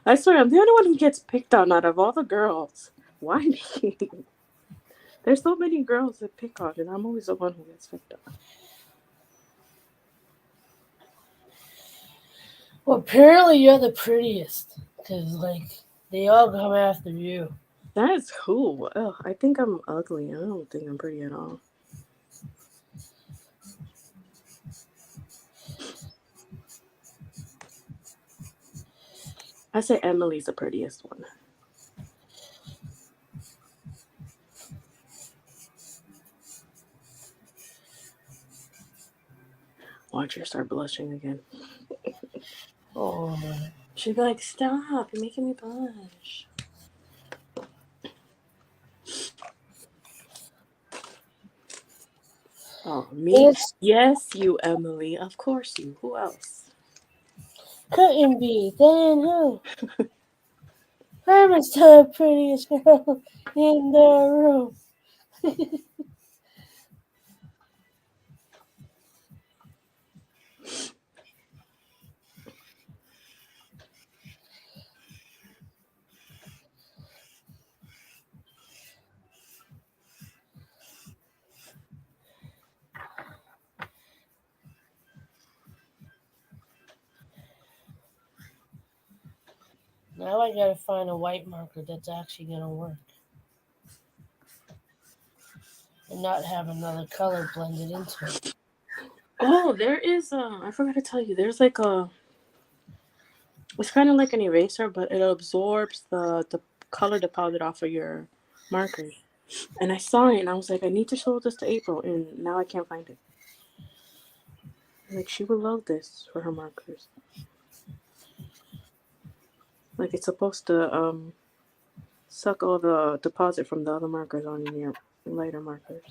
I swear, I'm the only one who gets picked on out of all the girls. Why me? There's so many girls that pick on, and I'm always the one who gets picked on. Well, apparently you're the prettiest. Because, like, they all come after you. That's cool. Ugh, I think I'm ugly. I don't think I'm pretty at all. I say Emily's the prettiest one. Watch her start blushing again. Oh, She'd be like, stop, you're making me blush. Oh, me? Yes, you, Emily. Of course you. Who else? couldn't be. Then who? Herman's the prettiest girl in the room. Now I gotta find a white marker that's actually gonna work. And not have another color blended into it. Oh, there is I forgot to tell you, there's like a It's kind of like an eraser, but it absorbs the color deposit off of your markers. And I saw it, and I was like, I need to show this to April, and now I can't find it. Like, she would love this for her markers. Like, it's supposed to suck all the deposit from the other markers on your lighter markers.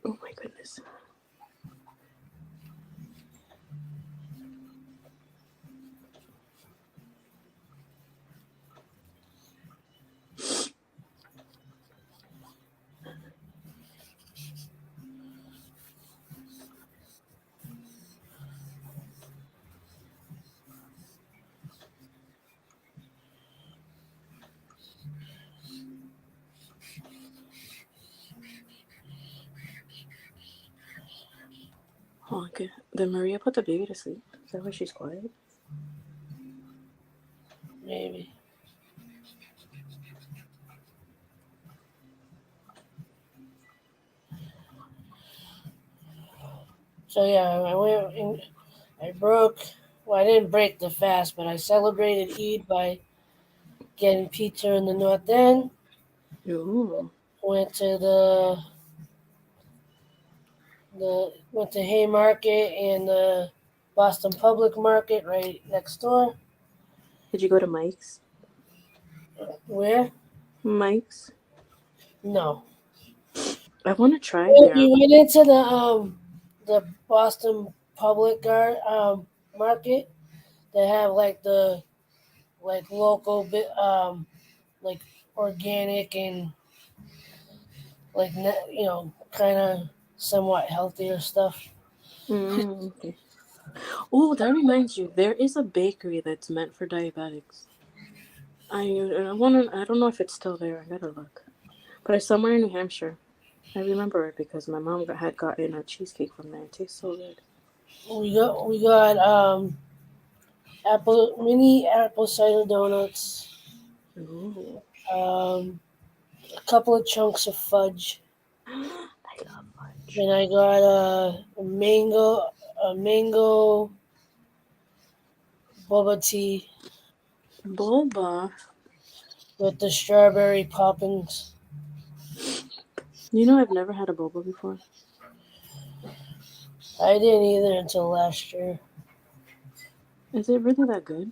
Oh my goodness. Oh, okay. Did Maria put the baby to sleep? Is that why she's quiet? Maybe. So yeah, I broke. Well, I didn't break the fast, but I celebrated Eid by getting pizza in the North End. Ooh. Went to went to Haymarket and the Boston Public Market right next door. Did you go to Mike's? Where? Mike's? No. I want to try We there. went into the Boston Public Market. They have like the local bit like organic and like kind of somewhat healthier stuff. Okay. Oh, that reminds you. There is a bakery that's meant for diabetics. I don't know if it's still there. I gotta look. But it's somewhere in New Hampshire. I remember it because my mom had gotten a cheesecake from there. It tastes so good. We got mini apple cider donuts. Ooh. A couple of chunks of fudge. I love fudge. And I got a mango boba tea Boba. with the strawberry poppings. You know, I've never had a boba before. I didn't either until last year. Is it really that good?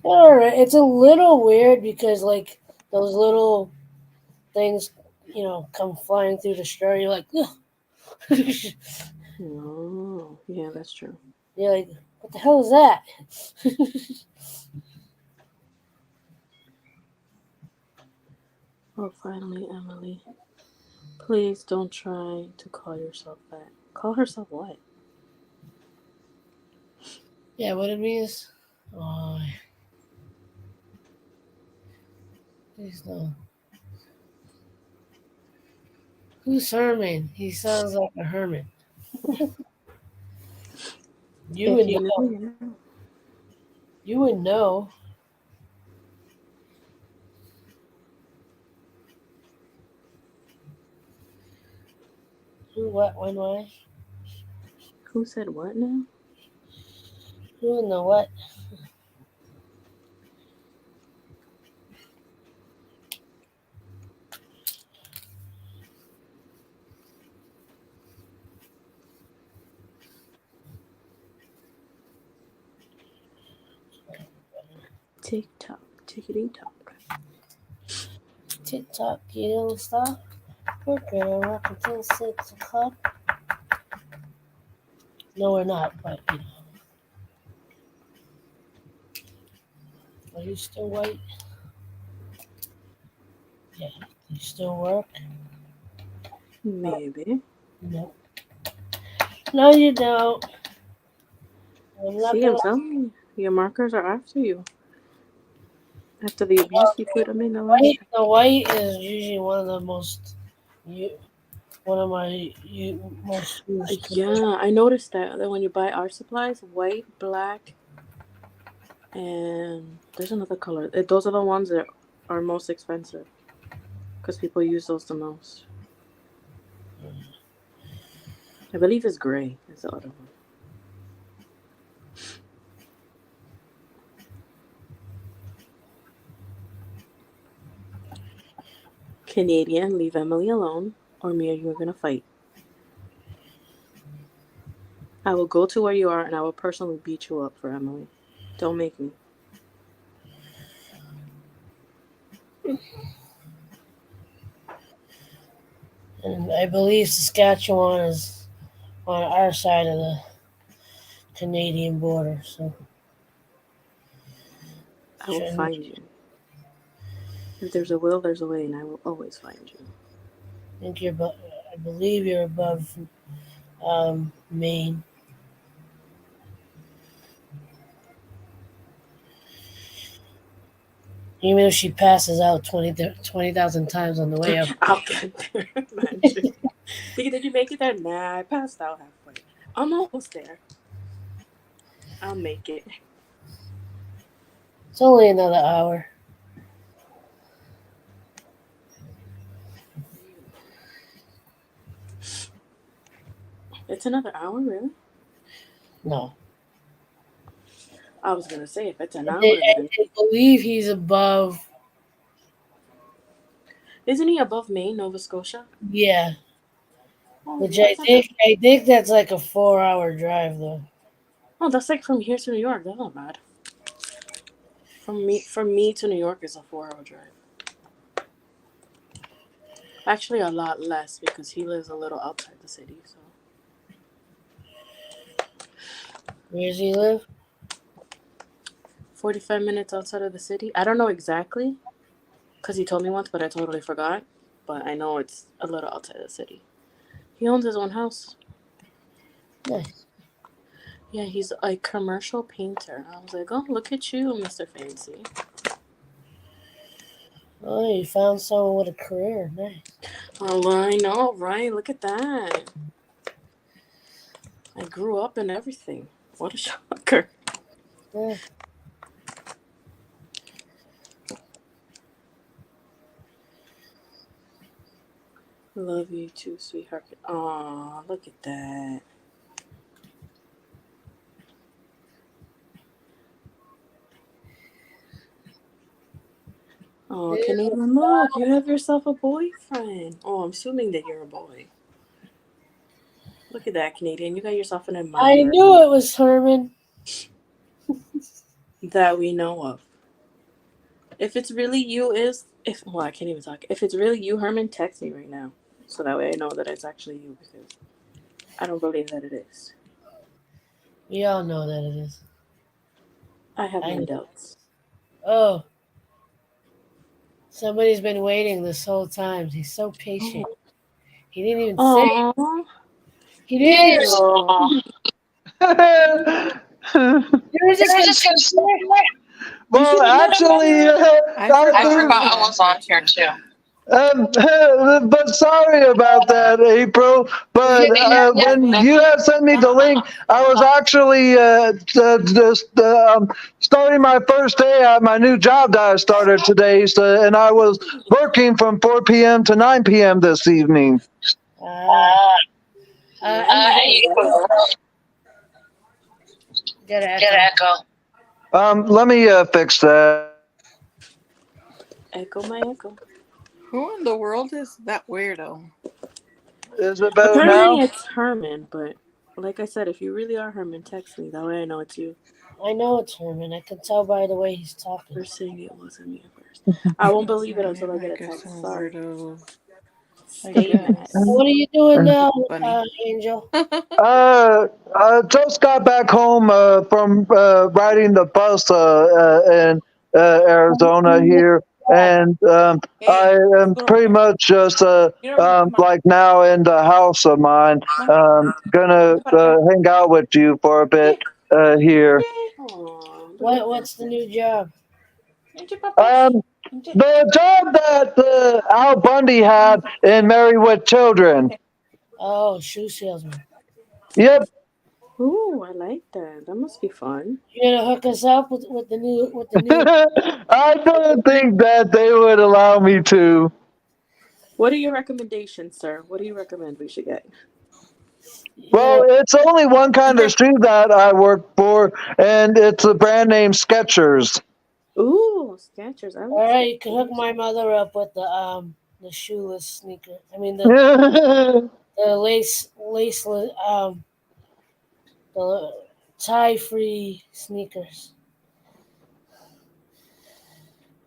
Alright, it's a little weird because like those little things, come flying through the straw. You're like, ugh. Oh, yeah, that's true. You're like, what the hell is that? Oh, finally, Emily. Please don't try to call yourself that. Call herself what? Yeah, what it means? Oh, please no. Who's Herman? He sounds like a hermit. You would know. You know. You would know. Who, what, when, why? Who said what now? Who would know what? TikTok, tickety talk. TikTok, you don't stop. We're gonna rock until 6 o'clock. No, we're not, but Are you still white? Yeah. Do you still work? Maybe. No. No, you don't. See, I'm telling you, your markers are after you. After the abuse you put them in the last. The white is usually one of the most most used. Yeah, I noticed that when you buy art supplies, white, black, And there's another color. Those are the ones that are most expensive because people use those the most. I believe it's gray. Is the other one. Canadian, leave Emily alone, or me and you are gonna fight. I will go to where you are and I will personally beat you up for Emily. Don't make me. And I believe Saskatchewan is on our side of the Canadian border, so I will find you. If there's a will, there's a way, and I will always find you. I believe you're above Maine. Even if she passes out 20,000 times on the way up. I'll get there. Imagine. Did you make it there? Nah, I passed out halfway. I'm almost there. I'll make it. It's only another hour. It's another hour, really? No. I was gonna say if it's an hour. I believe he's above. Isn't he above Maine, Nova Scotia? Yeah. Oh, Which I think that's like a 4-hour drive though. Oh, that's like from here to New York. That's not bad. From me to New York is a 4-hour drive. Actually, a lot less because he lives a little outside the city. So. Where does he live? 45 minutes outside of the city. I don't know exactly because he told me once, but I totally forgot. But I know it's a little outside the city. He owns his own house. Nice. Yeah, he's a commercial painter. I was like, oh, look at you, Mr. Fancy. Oh, you found someone with a career. Nice. Oh, I know, right? Look at that. I grew up in everything. What a shocker. Yeah. Love you too, sweetheart. Aw, look at that. Oh, Canadian, look, you have yourself a boyfriend. Oh, I'm assuming that you're a boy. Look at that, Canadian. You got yourself an admirer. I knew it was Herman. That we know of. If it's really you, I can't even talk. If it's really you, Herman, text me right now. So that way I know that it's actually you because I don't believe that it is. We all know that it is. I have my doubts. Oh. Somebody's been waiting this whole time. He's so patient. He didn't even say it. He didn't. You were just gonna say it. Well, actually, I forgot I was on here too. but sorry about that, April. But when you had sent me the link, I was actually just starting my first day at my new job that I started today, and I was working from 4 p.m. to 9 p.m. this evening. Get an echo. Let me fix that. Echo my echo. Who in the world is that weirdo? Is it better Apparently now? it's Herman, but like I said, if you really are Herman, text me. That way I know it's you. I know it's Herman. I can tell by the way he's talking. You're saying it wasn't me at first. I won't believe it until I get a text. Sorry. Stay mad. What are you doing now, Angel? I just got back home from riding the bus in Arizona here, and I am pretty much just like now in the house of mine. Gonna hang out with you for a bit here. What's the new job? The job that Al Bundy had in Married with Children. Oh, shoe salesman. Yep. Ooh, I like that. That must be fun. You're gonna hook us up with the new I don't think that they would allow me to. What are your recommendations, sir? What do you recommend we should get? Well, it's only one kind of shoe that I work for, and it's a brand name Skechers. Ooh, Skechers. I like All right, you can hook Skechers. my mother up with the shoeless sneaker. I mean Um, the laceless the tie free sneakers.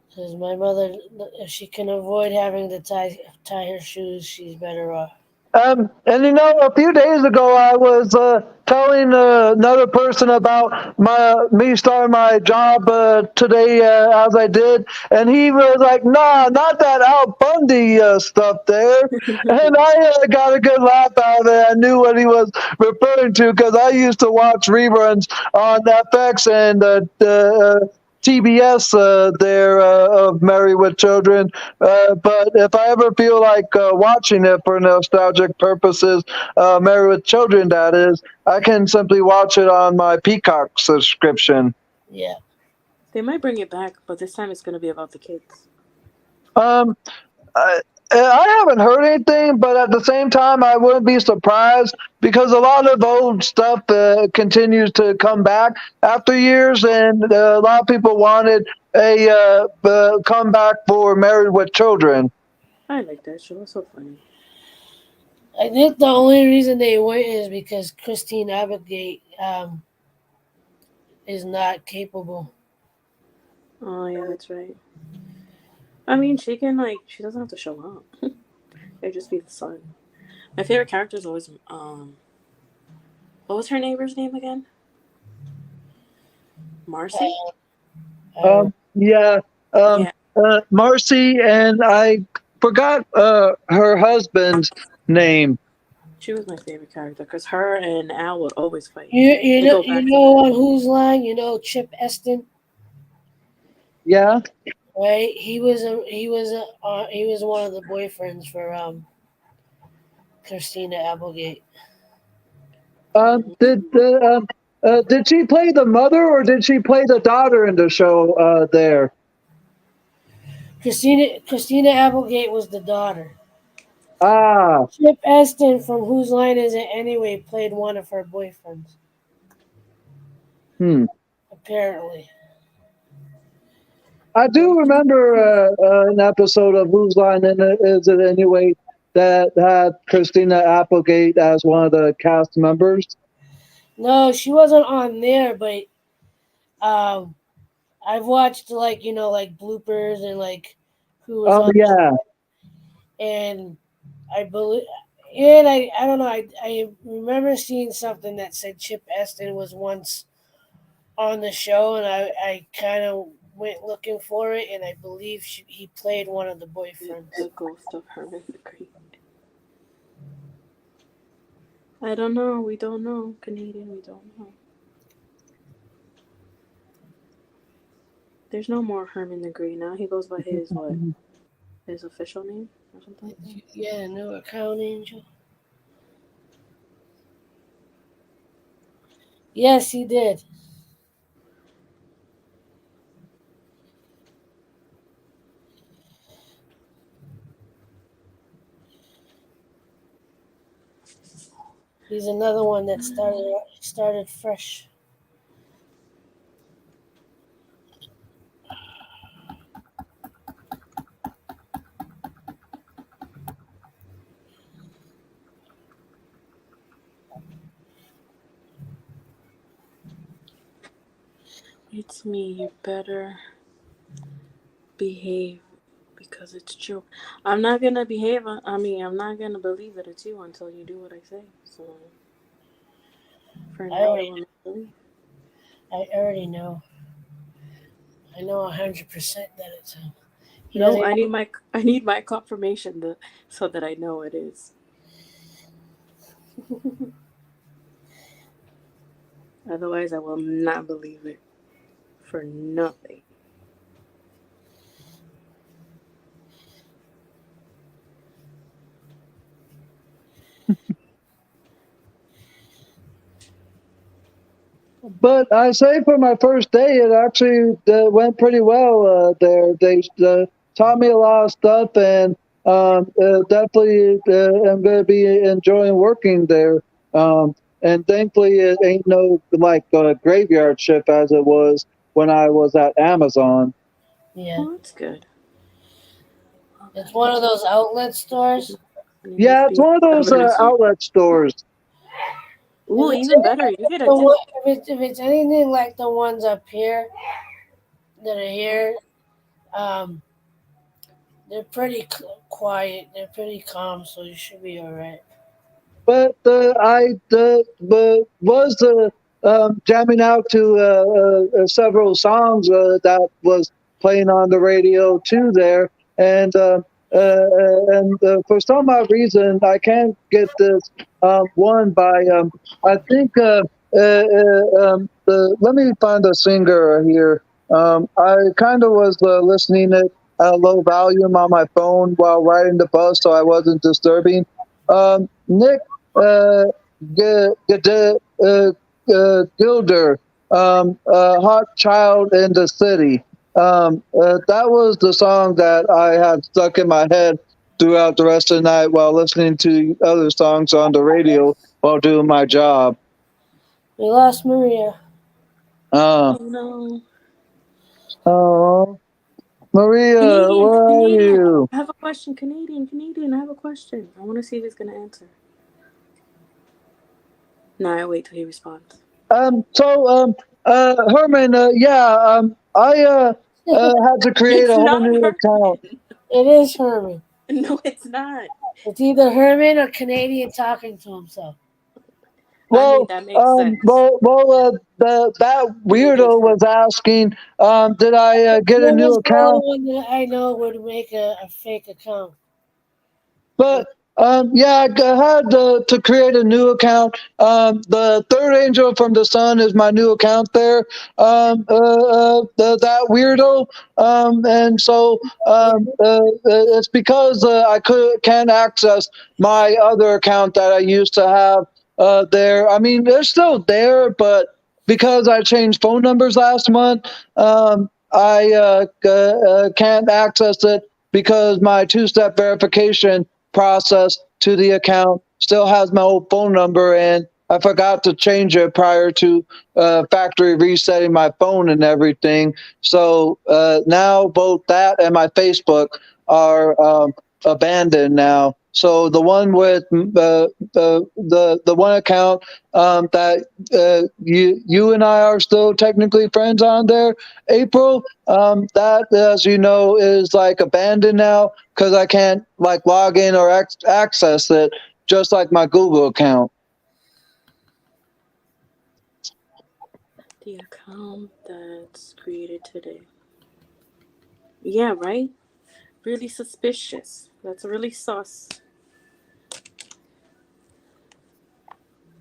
Because my mother, if she can avoid having to tie her shoes, she's better off. and a few days ago, I was telling another person about me starting my job today as I did, and he was like, "Nah, not that Al Bundy stuff there." And I got a good laugh out of it. I knew what he was referring to because I used to watch reruns on FX and TBS there of Married with Children. But if I ever feel like watching it for nostalgic purposes, Married with Children, that is, I can simply watch it on my Peacock subscription. Yeah. They might bring it back, but this time it's going to be about the kids. Um, I haven't heard anything, but at the same time, I wouldn't be surprised because a lot of old stuff continues to come back after years, and a lot of people wanted a comeback for Married with Children. I like that show. It's so funny. I think the only reason they went is because Christine Applegate is not capable. Oh, yeah, that's right. I mean, she doesn't have to show up. It'd just be the son. My favorite character is always, what was her neighbor's name again? Marcy? Yeah. Yeah. Marcy, and I forgot her husband's name. She was my favorite character because her and Al would always fight. You They know go back you to know back. on Whose Line? You know Chip Eston, Yeah. right? He was one of the boyfriends for Christina Applegate. Did she play the mother or did she play the daughter in the show there? Christina Applegate was the daughter. Ah. Chip Eston from Whose Line Is It Anyway played one of her boyfriends. Apparently. I do remember an episode of Whose Line Is It Anyway that had Christina Applegate as one of the cast members. No, she wasn't on there, but I've watched like bloopers and like who was on Yeah. and I believe and I don't know, I remember seeing something that said Chip Eston was once on the show, and I kind of went looking for it, and I believe he played one of the boyfriends. The ghost of Herman the Great. I don't know. We don't know. Canadian, we don't know. There's no more Herman the Great now. He goes by his what? His official name or something like that? Yeah, no account angel. Yes, he did. He's another one that started fresh. It's me. You better behave because it's true. I'm not gonna behave. I'm not gonna believe that it's you until you do what I say. So for now, I will not believe. I already know. I know 100% that it's him. No, I need my confirmation so that I know it is. Otherwise, I will not believe it for nothing. But I say for my first day, it actually went pretty well there. They taught me a lot of stuff, and definitely am going to be enjoying working there. And thankfully, it ain't no like graveyard shift as it was when I was at Amazon. Yeah, Oh, that's good. it's one of those outlet stores. Yeah, it's one of those outlet stores. Ooh, If it's even better. You get a the one- if it's anything like the ones up here that are here, they're pretty quiet. They're pretty calm, so you should be all right. But I was jamming out to several songs that was playing on the radio too there, and for some odd reason I can't get this one by I think let me find the singer here. I kind of was listening it at a low volume on my phone while riding the bus, so I wasn't disturbing. Nick Gilder, Hot Child in the City. That was the song that I had stuck in my head throughout the rest of the night while listening to other songs on the radio while doing my job. We lost Maria. Oh no. Oh, Maria, Canadian, where are Canadian. you? I have a question. Canadian. I have a question. I want to see if he's gonna answer. No, I wait till he responds. Herman, I had to create It's a whole not new Herman. account. It is Herman. No, it's not. It's either Herman or Canadian talking to himself. Well, that makes sense. That weirdo was asking, did I get a new account? One that I know would make a fake account. But I had to create a new account. The third angel from the sun is my new account there. That weirdo, and so it's because I can't access my other account that I used to have there. I mean, they're still there, but because I changed phone numbers last month, I can't access it because my two-step verification process to the account still has my old phone number, and I forgot to change it prior to factory resetting my phone and everything. So now both that and my Facebook are abandoned now. So the one with the one account that you and I are still technically friends on there, April, that, as you know, is like abandoned now because I can't like log in or access it, just like my Google account. The account that's created today. Yeah, right? Really suspicious. That's really sus.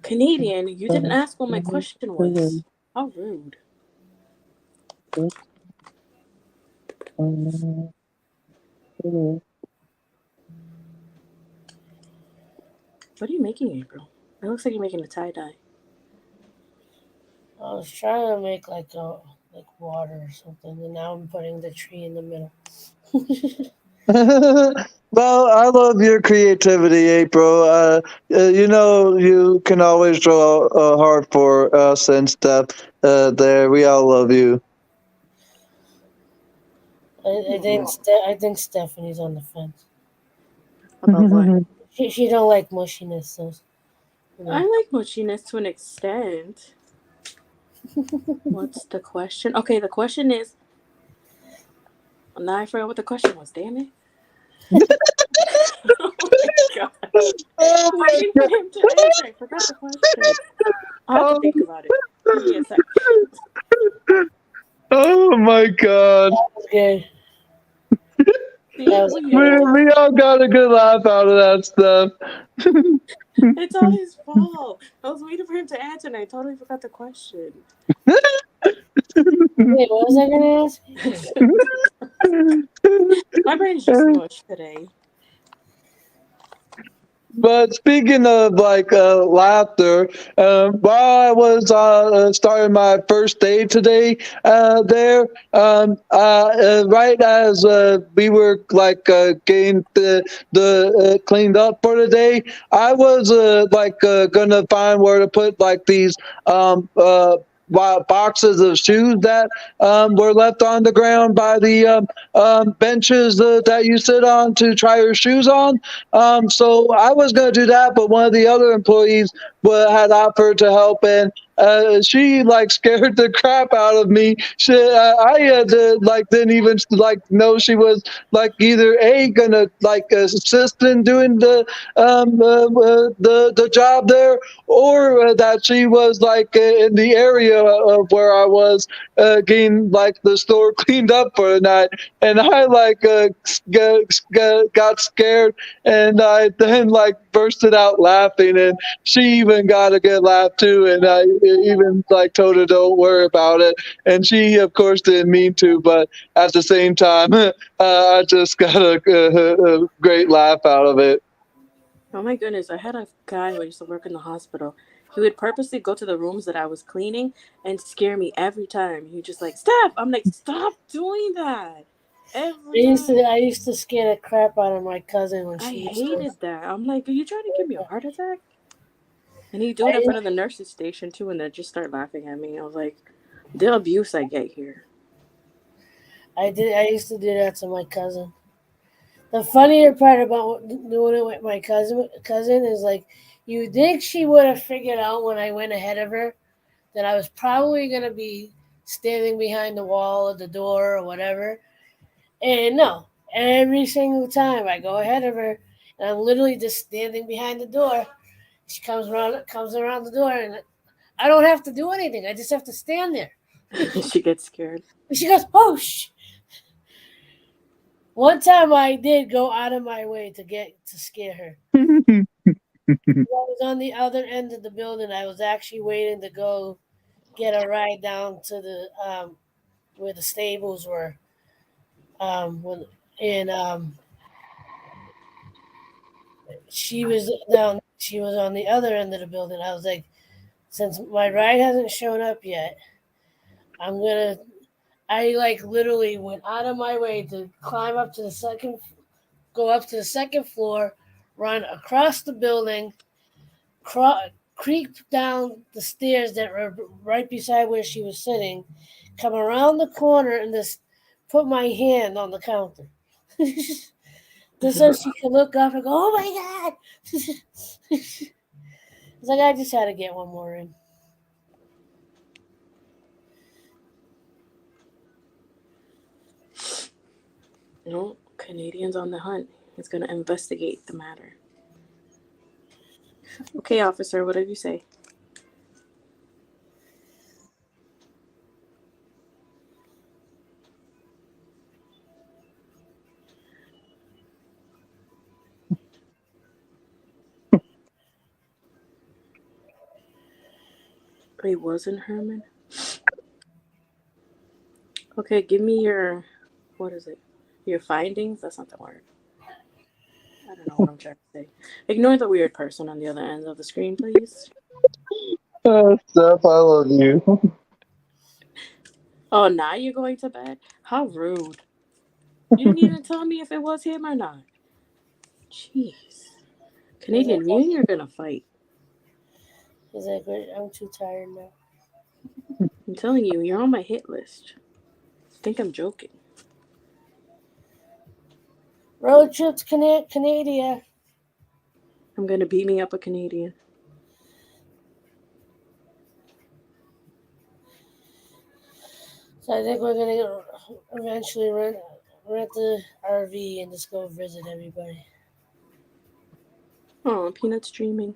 Canadian, you didn't ask what my question was. How rude. What are you making, April? It looks like you're making a tie-dye. I was trying to make like water or something, and now I'm putting the tree in the middle. Well, I love your creativity, April. You know, you can always draw a heart for us and stuff. There, we all love you. I think Stephanie's on the fence. About what? She don't like mushiness, so. You know. I like mushiness to an extent. What's the question? Okay, the question is. Now I forgot what the question was. Damn it! Oh my god! Waiting for him to answer. I forgot the question. I have to think about it. Give me a second. Oh my god! That was good. We all got a good laugh out of that stuff. It's all his fault. I was waiting for him to answer and I totally forgot the question. Wait, what was I going to ask? My brain's just mush today. But speaking of laughter, while I was starting my first day today, right as we were getting the cleaned up for the day, I was gonna find where to put these boxes of shoes that were left on the ground by the benches that you sit on to try your shoes on. So I was going to do that, but one of the other employees had offered to help, and she scared the crap out of me. I had to didn't even know she was either gonna assist in doing the job there, or that she was in the area of where I was getting the store cleaned up for the night, and I got scared, and I then bursted out laughing, and she even got a good laugh too, and I even told her don't worry about it, and she of course didn't mean to, but at the same time, I just got a great laugh out of it. Oh my goodness, I had a guy who used to work in the hospital. He would purposely go to the rooms that I was cleaning and scare me every time. He would just Steph! I'm like, stop doing that. I used to scare the crap out of my cousin when I she hated that. I'm like, are you trying to give me a heart attack? And he'd do it in front of the nurse's station too, and they'd just start laughing at me. I was like, the abuse I get here. I used to do that to my cousin. The funnier part about doing it with my cousin is you think she would have figured out when I went ahead of her that I was probably going to be standing behind the wall of the door or whatever. And no, every single time I go ahead of her and I'm literally just standing behind the door, she comes around the door, and I don't have to do anything. I just have to stand there. She gets scared. She goes, oh, One time I did go out of my way to scare her. I was on the other end of the building. I was actually waiting to go get a ride down to the where the stables were. She was down. She was on the other end of the building. I was like, since my ride hasn't shown up yet, I literally went out of my way to climb up to the second floor, run across the building, creep down the stairs that were right beside where she was sitting, come around the corner, and just put my hand on the counter. Just so she could look up and go, oh my God. It's I just had to get one more in. No, Canadians on the hunt. He's going to investigate the matter. Okay, officer, what did you say? It wasn't Herman? Okay, give me your, what is it? Your findings? That's not the word. I don't know what I'm trying to say. Ignore the weird person on the other end of the screen, please. Steph, I love you. Oh, now you're going to bed? How rude. You didn't even tell me if it was him or not. Jeez. Canadian, me and you're going to fight. He's like, I'm too tired now. I'm telling you, you're on my hit list. I think I'm joking. Road trip to Canada. I'm going to beat me up a Canadian. So I think we're going to eventually rent the RV and just go visit everybody. Oh, Peanut's dreaming.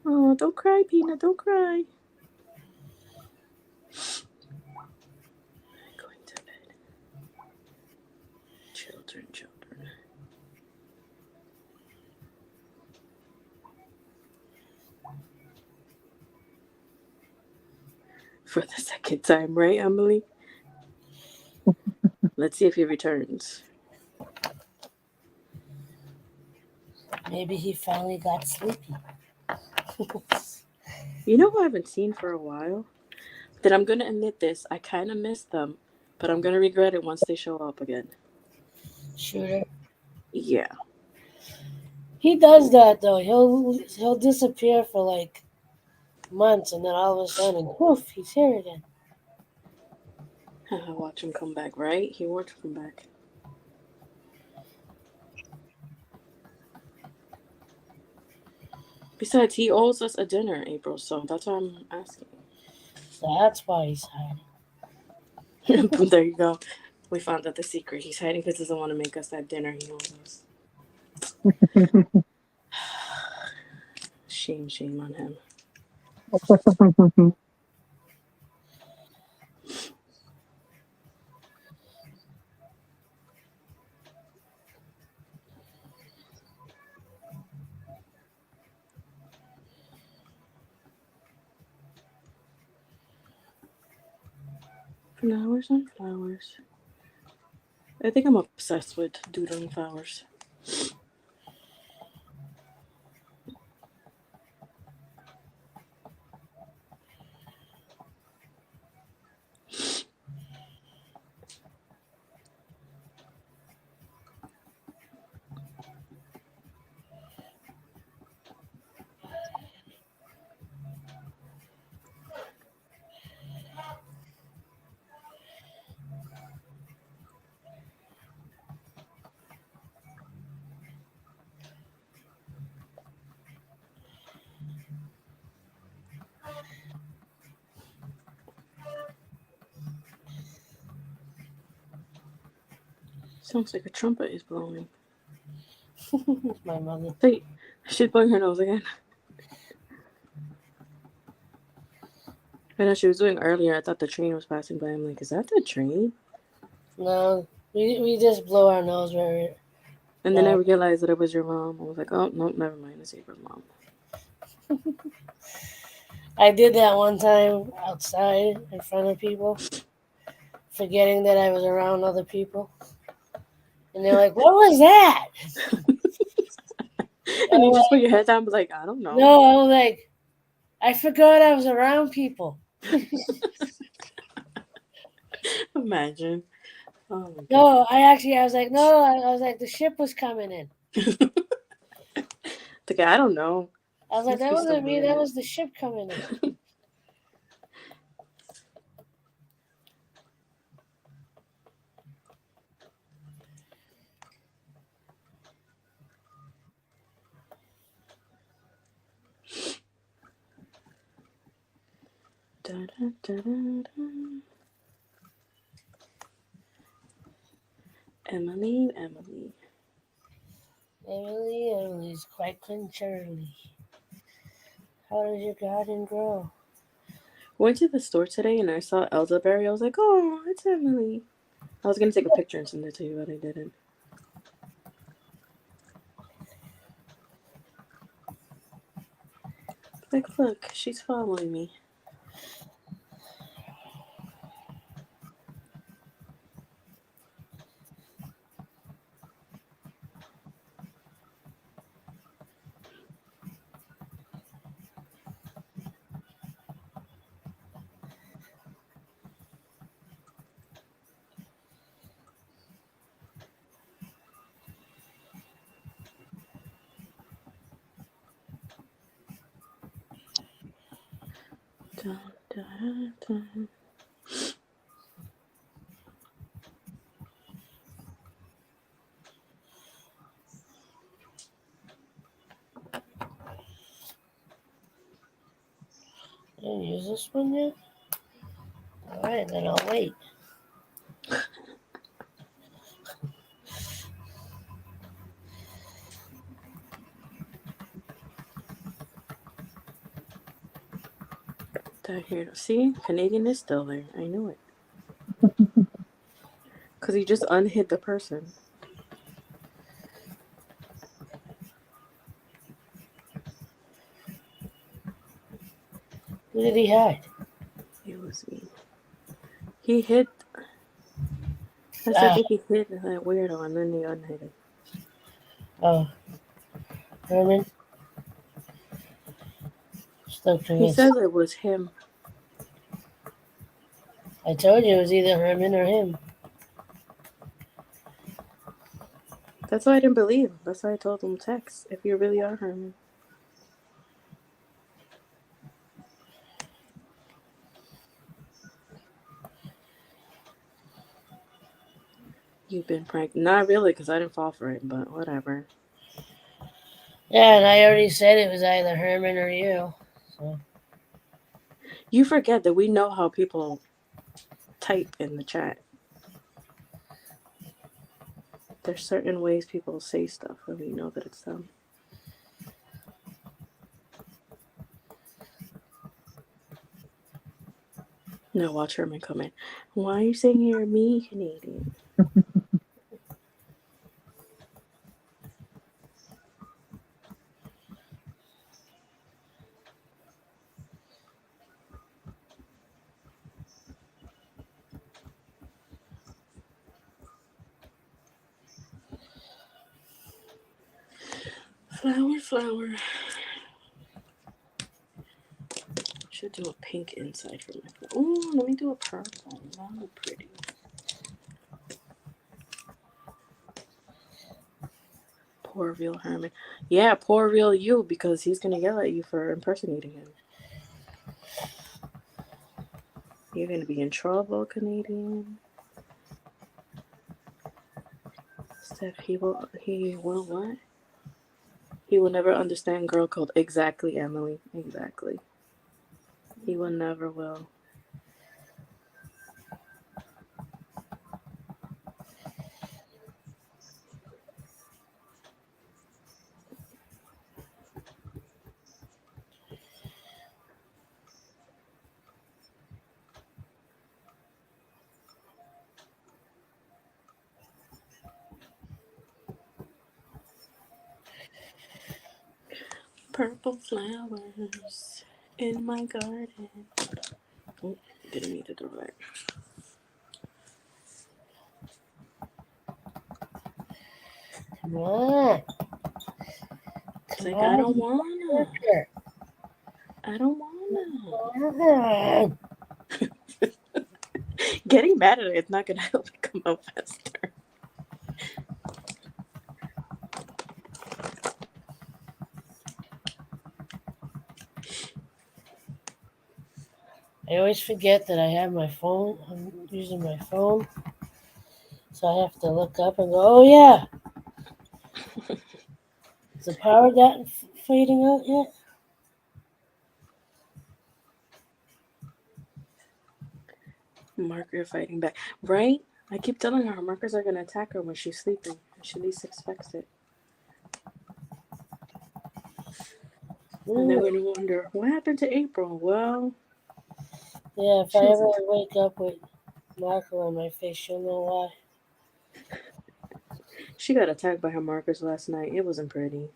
Oh, don't cry, Peanut, don't cry. I'm going to bed. Children. For the second time, right, Emily? Let's see if he returns. Maybe he finally got sleepy. You know who I haven't seen for a while? That I'm gonna admit this. I kind of miss them, but I'm gonna regret it once they show up again. Shooter. Yeah. He does that though. He'll disappear for like months, and then all of a sudden, poof, he's here again. Watch him come back, right? He wants to come back. Besides, he owes us a dinner, April, so that's why I'm asking. That's why he's hiding. There you go. We found out the secret. He's hiding because he doesn't want to make us that dinner he owes us. Shame on him. Flowers on flowers. I think I'm obsessed with doodling flowers. Sounds like a trumpet is blowing. My mother. Wait, she's blowing her nose again. I know she was doing earlier. I thought the train was passing by. I'm like, is that the train? No, we just blow our nose very. And then I realized that it was your mom. I was like, oh, no, never mind. It's April's mom. I did that one time outside in front of people, forgetting that I was around other people. And they're like, what was that? And you just put your head down and be like, I don't know. No, I was like, I forgot I was around people. Imagine. Oh my No, I was like, no, I was like, the ship was coming in. Okay, I don't know. I was like, that Must be wasn't me, somewhere. that was the ship coming in. Da, da, da, da, da. Emily's quite contrary. How does your garden grow? Went to the store today and I saw elderberry. I was like, oh, it's Emily. I was going to take a picture and send it to you, but I didn't. Like, look, she's following me. Da, da, da. Didn't use this one yet? Alright, then I'll wait. Here, see, Canadian is still there. I knew it. Because he just unhid the person. Who did he hide? It was me. He hid. I think he hid that weirdo and then he unhid it. Oh. Herman? Still He convinced. says it was him. I told you it was either Herman or him. That's why I didn't believe him. That's why I told him text if you really are Herman. You've been pranked. Not really, because I didn't fall for it, but whatever. Yeah, and I already said it was either Herman or you. So. You forget that we know how people type in the chat. There's certain ways people say stuff, and we know that it's them. Now watch Herman come in. Why are you saying you're me, Canadian? Flower, flower. Should do a pink inside for my flower. Ooh, let me do a purple. That would be pretty. Poor real Herman. Yeah, poor real you, because he's gonna yell at you for impersonating him. You're gonna be in trouble, Canadian. Steph, he will what? He will never understand girl code. Exactly, Emily. Exactly. He will never will. Purple flowers in my garden. Oh, didn't mean to throw that. Come on. It's like, I don't wanna. I don't wanna. Getting mad at it, it's not gonna help it come out faster. I always forget that I have my phone. I'm using my phone. So I have to look up and go, oh yeah. Is the power not fading out yet? Marker fighting back. Right? I keep telling her markers are gonna attack her when she's sleeping. She at least expects it. And then we're gonna wonder, what happened to April? Well, yeah, if I ever wake up with marker on my face, you'll know why. She got attacked by her markers last night. It wasn't pretty.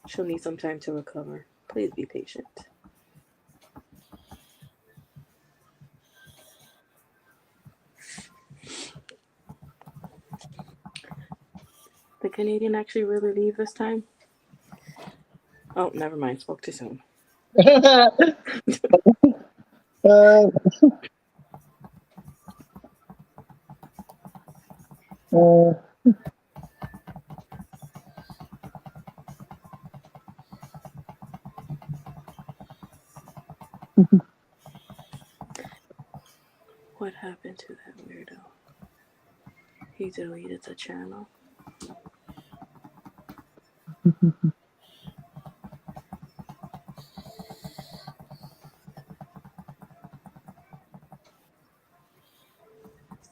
She'll need some time to recover. Please be patient. The Canadian actually really leave this time? Oh, never mind. Spoke too soon. What happened to that weirdo? He deleted the channel.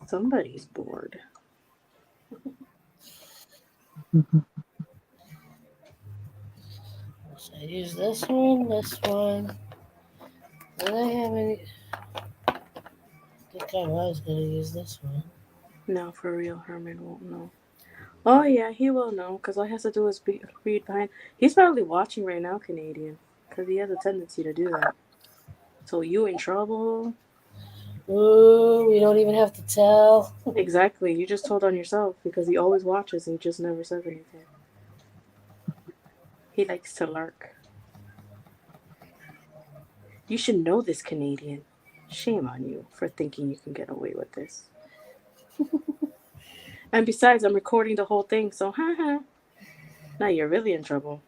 Somebody's bored. So I use this one. Did I have any? I think I was going to use this one. No, for real, Herman won't know. Oh, yeah, he will know, because all he has to do is read behind. He's probably watching right now, Canadian, because he has a tendency to do that. So you in trouble? Ooh, we don't even have to tell. Exactly. You just told on yourself because he always watches and just never says anything. He likes to lurk. You should know this, Canadian. Shame on you for thinking you can get away with this. And besides, I'm recording the whole thing, so haha. Now you're really in trouble.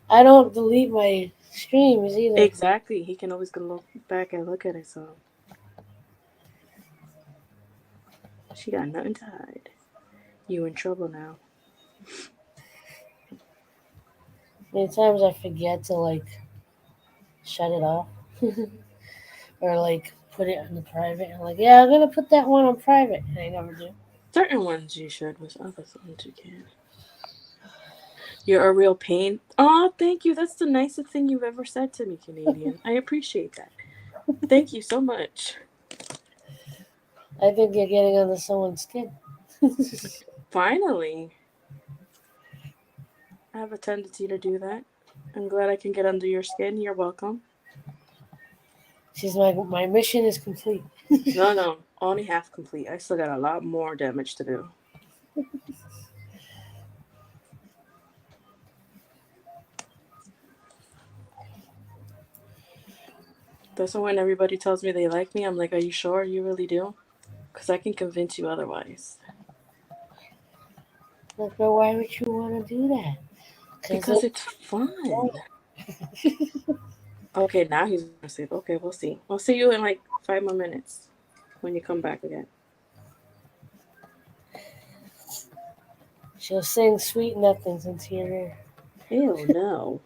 I don't delete my streams either. Exactly. He can always go look back and look at it, so. She got nothing to hide. You in trouble now. Many times I forget to like shut it off. Or like put it on the private. I'm like, yeah, I'm gonna put that one on private, and I never do. Certain ones you should, with other ones you can. You're a real pain. Oh, thank you. That's the nicest thing you've ever said to me, Canadian. I appreciate that. Thank you so much. I think you're getting under someone's skin. Finally. I have a tendency to do that. I'm glad I can get under your skin. You're welcome. She's like, my mission is complete. No, only half complete. I still got a lot more damage to do. That's why when everybody tells me they like me, I'm like, are you sure you really do? Because I can convince you otherwise. Like, but why would you want to do that? Because it's fun. Okay, now he's going to sleep. Okay, we'll see. I'll see you in like 5 more minutes when you come back again. She'll sing sweet nothings into your ear. Ew, no.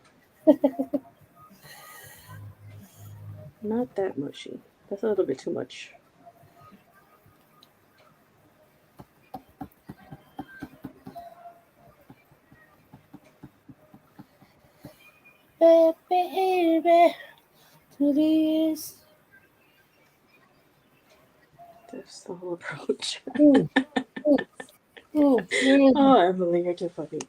Not that mushy. That's a little bit too much. Baby, to the east. That's the whole approach. Oh, Emily, you're too funny.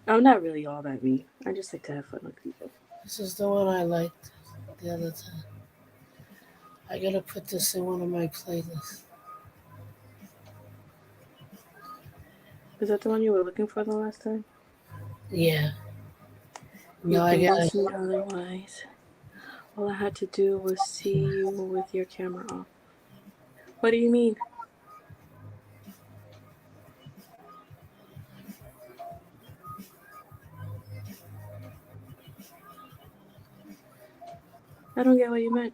I'm not really all that mean. I just like to have fun with people. this is the one I liked the other time. I gotta put this in one of my playlists. Is that the one you were looking for the last time? Yeah. You No, I convinced got me otherwise. All I had to do was see you with your camera off. What do you mean? I don't get what you meant.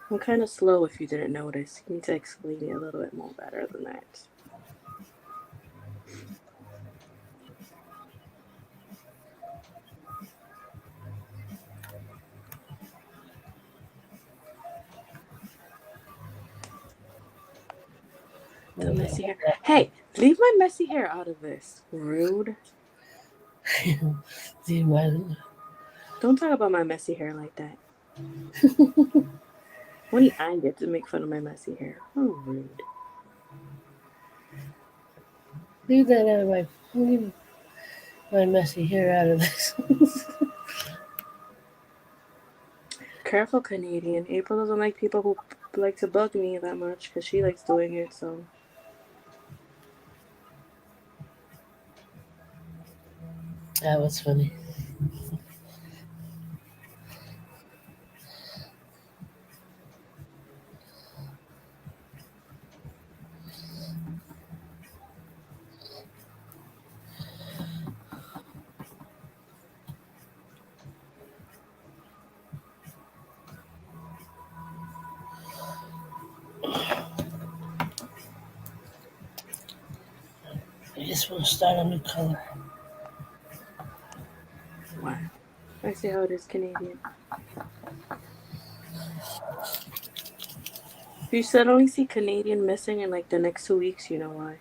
I'm kind of slow if you didn't notice. You need to explain me a little bit more better than that. The messy hair. Hey, leave my messy hair out of this. Rude. Don't talk about my messy hair like that. Only I get to make fun of my messy hair. Oh, rude. Leave that out of my messy hair out of this. Careful, Canadian. April doesn't like people who like to bug me that much because she likes doing it, so. That was funny. I just want to start a new color. Wow. I see how it is, Canadian. If you suddenly see Canadian missing in like the next 2 weeks, you know why.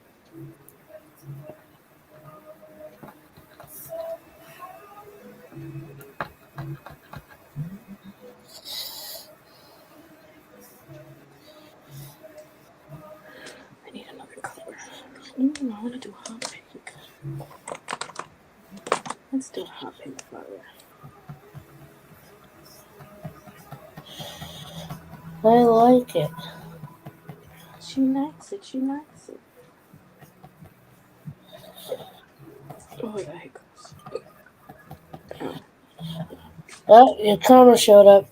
I need another color. I want to do hot pink. Let's Still a hot pink flower. I like it. She likes it. She likes it. Oh, I got hiccups. Oh, your karma showed up.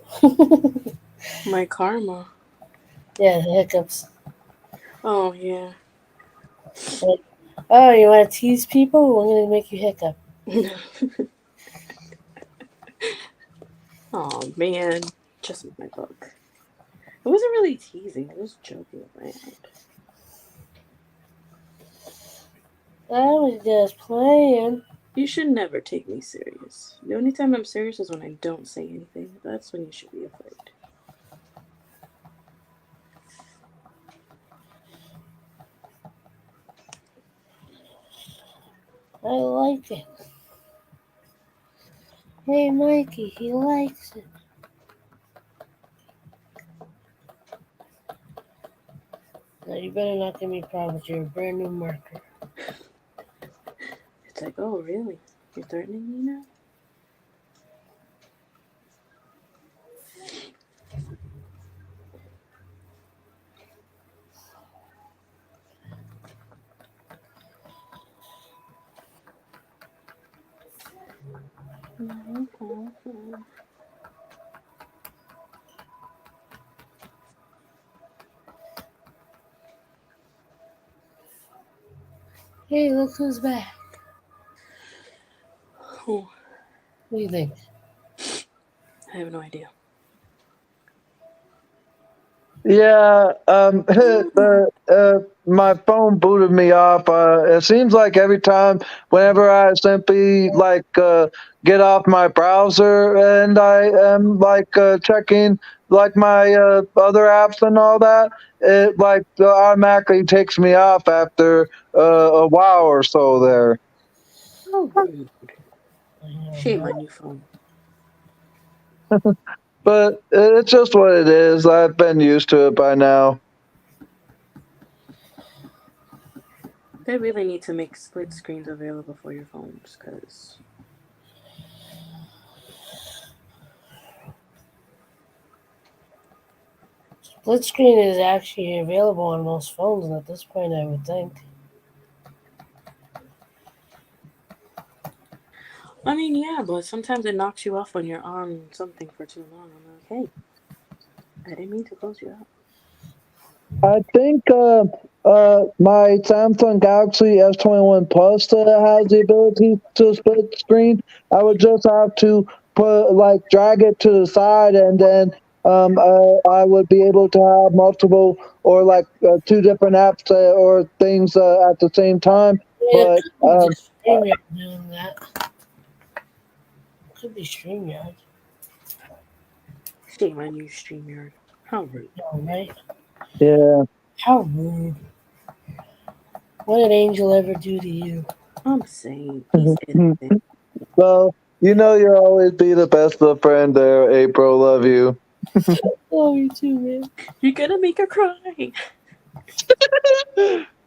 My karma. Yeah, the hiccups. Oh, yeah. Like, oh, you want to tease people? I'm going to make you hiccup. Oh, man. Just my book. It wasn't really teasing. I was joking around. I was just playing. You should never take me serious. The only time I'm serious is when I don't say anything. That's when you should be afraid. I like it. Hey, Mikey, he likes it. Now, you better not give me problems. You're a brand new marker. It's like, oh, really? You're threatening me now? Hey, look who's back. Oh, What do you think? I have no idea. Yeah, my phone booted me off. It seems like every time, whenever I simply get off my browser and I am checking my other apps and all that, it automatically takes me off after a while or so there. Oh, rude. Shame on you, phone. But it's just what it is. I've been used to it by now. They really need to make split screens available for your phones, because Split screen is actually available on most phones at this point, I would think. I mean, yeah, but sometimes it knocks you off when you're on something for too long. I'm like, hey, I didn't mean to close you out. I think my Samsung Galaxy S21 Plus has the ability to split screen. I would just have to drag it to the side, and then I would be able to have multiple or two different apps or things at the same time. Yeah, But it could be just StreamYard doing that. It could be StreamYard. Shame on you, StreamYard. How rude. All right. yeah, How rude. What did Angel ever do to you? I'm saying, he's innocent. well, you'll always be the best of friend there, April. Love you. Oh, you too, man. You're gonna make her cry.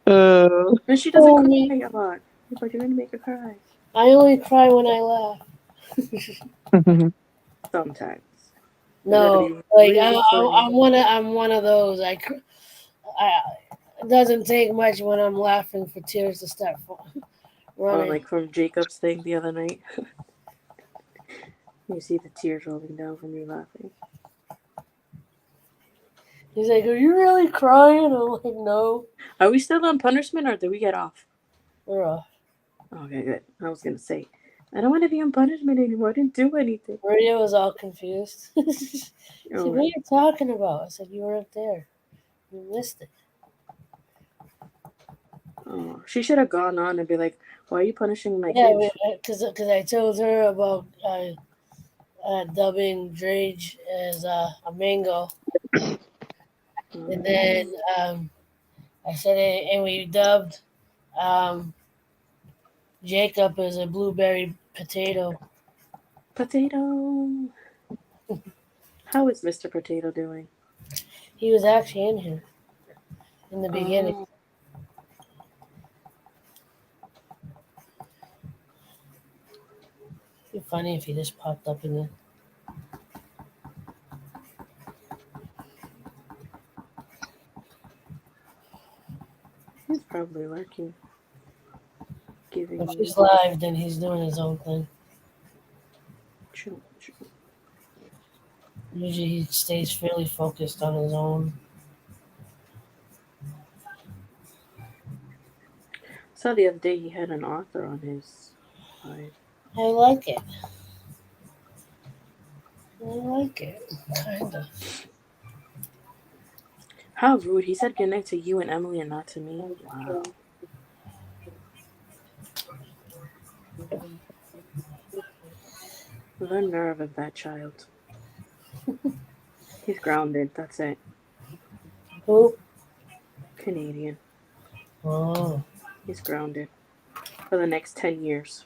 Uh, And she doesn't Oh, cry me. a lot. But you're gonna make her cry. I only cry when I laugh. Sometimes. No, You gotta be like really funny. I'm one of those. It doesn't take much when I'm laughing for tears to start running. Like from Jacob's thing the other night. You see the tears rolling down from you laughing. He's like, "Are you really crying?" I'm like, "No." Are we still on punishment or did we get off? We're off. Okay, good. I was gonna say, I don't want to be on punishment anymore. I didn't do anything. Maria was all confused. She said, "What are you talking about?" I said, "You weren't there. You missed it." Oh, she should have gone on and be like, "Why are you punishing my Yeah, kids?" because I told her about dubbing Drage as a mango, and then I said, and we dubbed Jacob as a blueberry potato. Potato. How is Mr. Potato doing? He was actually in here in the beginning. Oh. funny if he just popped up in there. He's probably lurking. Giving If me he's live, then he's doing his own thing. true. Usually he stays fairly focused on his own. Saw the other day he had an author on his live. I like it. Kinda. How rude. He said goodnight to you and Emily and not to me. Wow. The nerve of that child. He's grounded. That's it. Who? Canadian. Oh. He's grounded for the next 10 years.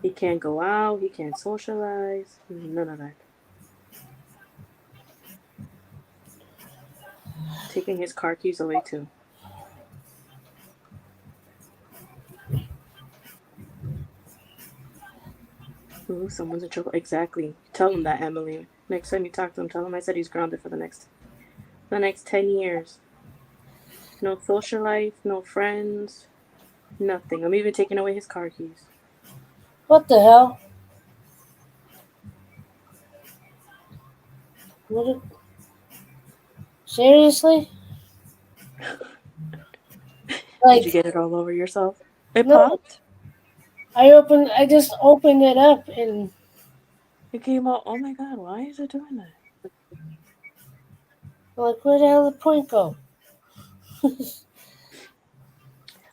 He can't go out. He can't socialize. None of that. Taking his car keys away too. Ooh, someone's in trouble. Exactly. Tell him that, Emily. Next time you talk to him, tell him I said he's grounded for the next 10 years. No social life, no friends, nothing. I'm even taking away his car keys. What the hell? What? Seriously? Did you get it all over yourself? It No. popped? I just opened it up and it came out. Oh my god, why is it doing that? Like, where the hell did the point go?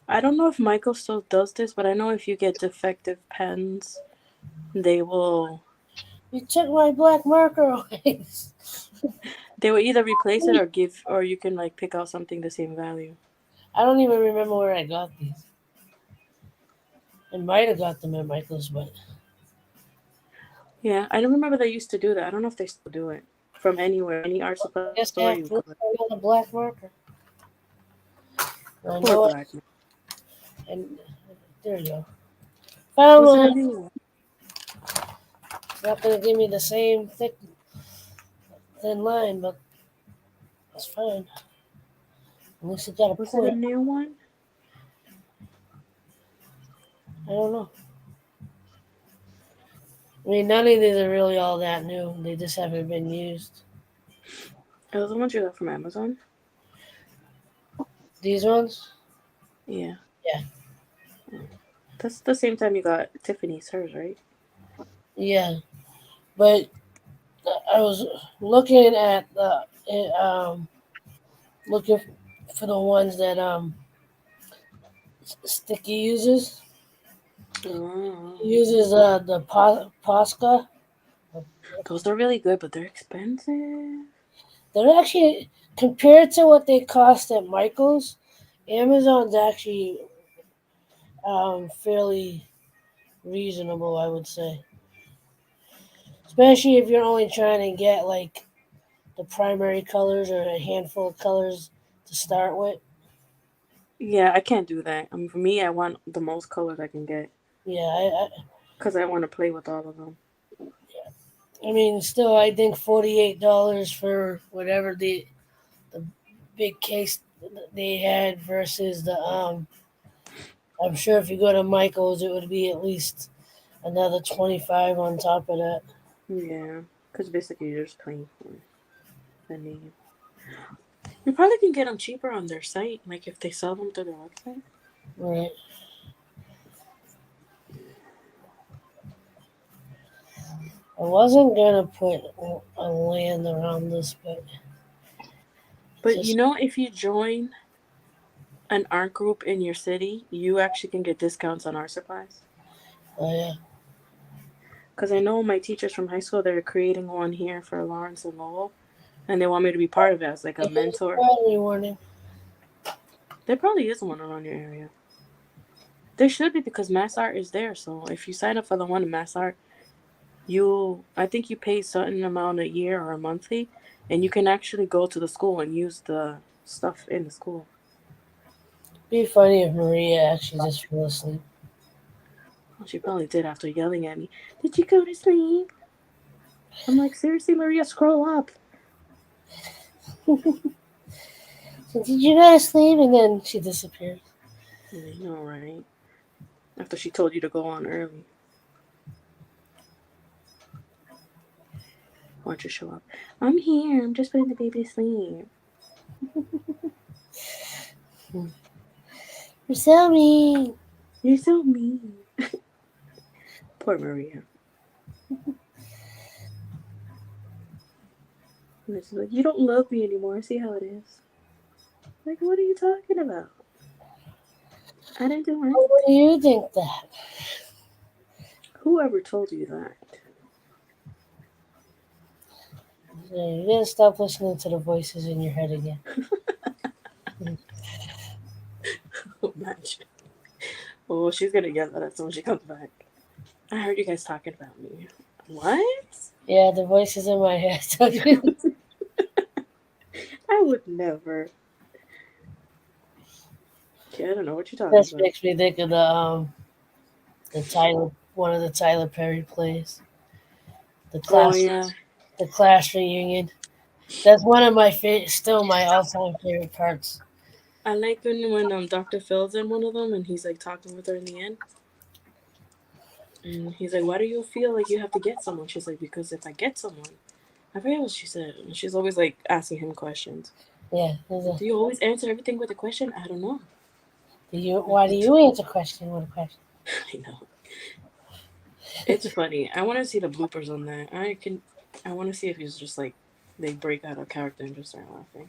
I don't know if Michael still does this, but I know if you get defective pens, they will... You took my black marker away. They will either replace it or you can like pick out something the same value. I don't even remember where I got these. I might have got them at Michael's, but... Yeah, I don't remember they used to do that. I don't know if they still do it. From anywhere, any art supply store you go. A black marker. I know Black marker. And there you go. Found Was it a one. new one? It's not going to give me the same thin line, but that's fine. At least it got a Was point. it a new one? I don't know. I mean, none of these are really all that new. They just haven't been used. Are those the ones you got from Amazon? These ones? Yeah. Yeah. That's the same time you got Tiffany's, hers, right? Yeah. But I was looking at looking for the ones that Sticky uses. Oh. He uses the Posca. Those are really good, but they're expensive. They're actually, compared to what they cost at Michael's, Amazon's actually fairly reasonable, I would say. Especially if you're only trying to get like the primary colors or a handful of colors to start with. Yeah, I can't do that. I mean, for me, I want the most colors I can get. Yeah, because I want to play with all of them. I mean, still, I think $48 for whatever the big case they had versus the I'm sure if you go to Michael's, it would be at least another $25 on top of that. Yeah, because basically you're just paying for the name. You probably can get them cheaper on their site, like if they sell them through their website. Right. I wasn't gonna put a land around this, but you know, if you join an art group in your city, you actually can get discounts on art supplies. Oh yeah. Because I know my teachers from high school, they're creating one here for Lawrence and Lowell, and they want me to be part of it as like a mentor. Warning. There probably is one around your area. There should be, because Mass Art is there. So if you sign up for the one in Mass Art, I think you pay a certain amount a year or a monthly, and you can actually go to the school and use the stuff in the school. It'd be funny if Maria actually just fell asleep. Well, she probably did after yelling at me. Did you go to sleep? I'm like, seriously, Maria, scroll up. So did you go to sleep? And then she disappeared. I know, right? After she told you to go on early. Why don't you show up? I'm here. I'm just putting the baby to sleep. You're so mean. You're so mean. Poor Maria. And it's like, you don't love me anymore. See how it is. Like, what are you talking about? I didn't do Why anything. do you think that? Whoever told you that? You gotta stop listening to the voices in your head again. Imagine. Oh, she's gonna yell at us when she comes back. I heard you guys talking about me. What? Yeah, the voices in my head. I would never. Okay, I don't know what you're talking This about. makes me think of one of the Tyler Perry plays. The class, yeah. the class reunion. That's one of my still my all-time favorite parts. I like when Dr. Phil's in one of them and he's like talking with her in the end. And he's like, why do you feel like you have to get someone? She's like, because if I get someone, I forget what she said. And she's always like asking him questions. Yeah. Do you always answer everything with a question? I don't know. Why do you answer question with a question? I know. It's funny. I want to see the bloopers on that. I want to see if he's just like they break out of character and just start laughing.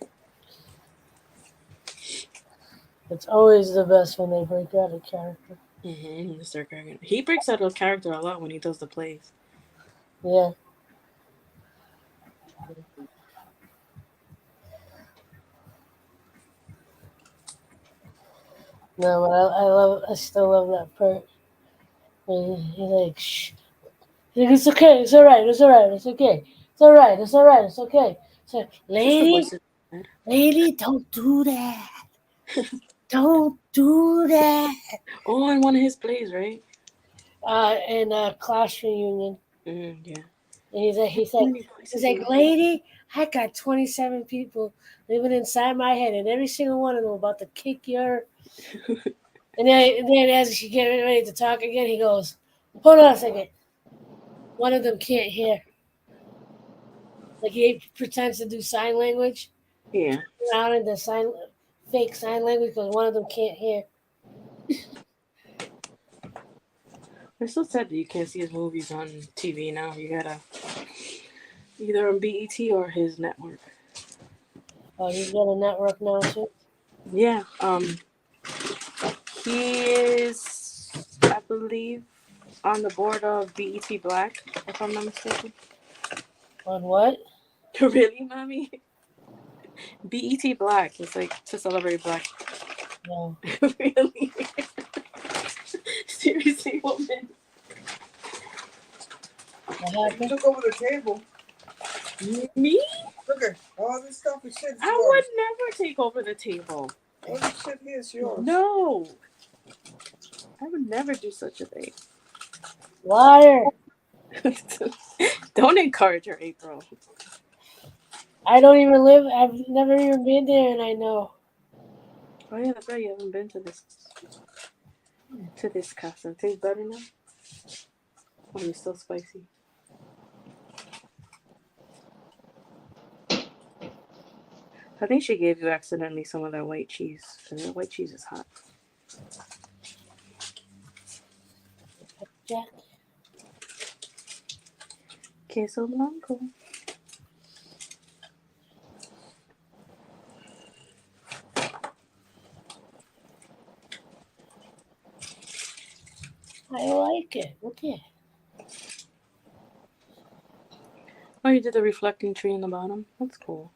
It's always the best when they break out of character. He breaks out of character a lot when he does the plays. Yeah. No, but I still love that part. He's like, shh. He's like, it's okay, it's alright, it's alright, it's okay. It's alright, it's alright, it's okay. So, lady, don't do that. Don't do that. Oh, in one of his plays, right? In class reunion. Yeah. And he's like, lady, I got 27 people living inside my head, and every single one of them about to kick your. And then as she get ready to talk again, he goes, hold on a second. One of them can't hear. Like he pretends to do sign language. Yeah. Around in the fake sign language because one of them can't hear. It's so sad that you can't see his movies on TV now. You gotta either on BET or his network. Oh, he's got a network now too? Yeah. He is, I believe, on the board of BET Black, if I'm not mistaken. On what? Really, mommy? BET Black. It's like to celebrate Black. No. Really? Seriously, woman. What happened? You took over the table. Me? Look at all this stuff and shit. I would never take over the table. All this shit here is yours. No. I would never do such a thing. Liar. Don't encourage her, April. I don't even live. I've never even been there, and I know. Oh yeah, that's right. You haven't been to this casa. Tastes better now. Or is it still spicy? I think she gave you accidentally some of that white cheese. Because that white cheese is hot. Jack. Queso blanco. I like it. Okay. Oh, you did the reflecting tree in the bottom? That's cool.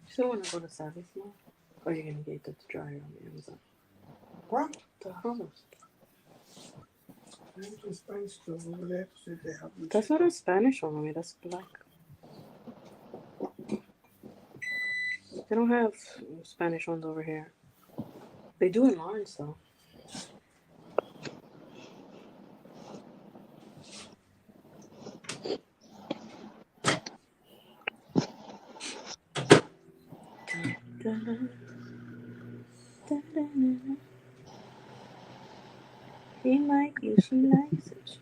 Still want to go to Savvy's now? Or are you going to get the dryer on Amazon? What? The hummus. There's a Spanish store over there. So they have the That's not a Spanish one, mommy. That's black. They don't have Spanish ones over here. They do in Lawrence, though. He like you, she likes it.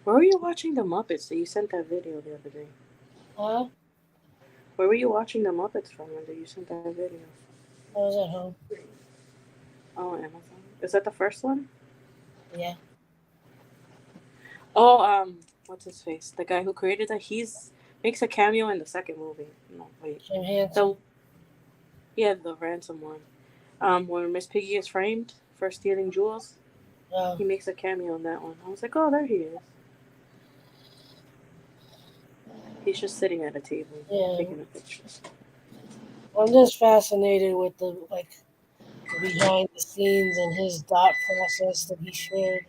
Where were you watching the Muppets that you sent that video the other day? Huh? Where were you watching the Muppets from when you sent that video? I was at home. Oh, Amazon. Is that the first one? Yeah. Oh, what's his face? The guy who created that. He's makes a cameo in the second movie. No, wait. Jim Henson. The ransom one. When Miss Piggy is framed for stealing jewels, he makes a cameo in that one. I was like, oh, there he is. He's just sitting at a table taking a picture. I'm just fascinated with the behind the scenes and his thought process that he shared.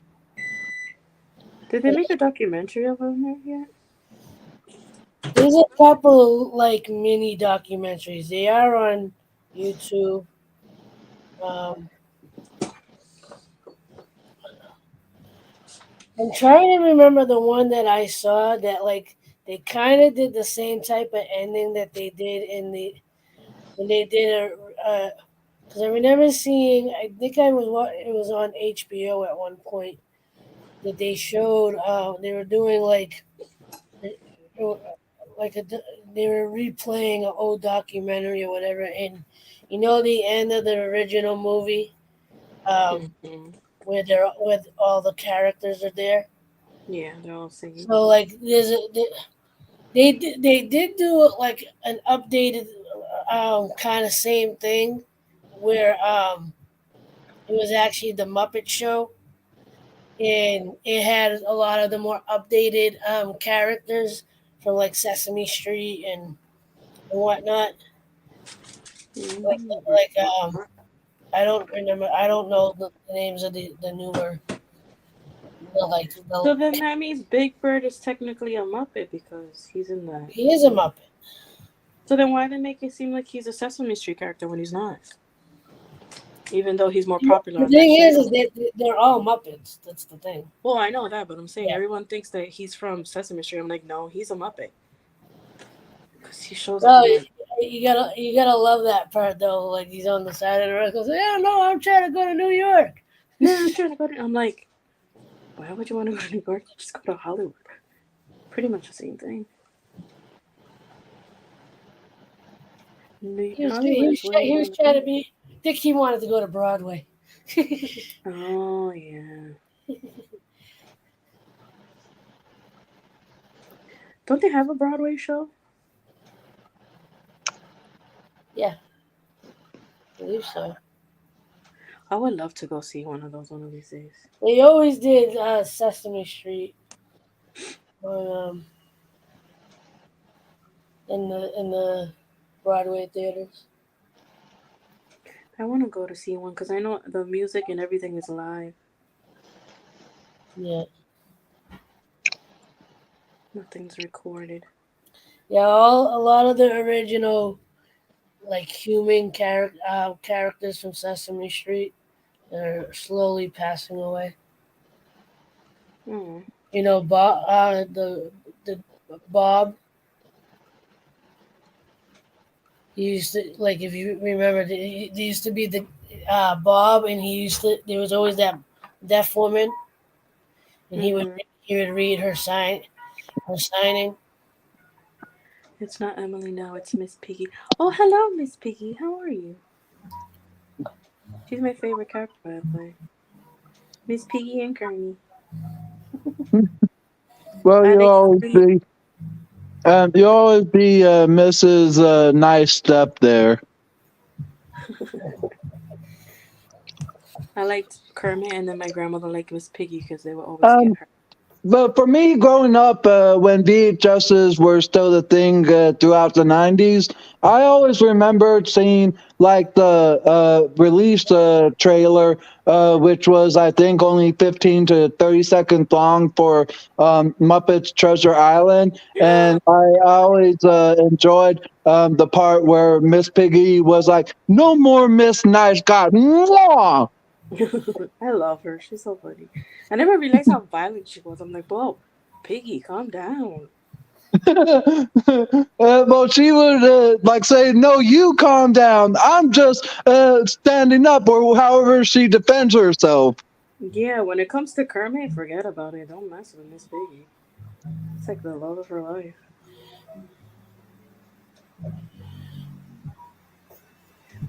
Did they make a documentary of him yet? There's a couple mini documentaries. They are on YouTube. I'm trying to remember the one that I saw that they kind of did the same type of ending that they did when they did because I remember seeing, I think it was on HBO at one point that they showed they were doing they were replaying an old documentary or whatever, and the end of the original movie where all the characters are there. Yeah, they're all singing. So they did do an updated kind of same thing where it was actually the Muppet Show, and it had a lot of the more updated characters from Sesame Street and whatnot. I don't know the names of the newer. So then that means Big Bird is technically a Muppet because he's in that. He is a Muppet. So then why they make it seem like he's a Sesame Street character when he's not? Even though he's more popular. The thing is they're all Muppets. That's the thing. Well, I know that, but I'm saying everyone thinks that he's from Sesame Street. I'm like, no, he's a Muppet. Because he shows up. You gotta love that part though. He's on the side of the road. Goes, yeah, no, I'm trying to go to New York. No, I'm trying to go to. I'm like, why would you want to go to New York? Just go to Hollywood. Pretty much the same thing. He was trying to be. I think he wanted to go to Broadway. Oh yeah. Don't they have a Broadway show? Yeah, I believe so. I would love to go see one of those one of these days. They always did Sesame Street in the Broadway theaters. I want to go to see one because I know the music and everything is live. Yeah. Nothing's recorded. Yeah, a lot of the original human characters from Sesame Street are slowly passing away. Mm. Bob, the Bob. He used to if you remember, there used to be the Bob, and there was always that deaf woman, and he would read her signing. It's not Emily now, it's Miss Piggy. Oh, hello, Miss Piggy. How are you? She's my favorite character, by the way. Miss Piggy and Kearney. Well, you'll always be Mrs. Nice Step there. I liked Kermit, and then my grandmother liked Miss Piggy because they would always get her. but for me, growing up, when VHSs were still the thing throughout the '90s, I always remembered seeing like the release trailer, which was I think only 15 to 30 seconds long for Muppets Treasure Island, and I always enjoyed the part where Miss Piggy was like, "No more Miss Nice Guy." Mwah! I love her. She's so funny. I never realized how violent she was. I'm like, whoa, Piggy, calm down. Well, she would like say, "No, you calm down. I'm just standing up," or however she defends herself. Yeah, when it comes to Kermit, forget about it. Don't mess with Miss Piggy. It's like the love of her life.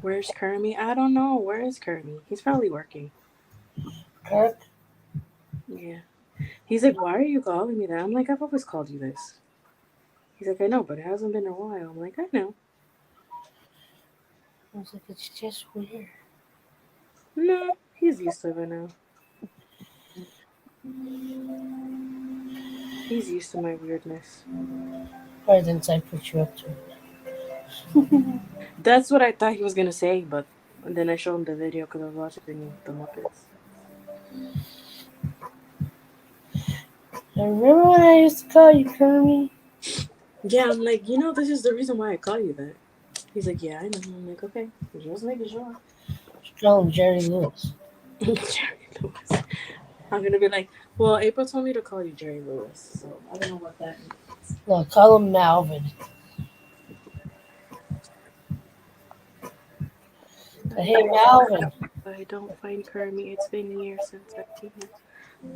Where's Kermit? I don't know. Where is Kermit? He's probably working. Kirk? Yeah. He's like, why are you calling me that? I'm like, I've always called you this. He's like, I know, but it hasn't been a while. I'm like, I know. I was like, it's just weird. No, he's used to it now. He's used to my weirdness. Why didn't I put you up to it? That's what I thought he was going to say, but then I showed him the video because I was watching the Muppets. I remember when I used to call you Kermit? Yeah, I'm like, this is the reason why I call you that. He's like, yeah, I know. I'm like, okay, just making sure. Call him Jerry Lewis. Jerry Lewis. I'm going to be like, well, April told me to call you Jerry Lewis, so I don't know what that means. No, call him Malvin. Hey, Malvin. I don't find Kermit. It's been years since I've seen him.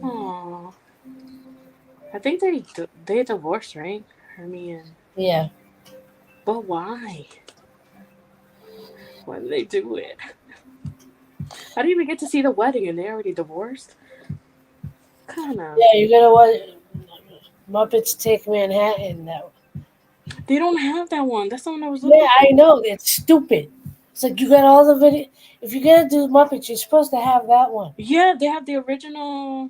Aww. I think they divorced, right? Hermie and... Yeah. But why? Why did they do it? I didn't even get to see the wedding and they already divorced. Kinda. Yeah, you gotta watch Muppets Take Manhattan now. They don't have that one. That's the one I was looking for. I know. It's stupid. It's like you got all the video. If you're gonna do Muppets, you're supposed to have that one. Yeah, they have the original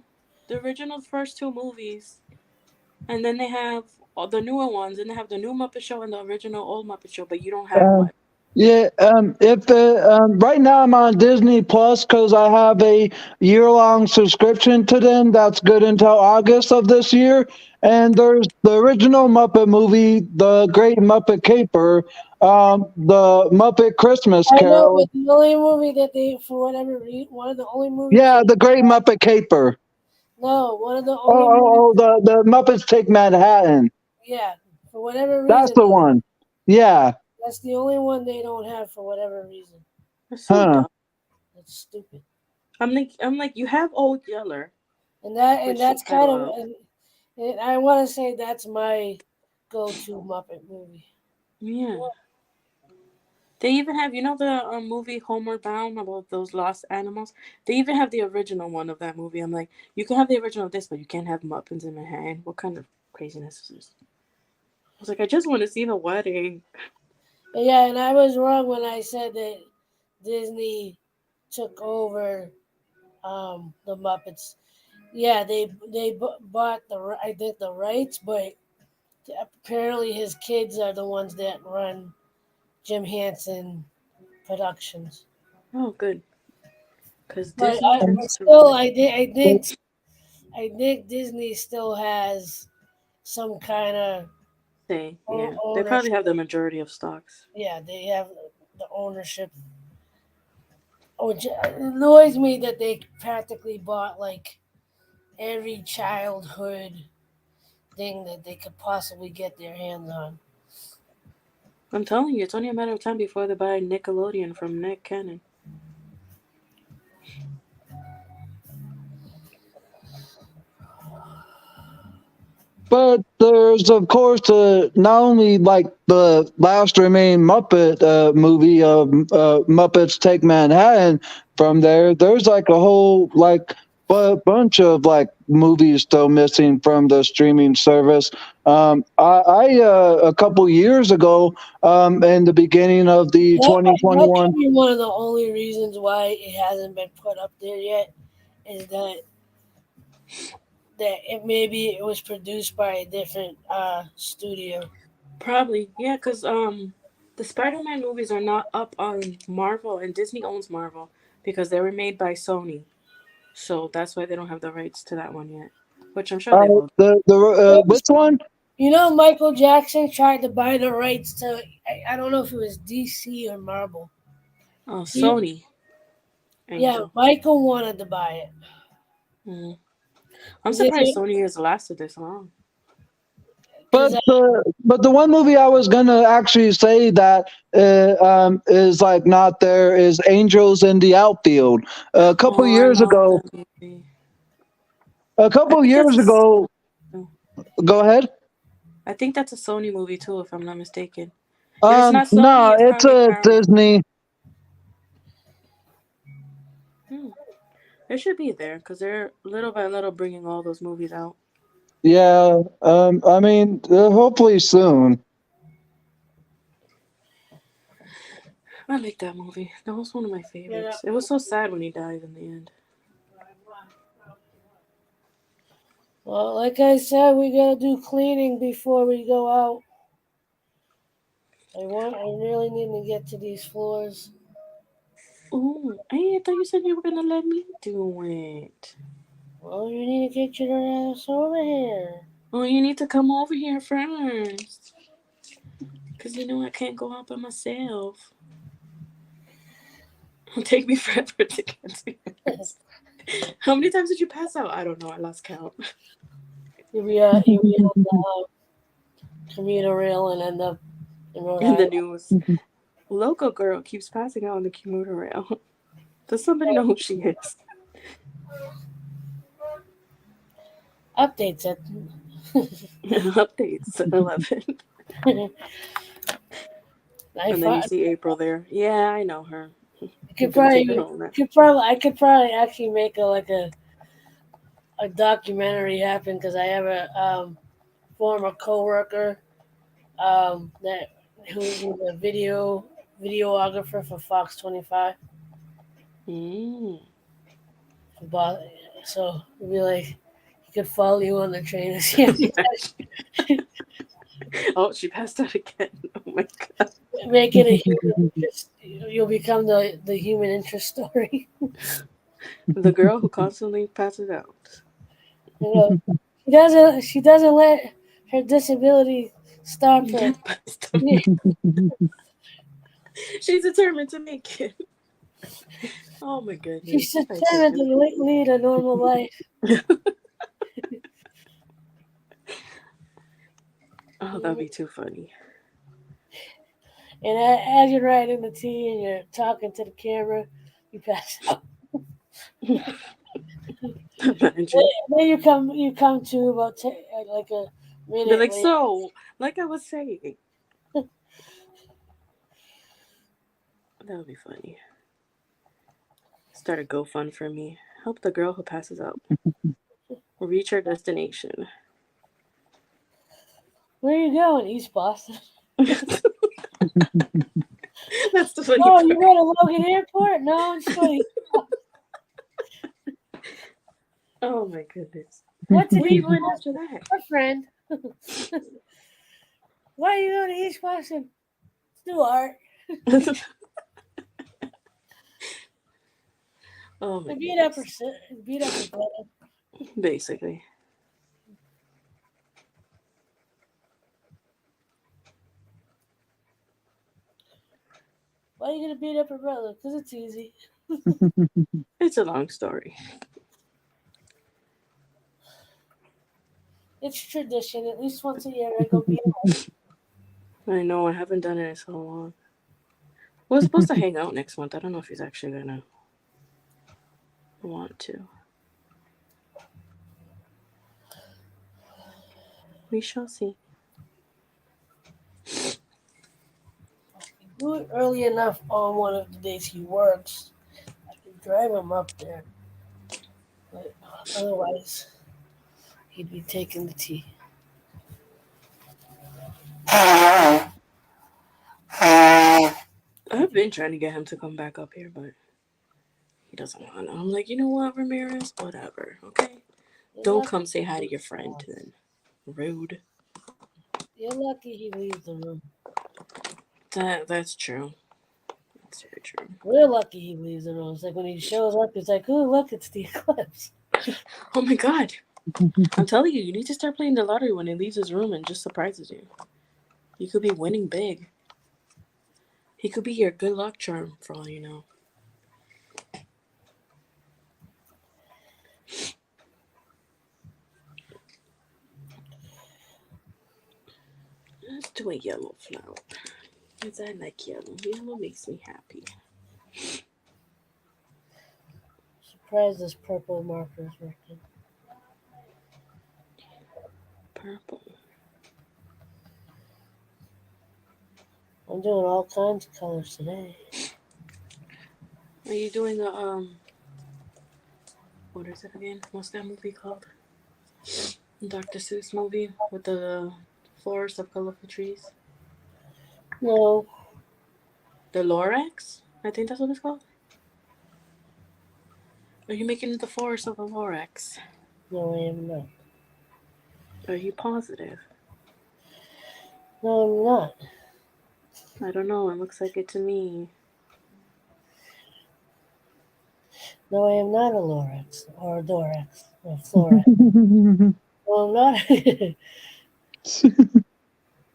first two movies. And then they have all the newer ones, and they have the new Muppet Show and the original old Muppet Show, but you don't have one. Yeah, if right now I'm on Disney Plus because I have a year-long subscription to them. That's good until August of this year. And there's the original Muppet movie, The Great Muppet Caper, the Muppet Christmas Carol. I know, but the only movie that they, for whatever reason, one of the only movies. Yeah, The Great Muppet Caper. No, one of the only. The Muppets Take Manhattan. Yeah, for whatever reason. That's the one. Yeah. That's the only one they don't have for whatever reason. That's so dumb. That's stupid. I'm like, you have Old Yeller. And that's kind of, and I want to say that's my go-to Muppet movie. Yeah. They even have, the movie Homeward Bound about those lost animals? They even have the original one of that movie. I'm like, you can have the original of this, but you can't have Muppets in Manhattan. What kind of craziness is this? I was like, I just want to see the wedding. Yeah, and I was wrong when I said that Disney took over the Muppets. Yeah, they bought the rights, but apparently his kids are the ones that run Jim Henson Productions. Oh, good. Because I think Disney still has some kind of. Yeah, they probably have the majority of stocks. Yeah, they have the ownership. Which annoys me that they practically bought like every childhood thing that they could possibly get their hands on. I'm telling you, it's only a matter of time before they buy Nickelodeon from Nick Cannon. But there's, of course, not only like the last remaining Muppet movie of Muppets Take Manhattan. From there's like a whole bunch of like movies still missing from the streaming service. I a couple years ago, in the beginning of the 2021. That could be one of the only reasons why it hasn't been put up there yet, is that maybe it was produced by a different studio. Probably, yeah, because the Spider-Man movies are not up on Marvel, and Disney owns Marvel because they were made by Sony, so that's why they don't have the rights to that one yet. Which I'm sure they will. Which one? You know, Michael Jackson tried to buy the rights to. I don't know if it was DC or Marvel. Oh, Sony. Yeah, Michael wanted to buy it. I'm surprised Sony has lasted this long. But the one movie I was gonna actually say that is like not there is Angels in the Outfield. A couple years ago. Go ahead. I think that's a Sony movie too, if I'm not mistaken. If it's not Sony, no, it's a Disney. It should be there because they're little by little bringing all those movies out. Yeah, I mean, hopefully soon. I like that movie. That was one of my favorites. It was so sad when he died in the end. Well, like I said, we gotta do cleaning before we go out. I really need to get to these floors. Oh, I thought you said you were gonna let me do it. Well, you need to get your ass over here. Oh, you need to come over here first. Because you know I can't go out by myself. It'll take me forever to get to yours. How many times did you pass out? I don't know. I lost count. You'll be on the commuter rail and end up in the news. Local girl keeps passing out on the commuter rail. Does somebody know who she is? Updates at Updates at 11. And then you see April there. I know her. I could probably actually make a documentary happen because I have a former coworker who's a videographer for Fox 25. So it'd be like he could follow you on the train and see. Oh, she passed out again. Oh my god. Make it a human interest. You'll become the human interest story. The girl who constantly passes out. She doesn't let her disability stop her. She's determined to make it. Oh my goodness. She's determined to lead a normal life. Oh, that'd be too funny. And as you're riding the T and you're talking to the camera, you pass out. Then you come to about like a minute. They're like, so, like I was saying. That would be funny. Start a GoFund for me. Help the girl who passes out. Reach her destination. Where are you going? East Boston. That's the funny part. You go to Logan Airport? No, it's funny. Oh my goodness. Where are you going after that? Our friend. Why are you going to East Boston? Do art. Oh my beat up her brother. Basically. Why are you going to beat up her brother? Because it's easy. It's a long story. It's tradition. At least once a year I go beat him up. I know. I haven't done it in so long. We're supposed to hang out next month. I don't know if he's actually going to want to. We shall see. Do it early enough on one of the days he works. I can drive him up there. But otherwise, he'd be taking the tea. I've been trying to get him to come back up here, but he doesn't want to. I'm like, you know what, Ramirez? Whatever, okay? Don't come say hi to your friend then. Rude. You're lucky he leaves the room. That's true. That's very true. We're lucky he leaves the room. It's like when he shows up, it's like, oh, look, it's the eclipse. Oh my god. I'm telling you, you need to start playing the lottery when he leaves his room and just surprises you. You could be winning big. He could be your good luck charm for all you know. Let's do a yellow flower. Because I like yellow. Yellow makes me happy. Surprised this purple marker is working. Purple. I'm doing all kinds of colors today. Are you doing a what is it again? What's that movie called? Dr. Seuss movie with the forest of colorful trees? No. The Lorax? I think that's what it's called. Are you making the forest of the Lorax? No, I am not. Are you positive? No, I'm not. I don't know. It looks like it to me. No, I am not a Lorax or a Dorax or Florax. No, I'm not.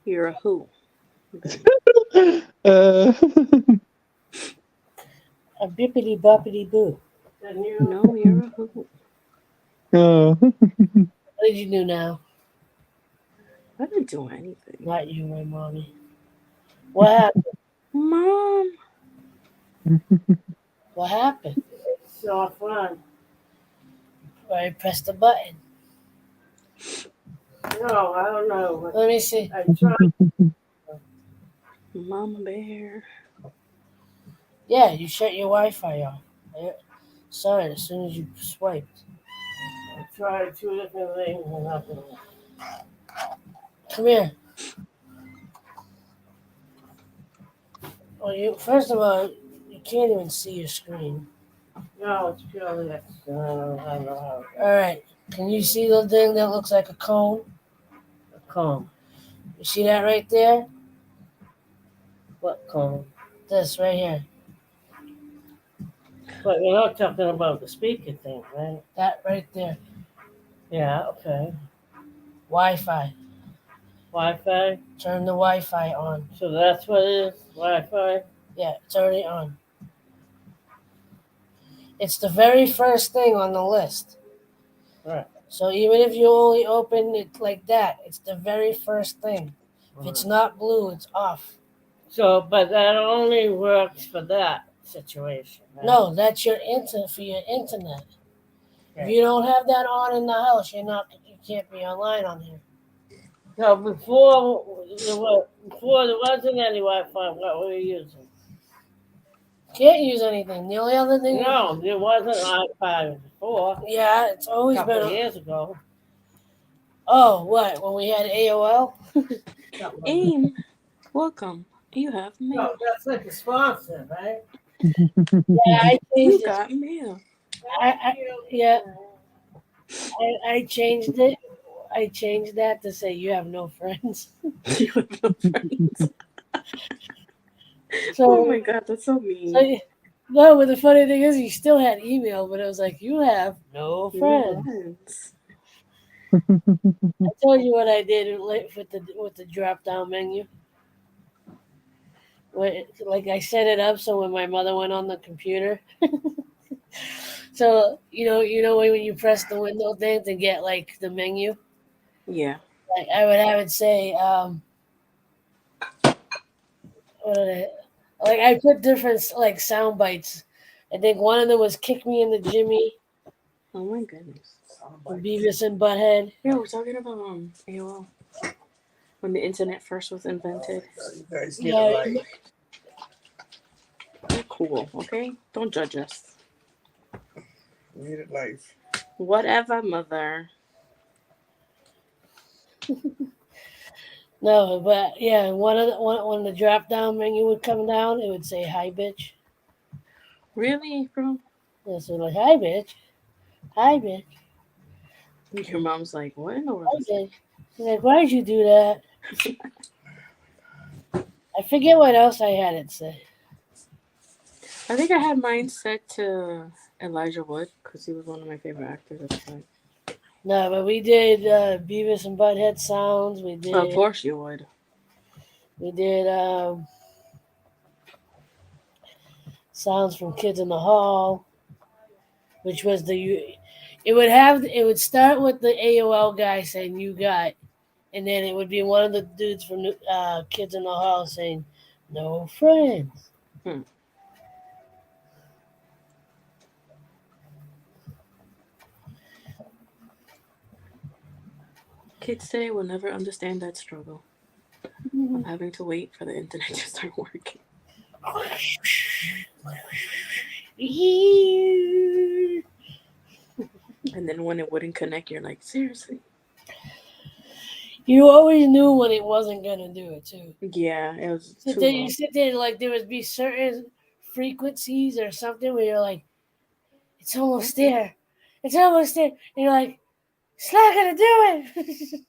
You're a who? Uh, A bippity boppity boo. No, you're a who. What did you do now? I didn't do anything. Not you, my mommy. What happened? Mom. What happened? So fun. I pressed the button. No, I don't know. Let me see. I tried. Mama bear. Yeah, you shut your Wi-Fi off. I saw it as soon as you swiped. I tried 2 different things and nothing. Come here. Well, first of all, you can't even see your screen. No, it's purely I don't know how. All right. Can you see the thing that looks like a cone? A cone. You see that right there? What cone? This right here. But you're not talking about the speaker thing, right? That right there. Yeah, okay. Wi-Fi. Wi-Fi? Turn the Wi-Fi on. So that's what it is? Wi-Fi? Yeah, it's already on. It's the very first thing on the list. Right. So even if you only open it like that, it's the very first thing. If it's not blue, it's off. So, but that only works for that situation. Right? No, that's your for your internet. If Okay. you don't have that on in the house, you can't be online on here. So before there wasn't any Wi-Fi, what were you using? Can't use anything. The only other thing. No, there wasn't Wi-Fi before. Yeah, it's always A couple been. years ago. Oh, what? When we had AOL? AIM. Welcome. You have mail. No, that's like a sponsor, right? Yeah, I You changed it. got mail. I changed it. I changed that to say you have no friends. You have no friends. So, Oh my god, that's so mean. No, but the funny thing is, you still had email, but it was like you have no friends. Friends. I told you what I did with the drop down menu. Like I set it up so when my mother went on the computer, so you know when you press the window thing to get like the menu. Yeah. Like I would have it say, I put different like sound bites. I think one of them was "Kick Me in the Jimmy." Oh my goodness. Beavis and Butthead. Yeah, we're talking about AOL. When the internet first was invented. You guys get Yeah. a life. We're cool, okay? Don't judge us. You need a life. Whatever, mother. No, but yeah, when the drop down menu would come down, it would say "Hi, bitch." Really, bro? Yeah, so like, "Hi, bitch. Hi, bitch." Your mom's like, what in the world? Okay. She's like, why did you do that? I forget what else I had it say. I think I had mine set to Elijah Wood because he was one of my favorite actors at the time. No, but we did Beavis and Butthead sounds. We did. Of course you would. We did sounds from Kids in the Hall, which was it would start with the AOL guy saying "you got," and then it would be one of the dudes from Kids in the Hall saying "no friends." Kids today will never understand that struggle of having to wait for the internet to start working. And then when it wouldn't connect, you're like, seriously? You always knew when it wasn't gonna do it too. Yeah, it was So too then long. you sit there and like there would be certain frequencies or something where you're like, it's almost there. It's almost there. And you're like, it's not gonna do it.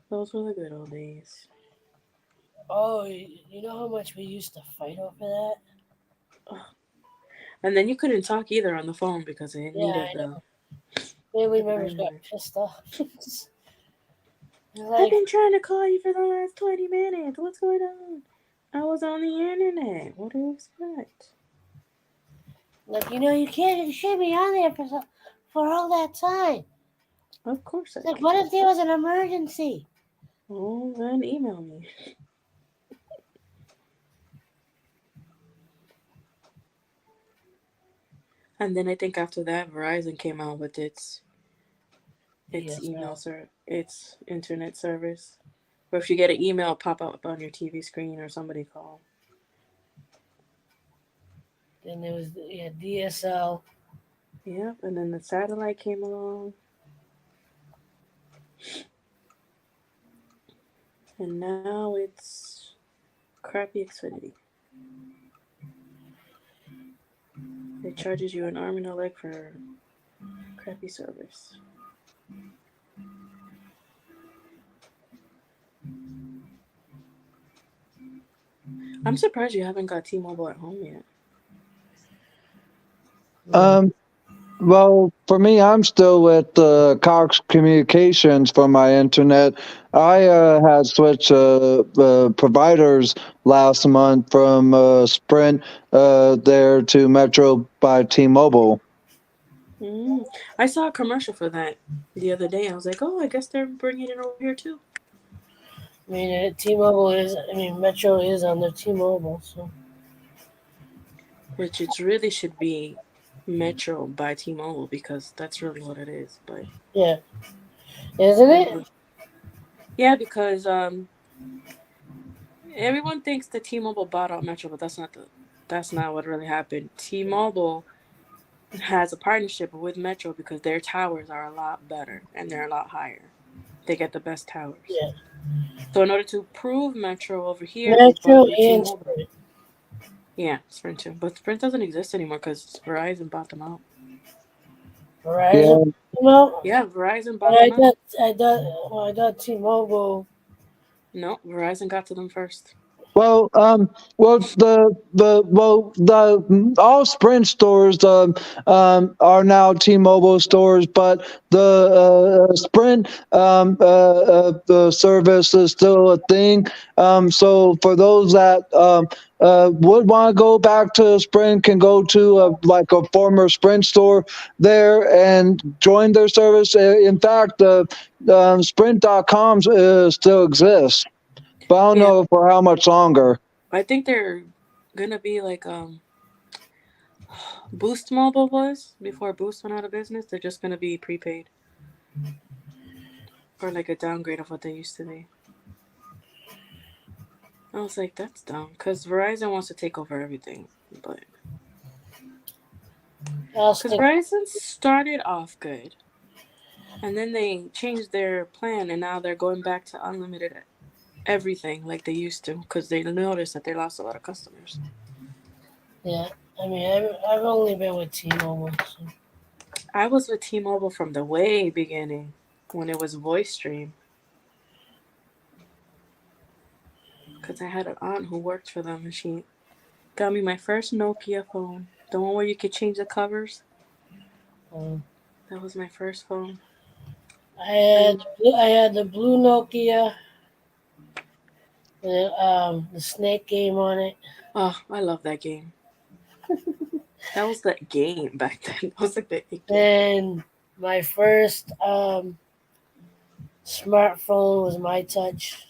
Those were the good old days. Oh, you know how much we used to fight over that? And then you couldn't talk either on the phone because it needed the... Family members got pissed off. I've been trying to call you for the last 20 minutes. What's going on? I was on the internet. What do you expect? Like, you shouldn't be on there for all that time. Of course I Like, what if there was an emergency? Oh, then email me. And then I think after that, Verizon came out with its its internet service. Or if you get an email pop up on your TV screen or somebody call. Then there was DSL. Yep, and then the satellite came along. And now it's crappy Xfinity. It charges you an arm and a leg for crappy service. I'm surprised you haven't got T-Mobile at home yet. Well, for me, I'm still with Cox Communications for my internet. I had switched providers last month from Sprint there to Metro by T-Mobile. I saw a commercial for that the other day. I was like, oh, I guess they're bringing it over here too. I mean, Metro is on their T-Mobile, so. Which it really should be Metro by T-Mobile because that's really what it is. But yeah, isn't it? Yeah, because everyone thinks that T-Mobile bought out Metro, but that's not what really happened. T-Mobile has a partnership with Metro because their towers are a lot better and they're a lot higher. They get the best towers. Yeah. So in order to prove Metro over here, Metro and Sprint. Yeah, Sprint too. But Sprint doesn't exist anymore because Verizon bought them out. Verizon? Yeah, Verizon bought them out. I thought T-Mobile. No, Verizon got to them first. Well, all Sprint stores are now T-Mobile stores, but the Sprint the service is still a thing. So for those that would want to go back to Sprint, can go to a former Sprint store there and join their service. In fact, Sprint.com still exists. But I don't know for how much longer. I think they're gonna be like Boost Mobile was before Boost went out of business. They're just gonna be prepaid, or like a downgrade of what they used to be. I was like, that's dumb, because Verizon wants to take over everything, but because Verizon started off good, and then they changed their plan, and now they're going back to unlimited everything like they used to because they noticed that they lost a lot of customers. Yeah, I mean, I've only been with T-Mobile. So. I was with T-Mobile from the way beginning when it was voice stream. Because I had an aunt who worked for them and she got me my first Nokia phone. The one where you could change the covers. That was my first phone. I had the blue Nokia. The snake game on it. Oh, I love that game. That was the game back then. That was like the game. And my first smartphone was My Touch.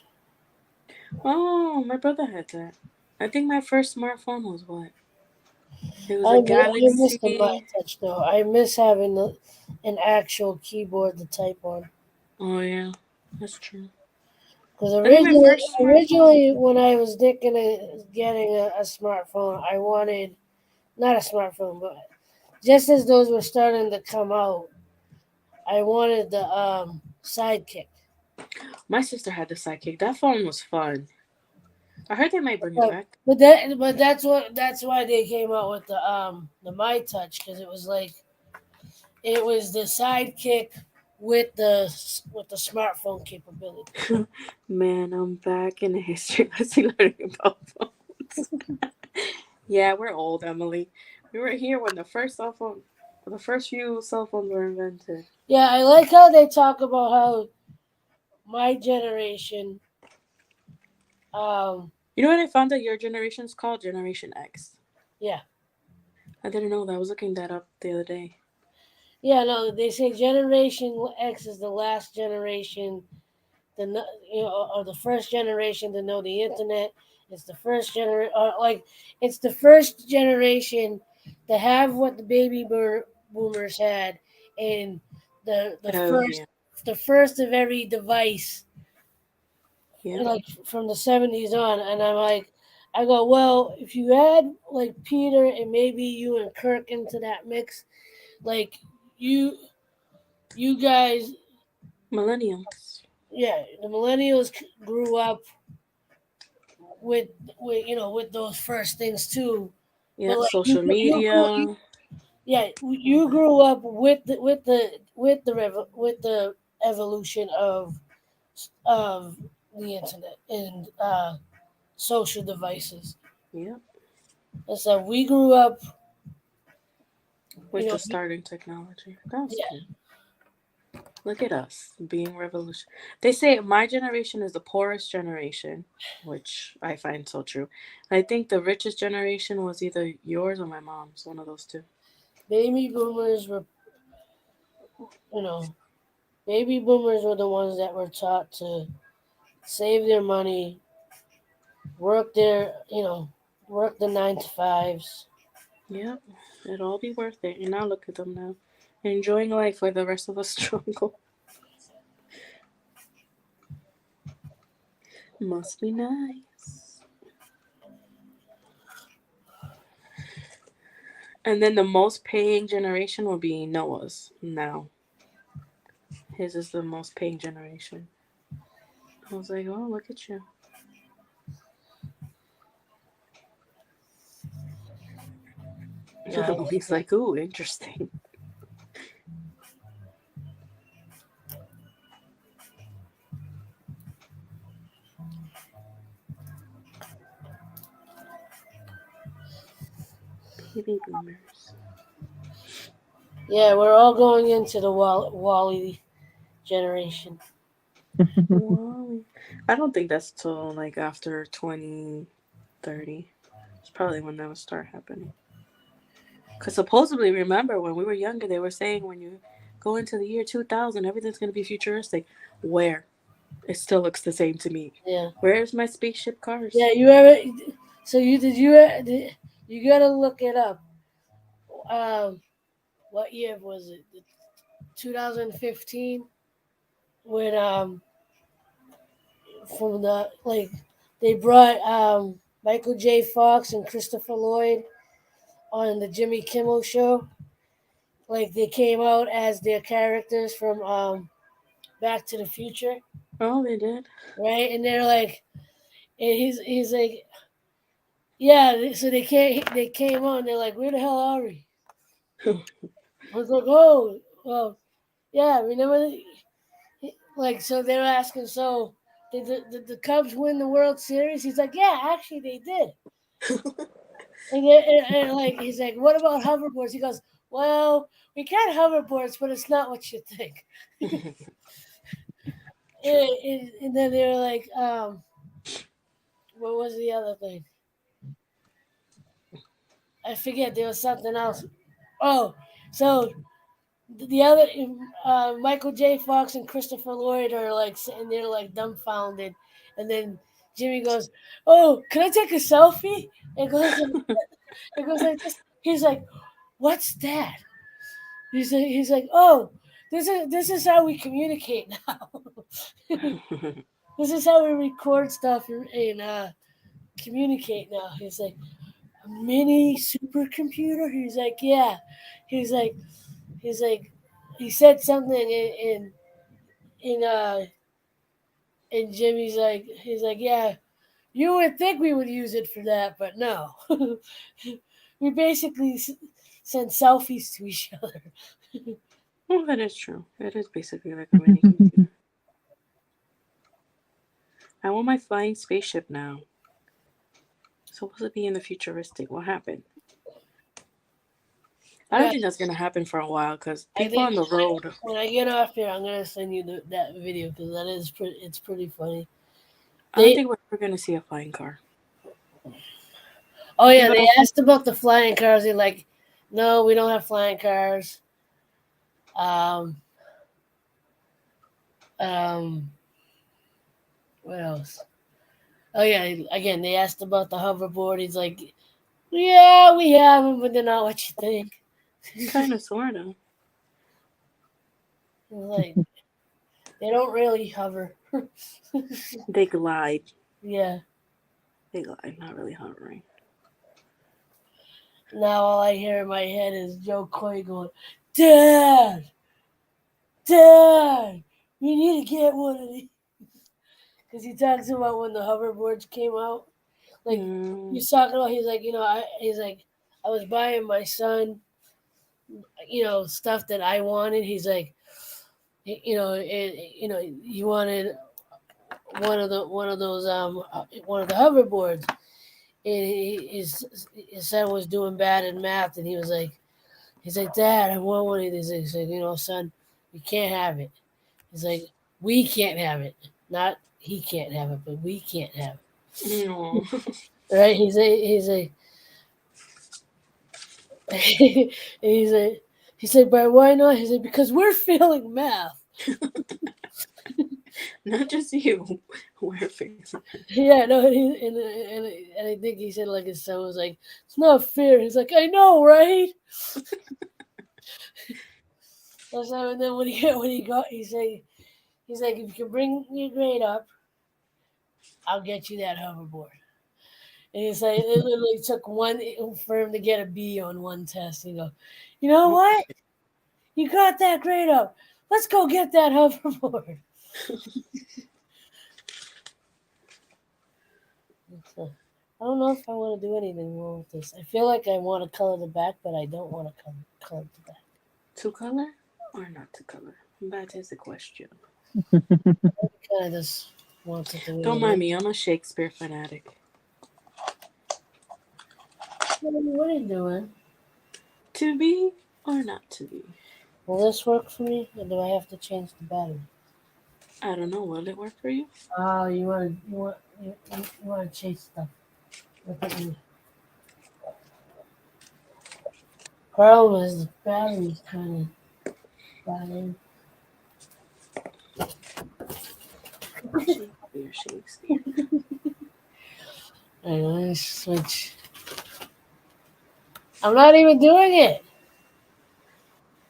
Oh, my brother had that. I think my first smartphone was what? It was a Galaxy. I miss the My Touch though. I miss having an actual keyboard to type on. Oh yeah, that's true. Because originally, when I was thinking of getting a smartphone, I wanted not a smartphone, but just as those were starting to come out, I wanted the Sidekick. My sister had the Sidekick. That phone was fun. I heard they might bring it back. But that's why they came out with the My Touch, because it was the Sidekick with the smartphone capability. Man, I'm back in the history lesson learning about phones. Yeah, we're old, Emily. We were here when the first few cell phones were invented. Yeah, I like how they talk about how my generation. You know what I found that your generation's called? Generation X. Yeah. I didn't know that. I was looking that up the other day. Yeah, no, they say Generation X is the last generation, or the first generation to know the internet. It's the first generation, it's the first generation to have what the baby boomers had, and the first of every device, like from the 70s on. And I go, well, if you add like Peter and maybe you and Kirk into that mix, like you guys, millennials. Yeah, the millennials grew up with those first things too. Yeah, social media. You grew up with the evolution of the internet and social devices. Yeah. And so we grew up with the starting technology. That's good. Look at us being revolution. They say my generation is the poorest generation, which I find so true. I think the richest generation was either yours or my mom's, one of those two. Baby boomers were the ones that were taught to save their money, work the 9-to-5s. Yep, it'll all be worth it. And now look at them now, enjoying life where the rest of us struggle. Must be nice. And then the most paying generation will be Noah's now. His is the most paying generation. I was like, oh, look at you. Yeah. He's like, ooh, interesting. Baby boomers. Yeah, we're all going into the Wally generation. Wally. I don't think that's till like after 2030. It's probably when that will start happening. Because supposedly, remember, when we were younger, they were saying when you go into the year 2000, everything's going to be futuristic. Where? It still looks the same to me. Yeah. Where's my spaceship cars? Yeah, you gotta look it up. What year was it? 2015, when from the they brought Michael J. Fox and Christopher Lloyd on the Jimmy Kimmel show. Like they came out as their characters from Back to the Future. Oh, they did. Right, and they're like, and he's like, yeah. So they came on. They're like, where the hell are we? I was like, oh, well, yeah, remember, like, so they were asking, so did the Cubs win the World Series? He's like, yeah, actually they did. And like, he's like, what about hoverboards? He goes, well, we got hoverboards, but it's not what you think. And then they were like, what was the other thing? I forget. There was something else. Oh, so the other Michael J. Fox and Christopher Lloyd are like sitting there like dumbfounded, and then Jimmy goes, "Oh, can I take a selfie?" It goes like this. He's like, "What's that?" He's like, "Oh, this is how we communicate now. This is how we record stuff and communicate now." He's like, "A mini supercomputer?" He's like, "Yeah." He's like, he said something and Jimmy's like, he's like, "Yeah, you would think we would use it for that, but no." We basically send selfies to each other. Well, that is true. It is basically like a mini computer. I want my flying spaceship now. Supposed to be in the futuristic. What happened? I don't think that's gonna happen for a while because people on the road. When I get off here, I'm gonna send you that video because that is it's pretty funny. I don't think we're ever gonna see a flying car. Oh yeah, they asked about the flying cars. They're like, "No, we don't have flying cars." What else? Oh yeah, again they asked about the hoverboard. He's like, "Yeah, we have them, but they're not what you think." Kind of, sort of. Like, they don't really hover. They glide. Yeah. They glide, not really hovering. Now all I hear in my head is Joe Coy going, "Dad, Dad, we need to get one of these." Because he talks about when the hoverboards came out. Like, he's talking about, he's like, I was buying my son, stuff that I wanted. He's like, he wanted one of the hoverboards. And his son was doing bad in math, and he's like, "Dad, I want one of these." He's like, "Son, you can't have it." He's like, "We can't have it. Not he can't have it, but we can't have it." No. Right? He's like, "But why not?" He's like, "Because we're failing math." Not just you. We're failing. Yeah, no, and I think he said like his son was like, "It's not fair." He's like, "I know, right?" And then when he got, he's like, "If you can bring your grade up, I'll get you that hoverboard." And he's like, it literally took one for him to get a B on one test. You go, "You know what? You got that grade up. Let's go get that hoverboard." I don't know if I want to do anything more with this. I feel like I want to color the back, but I don't want to color the back. To color or not to color? That is the question. I kind of just want to do it. Don't mind me. I'm a Shakespeare fanatic. What are you doing? To be or not to be? Will this work for me, or do I have to change the battery? I don't know. Will it work for you? Oh, you want to change stuff. Look at me. Problem is the battery's kind of bad. Shakespeare. Alright, let me switch. I'm not even doing it.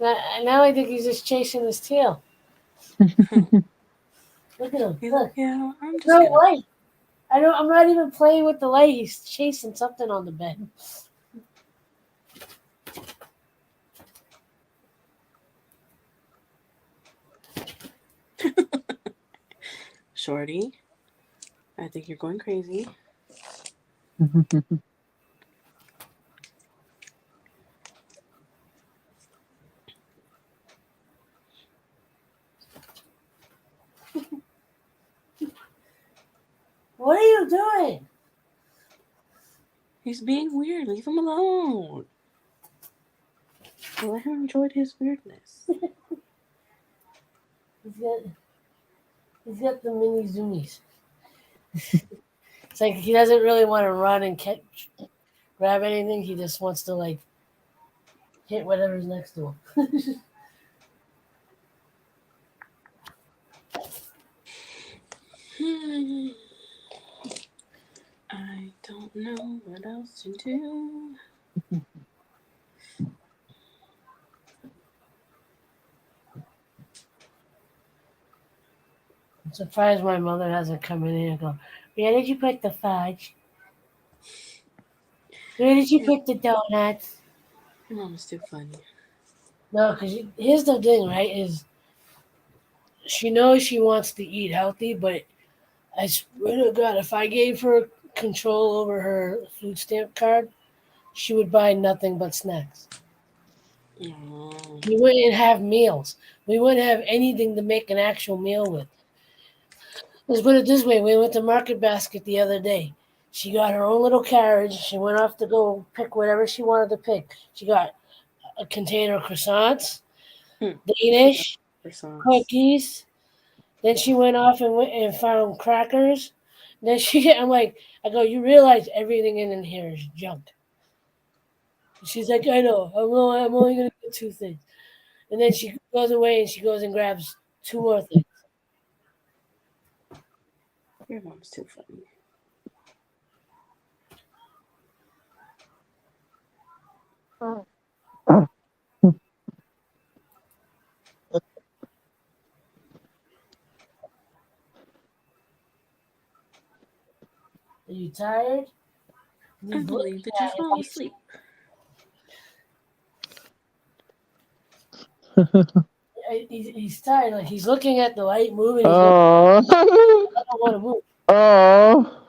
Now I think he's just chasing his tail. Look at him. Look. Yeah, I'm just no light. I'm not even playing with the light. He's chasing something on the bed. Shorty, I think you're going crazy. He's being weird. Leave him alone. Let him enjoy his weirdness. He's got the mini zoomies. It's like he doesn't really want to run and grab anything. He just wants to like hit whatever's next to him. I don't know what else to do. I'm surprised my mother hasn't come in here and go, where did you put the fudge? Where did you put the donuts? Your mom is too funny. No, because here's the thing, right? Is she knows she wants to eat healthy, but I swear to God, if I gave her control over her food stamp card, she would buy nothing but snacks. Oh. We wouldn't have meals. We wouldn't have anything to make an actual meal with. Let's put it this way. We went to Market Basket the other day. She got her own little carriage. She went off to go pick whatever she wanted to pick. She got a container of croissants, Danish, cookies. Then she went off and found crackers. Then I go, you realize everything in here is junk. She's like, I know. I'm only going to get 2 things. And then she goes away and she goes and grabs 2 more things. Your mom's too funny. Are you tired? I believe that you fall asleep. He's tired. Like he's looking at the light moving. Oh. I don't want to move. Oh.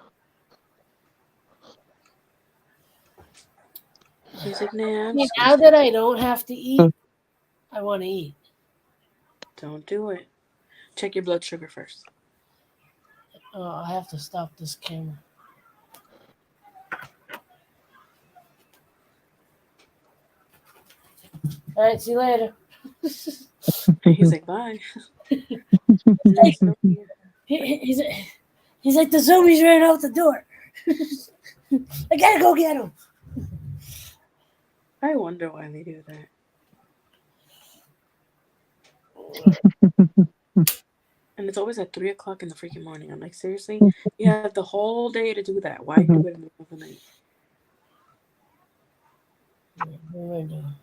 He's like, nah. Now that I don't have to eat, I want to eat. Don't do it. Check your blood sugar first. Oh, I have to stop this camera. All right, see you later. He's like, bye. He's like, the zombies ran out the door. I gotta go get him. I wonder why they do that. And it's always at 3 o'clock in the freaking morning. I'm like, seriously? You have the whole day to do that. Why do it in the middle of the night? What am I doing?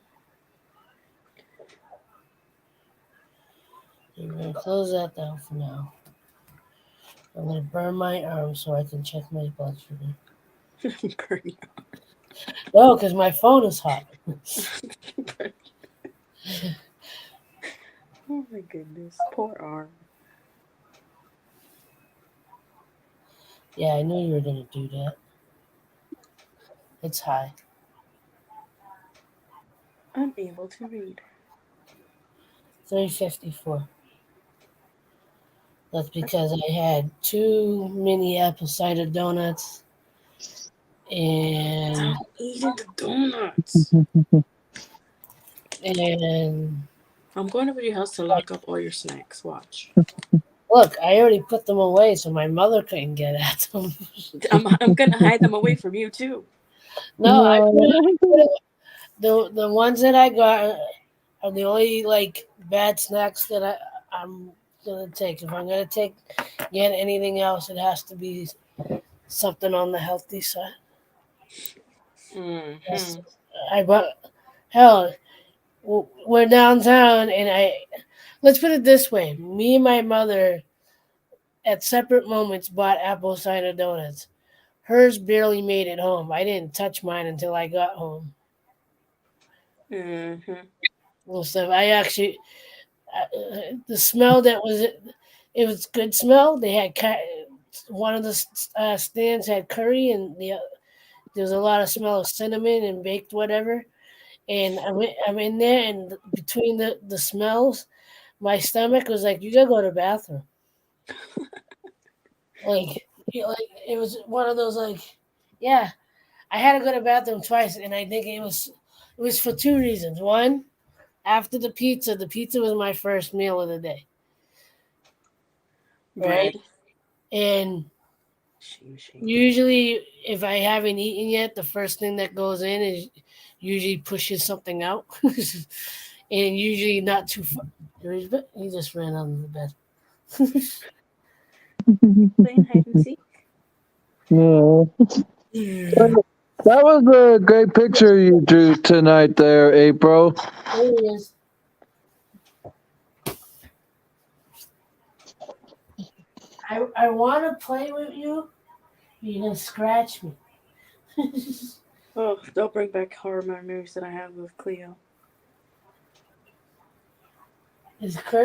I'm going to close that down for now. I'm going to burn my arm so I can check my blood sugar. Burn your arm. No, because my phone is hot. Oh my goodness. Poor arm. Yeah, I knew you were going to do that. It's high. I'm able to read. 354. That's because I had 2 mini apple cider donuts and Stop eating the donuts. And I'm going over to your house to lock up all your snacks. Watch. look, I already put them away so my mother couldn't get at them. I'm going to hide them away from you too. No, I put the ones that I got are the only like bad snacks that I'm gonna take. If I'm gonna get anything else, it has to be something on the healthy side. Mm-hmm. I bought we're downtown, and let's put it this way: me and my mother, at separate moments, bought apple cider donuts. Hers barely made it home. I didn't touch mine until I got home. Mm-hmm. Well, stuff. I actually, the smell that it was good smell. They had one of the stands had curry, and there was a lot of smell of cinnamon and baked whatever. And I'm in there, and between the smells, my stomach was like, "You gotta go to the bathroom." like it was one of those like, yeah. I had to go to the bathroom twice, and I think it was for two reasons. One, after the pizza was my first meal of the day, right? Bread. And usually, if I haven't eaten yet, the first thing that goes in is usually pushes something out, and usually not too far. He just ran under the bed. Playing hide and seek. Yeah. That was a great picture you drew tonight there, April. There he is. I want to play with you. You're going to scratch me. Oh, don't bring back horror memories that I have with Cleo.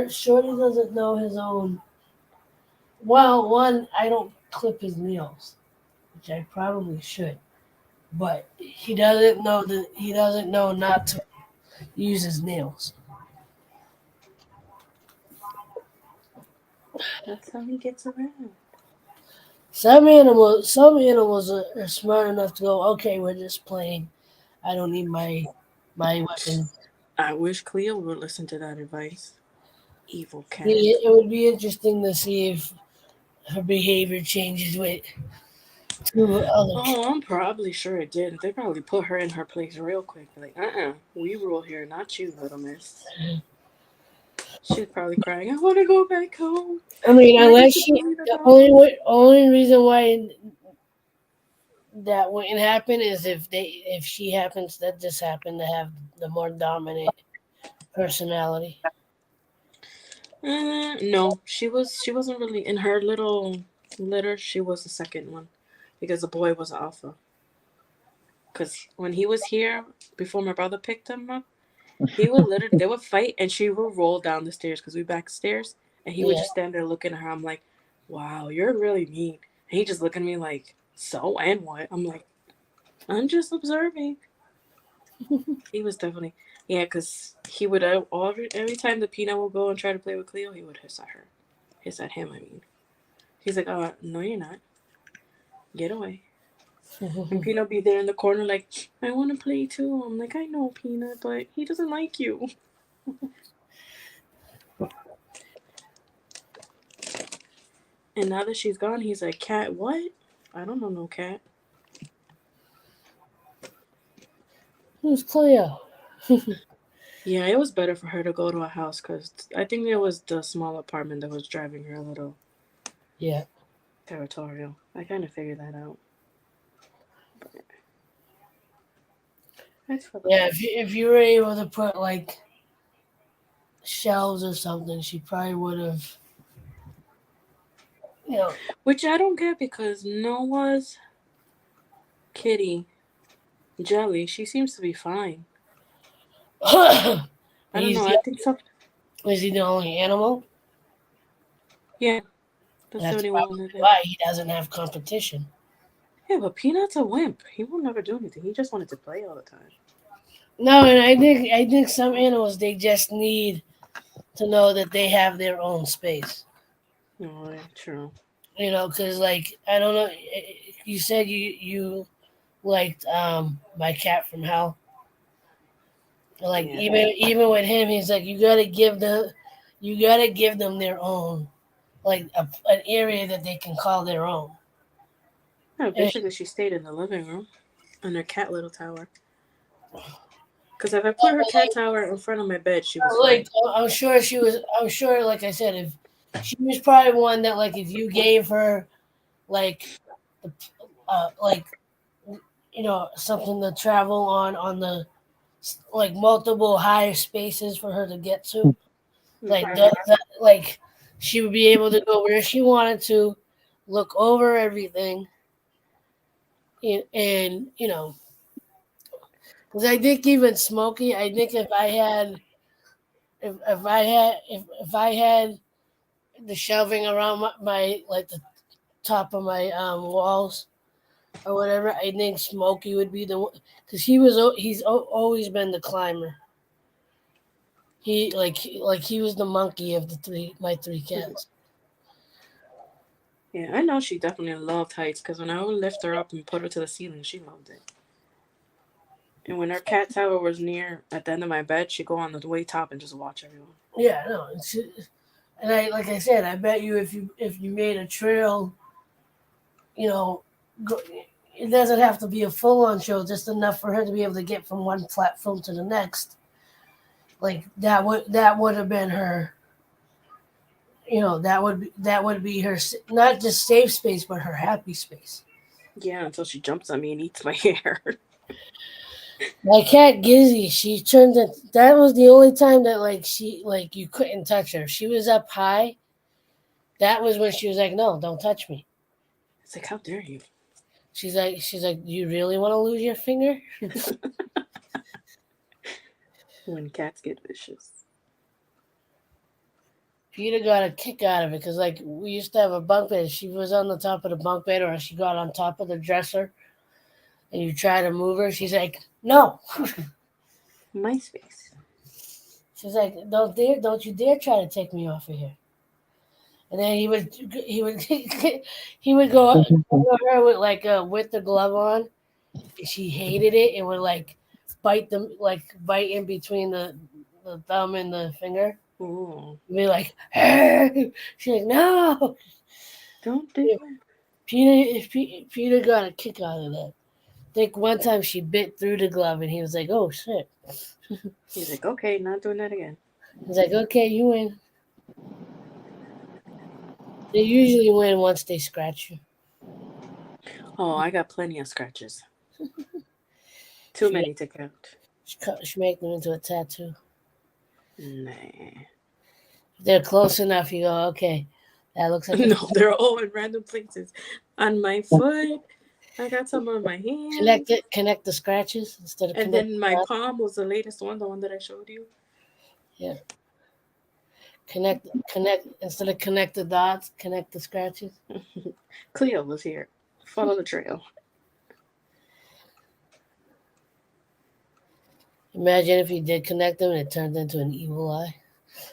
Shorty doesn't know his own. Well, one, I don't clip his nails, which I probably should. But he doesn't know not to use his nails. That's how he gets around. Some animals are smart enough to go, okay, we're just playing. I don't need my weapon. I wish Cleo would listen to that advice. Evil cat. It would be interesting to see if her behavior changes with two other. Oh, I'm probably sure it did. They probably put her in her place real quick. Like, we rule here, not you, little miss. She's probably crying. I want to go back home. I mean, unless the only reason why that wouldn't happen is if she happens to have the more dominant personality. No, she wasn't really in her little litter. She was the second one because the boy was alpha. Because when he was here before my brother picked him up, he would literally they would fight and she would roll down the stairs because we backstairs and he would just stand there looking at her. I'm like, wow, you're really mean. And he just looked at me like, so and what? I'm like, I'm just observing. He was definitely because he would every time the Peanut would go and try to play with Cleo, he would hiss at her, hiss at him. I mean, he's like, no, you're not. Get away. And Peanut be there in the corner like, I want to play too. I'm like, I know Peanut, but he doesn't like you. And now that she's gone, he's like, Cat, what? I don't know no cat. Who's Cleo? Yeah, it was better for her to go to a house because I think it was the small apartment that was driving her a little territorial. I kind of figured that out. If you were able to put like shelves or something, she probably would have. Which I don't get because Noah's kitty, Jelly, she seems to be fine. I don't know. I think so. Is he the only animal? Yeah. That's probably why he doesn't have competition. Yeah, but Peanut's a wimp. He will never do anything. He just wanted to play all the time. No, and I think some animals, they just need to know that they have their own space. Oh, yeah, true. Because like I don't know, you said you liked My Cat from Hell. Like even with him, he's like you gotta give them their own, like an area that they can call their own. No, basically she stayed in the living room in her cat little tower. Because if I put her cat tower in front of my bed, she was like I'm sure like I said, if she was probably one that like if you gave her like something to travel on the like multiple higher spaces for her to get to, like like she would be able to go where she wanted to, look over everything, and because I think even Smokey, I think if I had the shelving around my like the top of my walls or whatever, I think Smokey would be the one because he's always been the climber. He he was the monkey of my three cats. Yeah, I know she definitely loved heights because when I would lift her up and put her to the ceiling, she loved it. And when her cat tower was near at the end of my bed, she'd go on the way top and just watch everyone. Yeah, no. And like I said, I bet you if you made a trail, go, it doesn't have to be a full on show, just enough for her to be able to get from one platform to the next. Like that would have been her. That would be her, not just safe space, but her happy space. Yeah, until she jumps on me and eats my hair. My cat Gizzy, she turned it. That was the only time that you couldn't touch her. She was up high. That was when she was like, "No, don't touch me." It's like, how dare you? She's like, "Do you really want to lose your finger?" When cats get vicious. Peter got a kick out of it because, like, we used to have a bunk bed. She was on the top of the bunk bed, or she got on top of the dresser, and you try to move her. She's like, "No." My space. She's like, "Don't you dare try to take me off of here." And then he would go over her with the glove on. She hated it and would bite in between the thumb and the finger. Ooh. Be like, "Hey!" She's like, "No, don't do it." Peter got a kick out of that. I think one time she bit through the glove and he was like, "Oh shit." He's like, "Okay, not doing that again." He's like, "Okay, you win." They usually win once they scratch you. Oh, I got plenty of scratches. Too many to count. She make them into a tattoo. Nah. If they're close enough, you go, "Okay, that looks like." No, they're all in random places. On my foot. I got some on my hand. Connect the scratches instead of. And then my palm was the latest one, the one that I showed you. Yeah. Connect instead of connect the dots, connect the scratches. Cleo was here. Follow the trail. Imagine if you did connect them and it turned into an evil eye.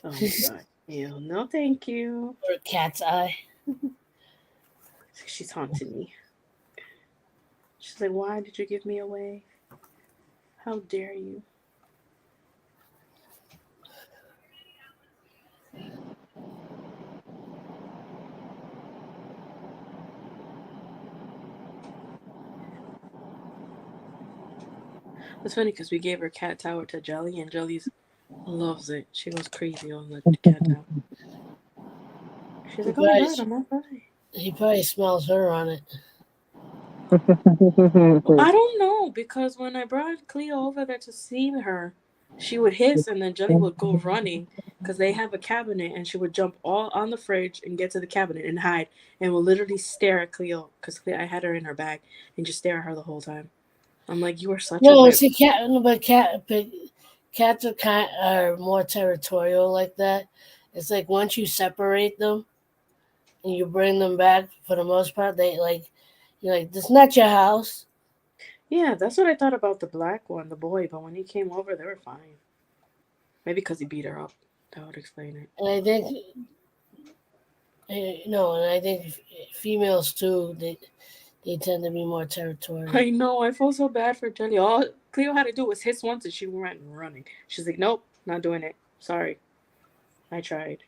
Oh my god. Ew, no thank you. Or a cat's eye. She's haunting me. She's like, "Why did you give me away? How dare you?" It's funny because we gave her cat tower to Jelly, and Jelly loves it. She goes crazy on the cat tower. She's like, "Oh my god, I'm not right." He probably smells her on it. I don't know, because when I brought Cleo over there to see her, she would hiss and then Jelly would go running because they have a cabinet, and she would jump all on the fridge and get to the cabinet and hide and will literally stare at Cleo because I had her in her bag and just stare at her the whole time. I'm like, "You are such a see, cats are more territorial like that. It's like once you separate them and you bring them back, for the most part, you're like, "This is not your house." Yeah, that's what I thought about the black one, the boy. But when he came over, they were fine. Maybe because he beat her up. That would explain it. And I think, and I think females too, they tend to be more territorial. I know. I feel so bad for Jelly. All Cleo had to do was hiss once, and she went running. She's like, "Nope, not doing it. Sorry, I tried."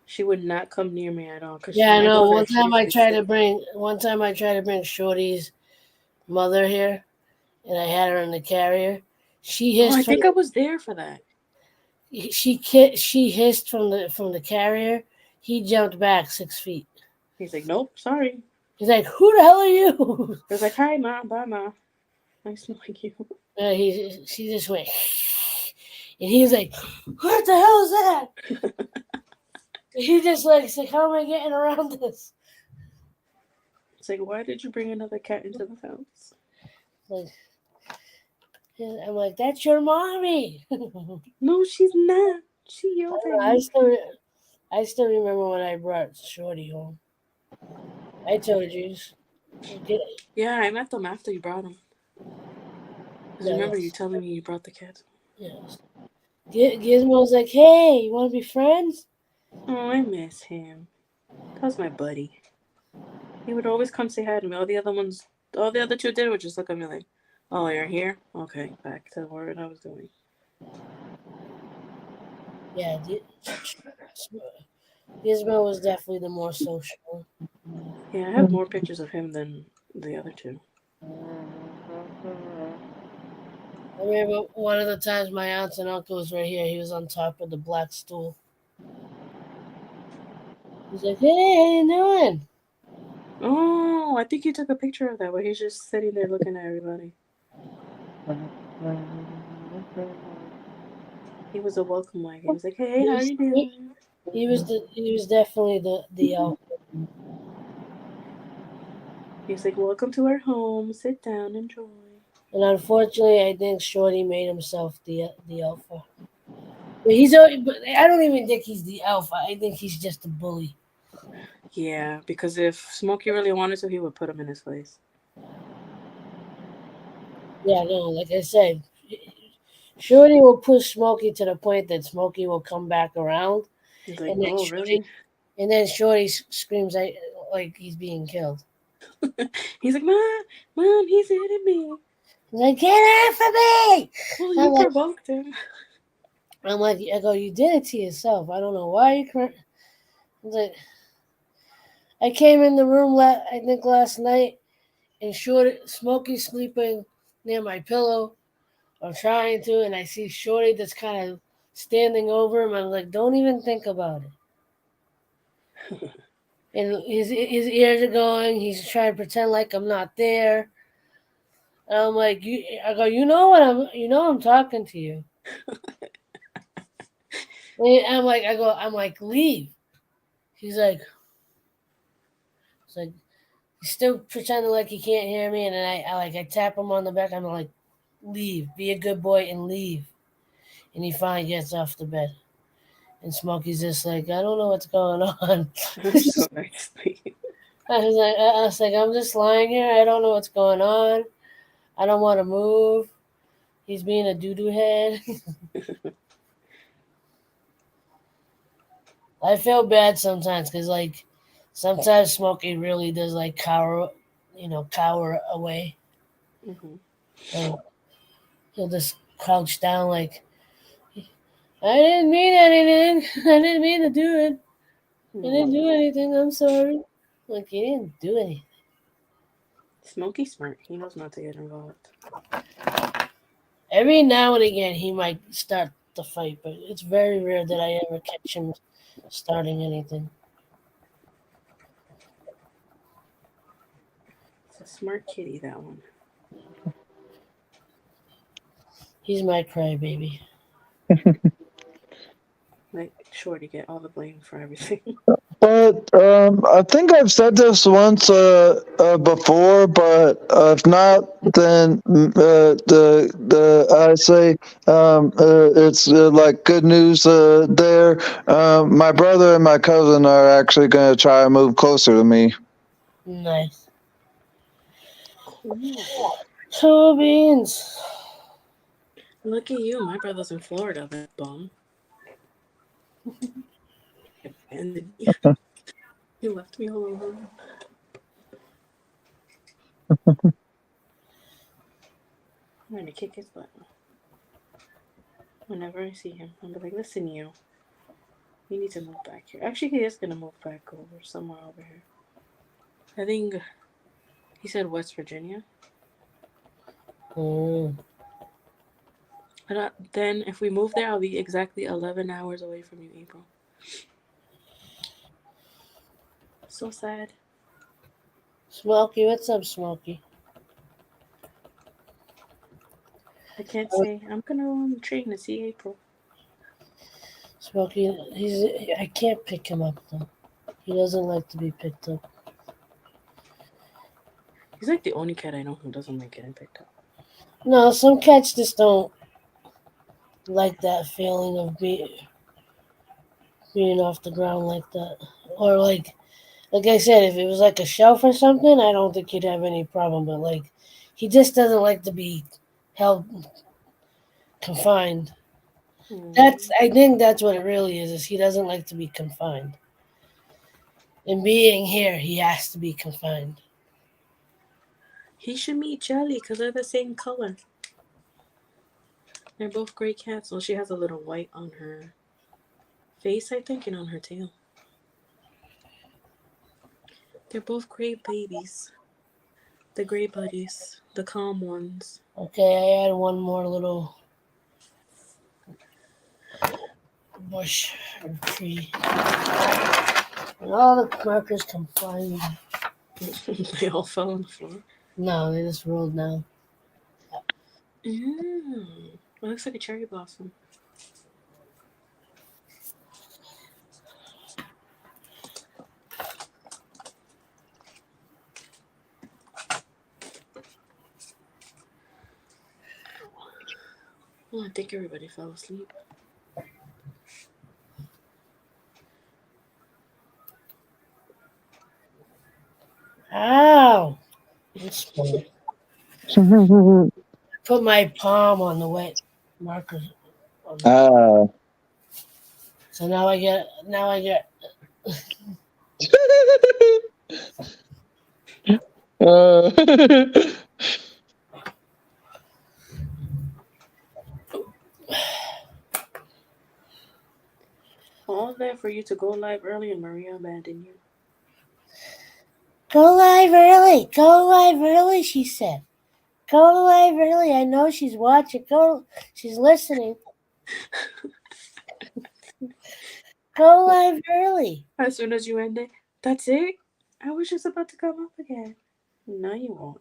She would not come near me at all. Yeah, I know. One time I tried to bring Shorty's mother here, and I had her in the carrier. She hissed. I think I was there for that. She hissed from the carrier. He jumped back 6 feet. He's like, "Nope, sorry." He's like, "Who the hell are you?" He was like, "Hi, Ma. Bye, Ma. Nice knowing you." She just went, and he's like, "What the hell is that?" He just he's like, "How am I getting around this?" It's like, "Why did you bring another cat into the house?" I'm like, "That's your mommy." No, she's not. She yelled at me. I still remember when I brought Shorty home. I told you. Yeah, I met them after you brought them. I remember you telling me you brought the cat. Yes. Gizmo's like, "Hey, you want to be friends?" Oh, I miss him. That was my buddy. He would always come say hi to me. All the other two did was just look at me like, "Oh, you're here? Okay, back to what I was doing." Yeah, Gizmo was definitely the more social. Yeah, I have more pictures of him than the other two. I remember one of the times my aunts and uncles were here. He was on top of the black stool. He's like, "Hey, how you doing?" Oh, I think you took a picture of that where he's just sitting there looking at everybody. He was a welcome wagon. He was like, "Hey, how you doing?" He was definitely the elf. He was like, "Welcome to our home. Sit down, enjoy." And unfortunately, I think Shorty made himself the alpha. But I don't even think he's the alpha. I think he's just a bully. Yeah, because if Smokey really wanted to, he would put him in his place. Yeah, no, like I said, Shorty will push Smokey to the point that Smokey will come back around. He's like, And then "Oh, really?" And then Shorty screams like he's being killed. He's like, Mom, he's hitting me. He's like, "Get off of me!" Well, you provoked him. I go, "You did it to yourself. I don't know why you crying." Like, I came in the room I think last night, and Smokey sleeping near my pillow, or trying to, and I see Shorty just kind of standing over him. I'm like, "Don't even think about it." And his ears are going. He's trying to pretend like I'm not there. And I'm like, I go, I'm talking to you. And I'm like, leave. He's like, he's still pretending like he can't hear me. And then I tap him on the back. I'm like, leave, be a good boy and leave. And he finally gets off the bed. And Smokey's just like, I don't know what's going on. So nice. I was like, I'm just lying here. I don't know what's going on. I don't want to move. He's being a doo-doo head. I feel bad sometimes because, like, sometimes Smokey really does, like, cower away. Mm-hmm. Like, he'll just crouch down like, I didn't mean anything. I didn't mean to do it. I didn't do anything. I'm sorry. Like, you didn't do anything. Smokey's smart. He knows not to get involved. Every now and again, he might start the fight, but it's very rare that I ever catch him starting anything. It's a smart kitty, that one. He's my crybaby. Like, sure to get all the blame for everything. But I think I've said this once before, but if not, then I say it's like good news there. My brother and my cousin are actually going to try and move closer to me. Nice. Cool. Two beans. Look at you. My brother's in Florida, that bum. Abandoned me. He left me all alone. I'm gonna kick his butt. Whenever I see him, I'm like, listen, you need to move back here. Actually, he is gonna move back over somewhere over here. I think he said West Virginia. But then if we move there, I'll be exactly 11 hours away from you, April. So sad. Smokey, what's up, Smokey? I can't say. I'm gonna go on the train to see April. Smokey, I can't pick him up though. He doesn't like to be picked up. He's like the only cat I know who doesn't like getting picked up. No, some cats just don't like that feeling of being off the ground like that. Or like I said, if it was like a shelf or something, I don't think he'd have any problem. But like, he just doesn't like to be held confined. I think that's what it really is he doesn't like to be confined. And being here, he has to be confined. He should meet Jelly because they're the same color. They're both gray cats. Well, she has a little white on her face, I think, and on her tail. They're both gray babies. The gray buddies. The calm ones. Okay, I add one more little bush or tree. And all the markers come flying. They all fell on the floor. No, they just rolled down. It looks like a cherry blossom. Well, I think everybody fell asleep. Ow! Put my palm on the wet markers. So now I get. All there for you to go live early and Maria abandoned you. Go live early. Go live early, she said. Go live early. I know she's watching. She's listening. Go live early. As soon as you end it, that's it? I was just about to come up again. No, you won't.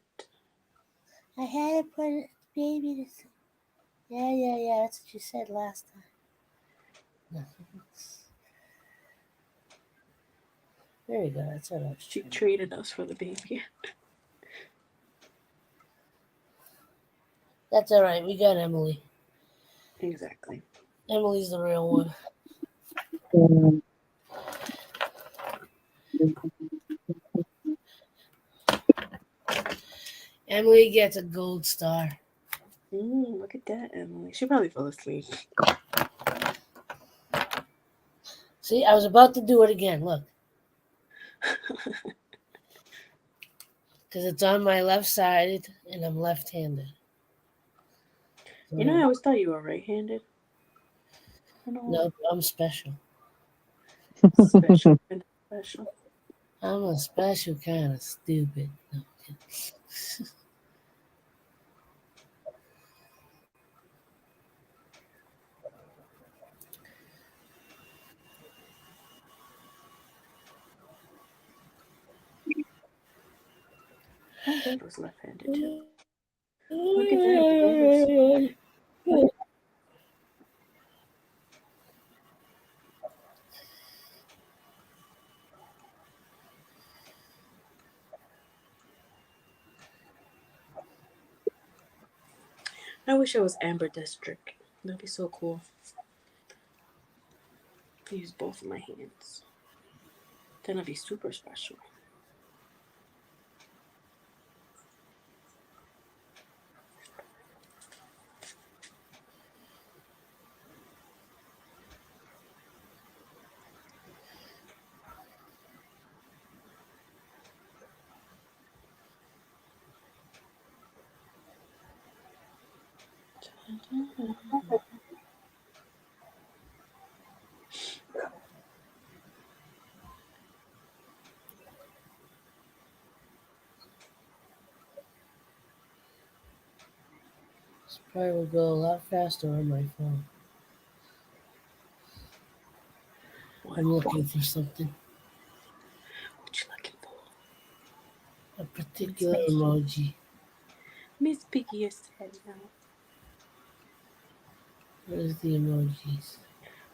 I had to put a baby to sleep. Yeah. That's what you said last time. No. There we go. That's all right. She traded us for the baby. That's all right. We got Emily. Exactly. Emily's the real one. Emily gets a gold star. Look at that, Emily. She probably fell asleep. See, I was about to do it again. Look. Because it's on my left side and I'm left-handed. You know, I always thought you were right-handed. No, I'm special. Special and special. I'm a special kind of stupid. No, My dad was left-handed too. Look at that. I wish I was Amber District. That'd be so cool. I use both of my hands. Then I'd be super special. This probably will go a lot faster on my phone. I'm looking for something. What you looking for? A particular emoji. Miss Piggy is sad now. Where's the emojis?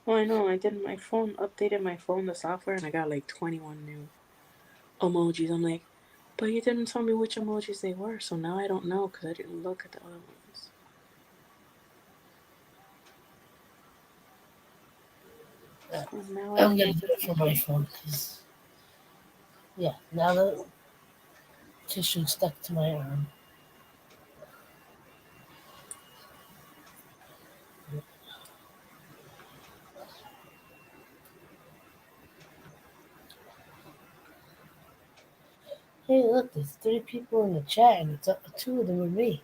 Oh, I know. I did my phone, updated my phone, the software, and I got like 21 new emojis. I'm like, but you didn't tell me which emojis they were, so now I don't know because I didn't look at the other ones. I'm going to do it for my phone because, yeah, now the tissue stuck to my arm. Hey, look, there's 3 people in the chat, and 2 of them are me.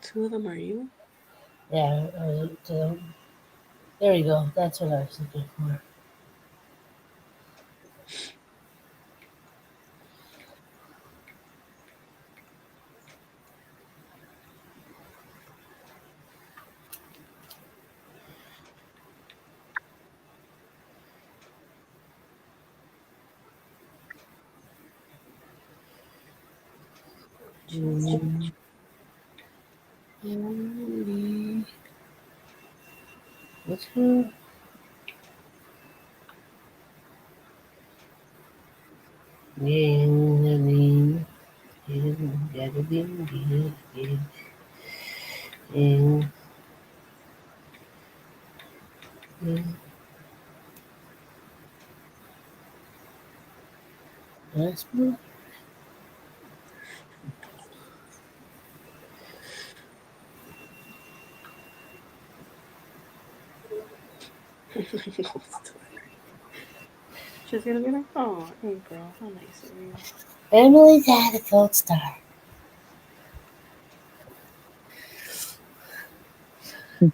2 of them are you? Yeah, there you go. That's what I was looking for. What's her? That's blue. She's gonna be like, oh, April, how nice of you. Emily got a gold star.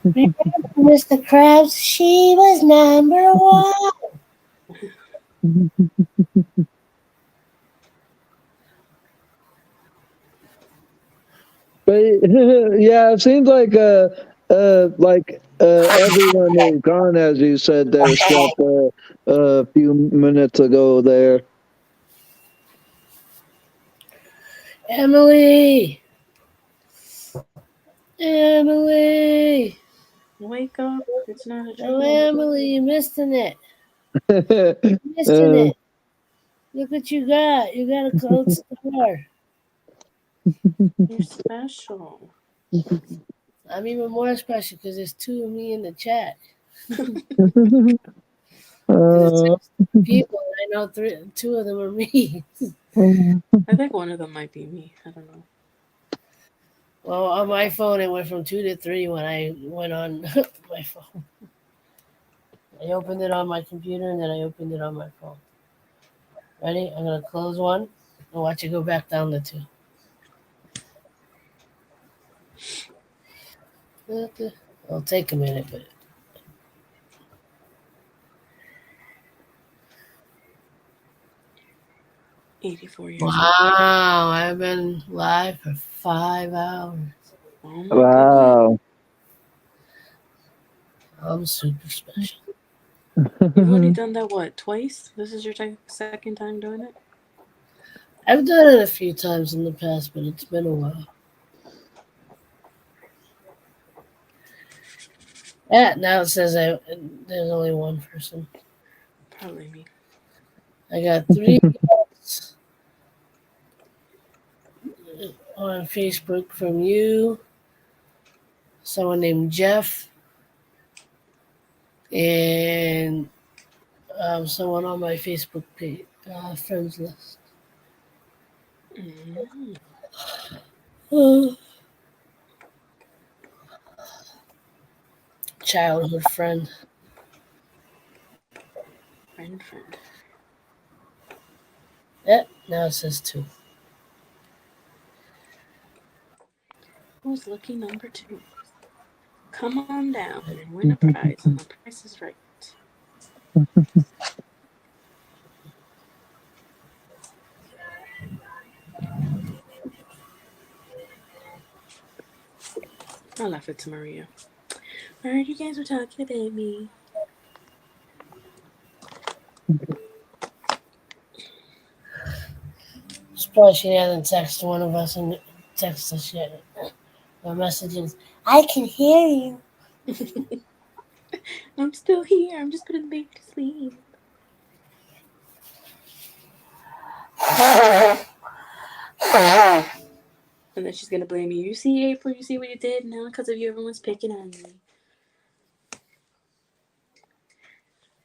Remember Mr. Krabs? She was number 1. But yeah, it seems like everyone is gone, as you said there, Steph, a few minutes ago there. Emily! Emily! Wake up. It's not a dream. Oh, Emily, you missing it. Missing it. Look what you got. You got a gold star. You're special. I'm even more special because there's 2 of me in the chat. People, I know 2 of them are me. I think one of them might be me. I don't know. Well, on my phone, it went from 2 to 3 when I went on my phone. I opened it on my computer and then I opened it on my phone. Ready? I'm going to close one and watch it go back down to 2. It'll take a minute, but 84 years wow, I've been live for 5 hours. Oh Wow. I'm super special. You've only done that, what, twice? This is your second time doing it? I've done it a few times in the past, but it's been a while. Yeah, now it says there's only one person. Probably me. I got 3 votes on Facebook from you, someone named Jeff, and someone on my Facebook page, friends list. Childhood friend. Friend. Yep, now it says 2. Who's lucky number 2? Come on down and win a prize on The Price is Right. I'll laugh it to Maria. I heard you guys were talking about me. Suppose she hasn't texted one of us and text us yet. My message is, I can hear you. I'm still here. I'm just putting the baby to sleep. And then she's gonna blame you. You see, April, you see what you did? Now because of you, everyone's picking on me.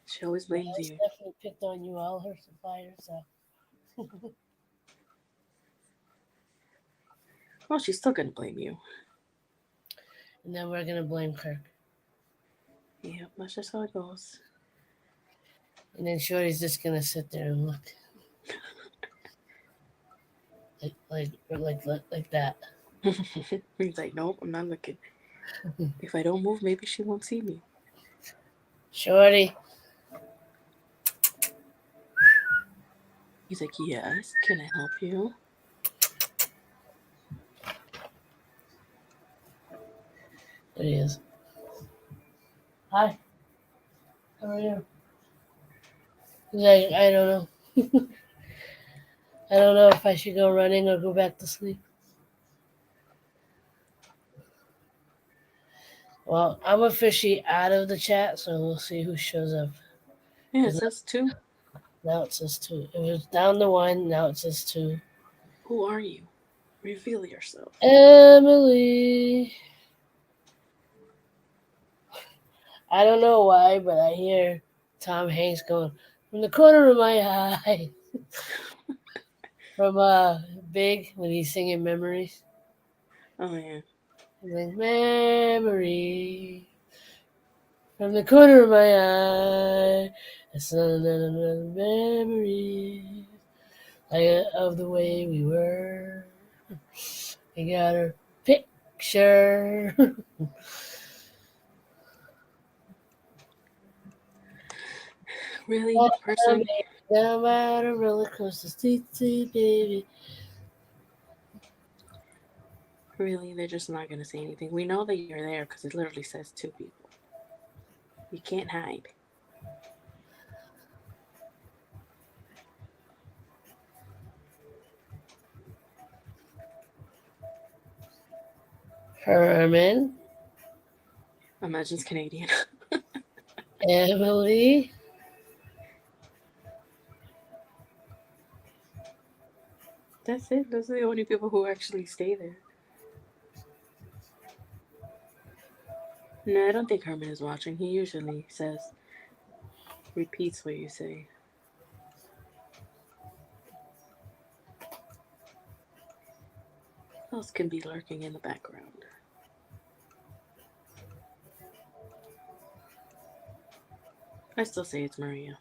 She always blames you. Definitely picked on you all her by herself. Well, she's still gonna blame you. And then we're gonna blame Kirk. Yep, that's just how it goes. And then Shorty's just gonna sit there and look. like that. He's like, nope, I'm not looking. If I don't move, maybe she won't see me. Shorty. He's like, yes, can I help you? There he is. Hi. How are you? He's like, I don't know. I don't know if I should go running or go back to sleep. Well, I'm officially out of the chat, so we'll see who shows up. Yeah, it says 2. Now it says 2. It was down to 1, now it says 2. Who are you? Reveal yourself. Emily. I don't know why, but I hear Tom Hanks going, from the corner of my eye. From Big, when he's singing Memories. Oh, yeah. He's like, memory. From the corner of my eye. It's another memory. Like, of the way we were. We got her picture. Really? Person? Down by the roller coaster, sweet baby. Really? They're just not going to say anything. We know that you're there because it literally says 2 people. You can't hide. Herman. Imagine it's Canadian. Emily. That's it. Those are the only people who actually stay there. No, I don't think Herman is watching. He usually repeats what you say. Who else can be lurking in the background? I still say it's Maria.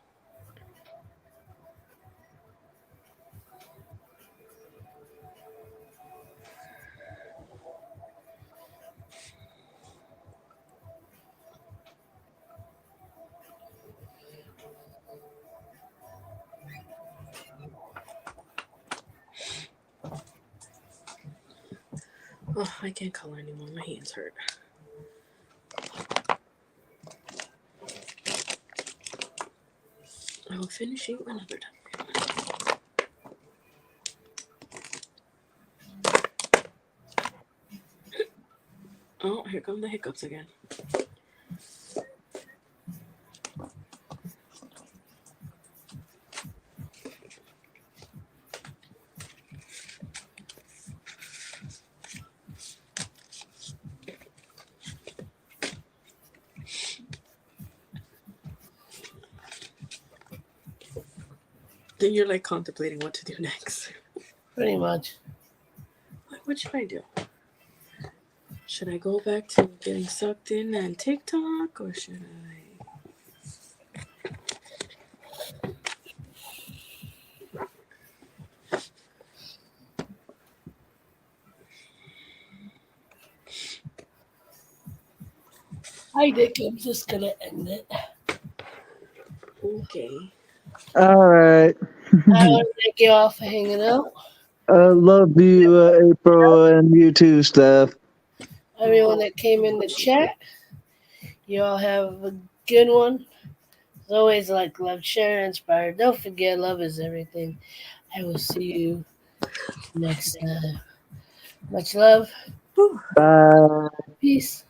Oh, I can't color anymore. My hands hurt. I will finish you another time. Oh, here come the hiccups again. Then you're like contemplating what to do next. Pretty much. What should I do? Should I go back to getting sucked in on TikTok or should I think I'm just gonna end it. Okay. All right. I want to thank you all for hanging out. Love you, April, and you too, Steph. Everyone that came in the chat, you all have a good one. As always, like, love, share, inspire. Don't forget, love is everything. I will see you next time. Much love. Bye. Peace.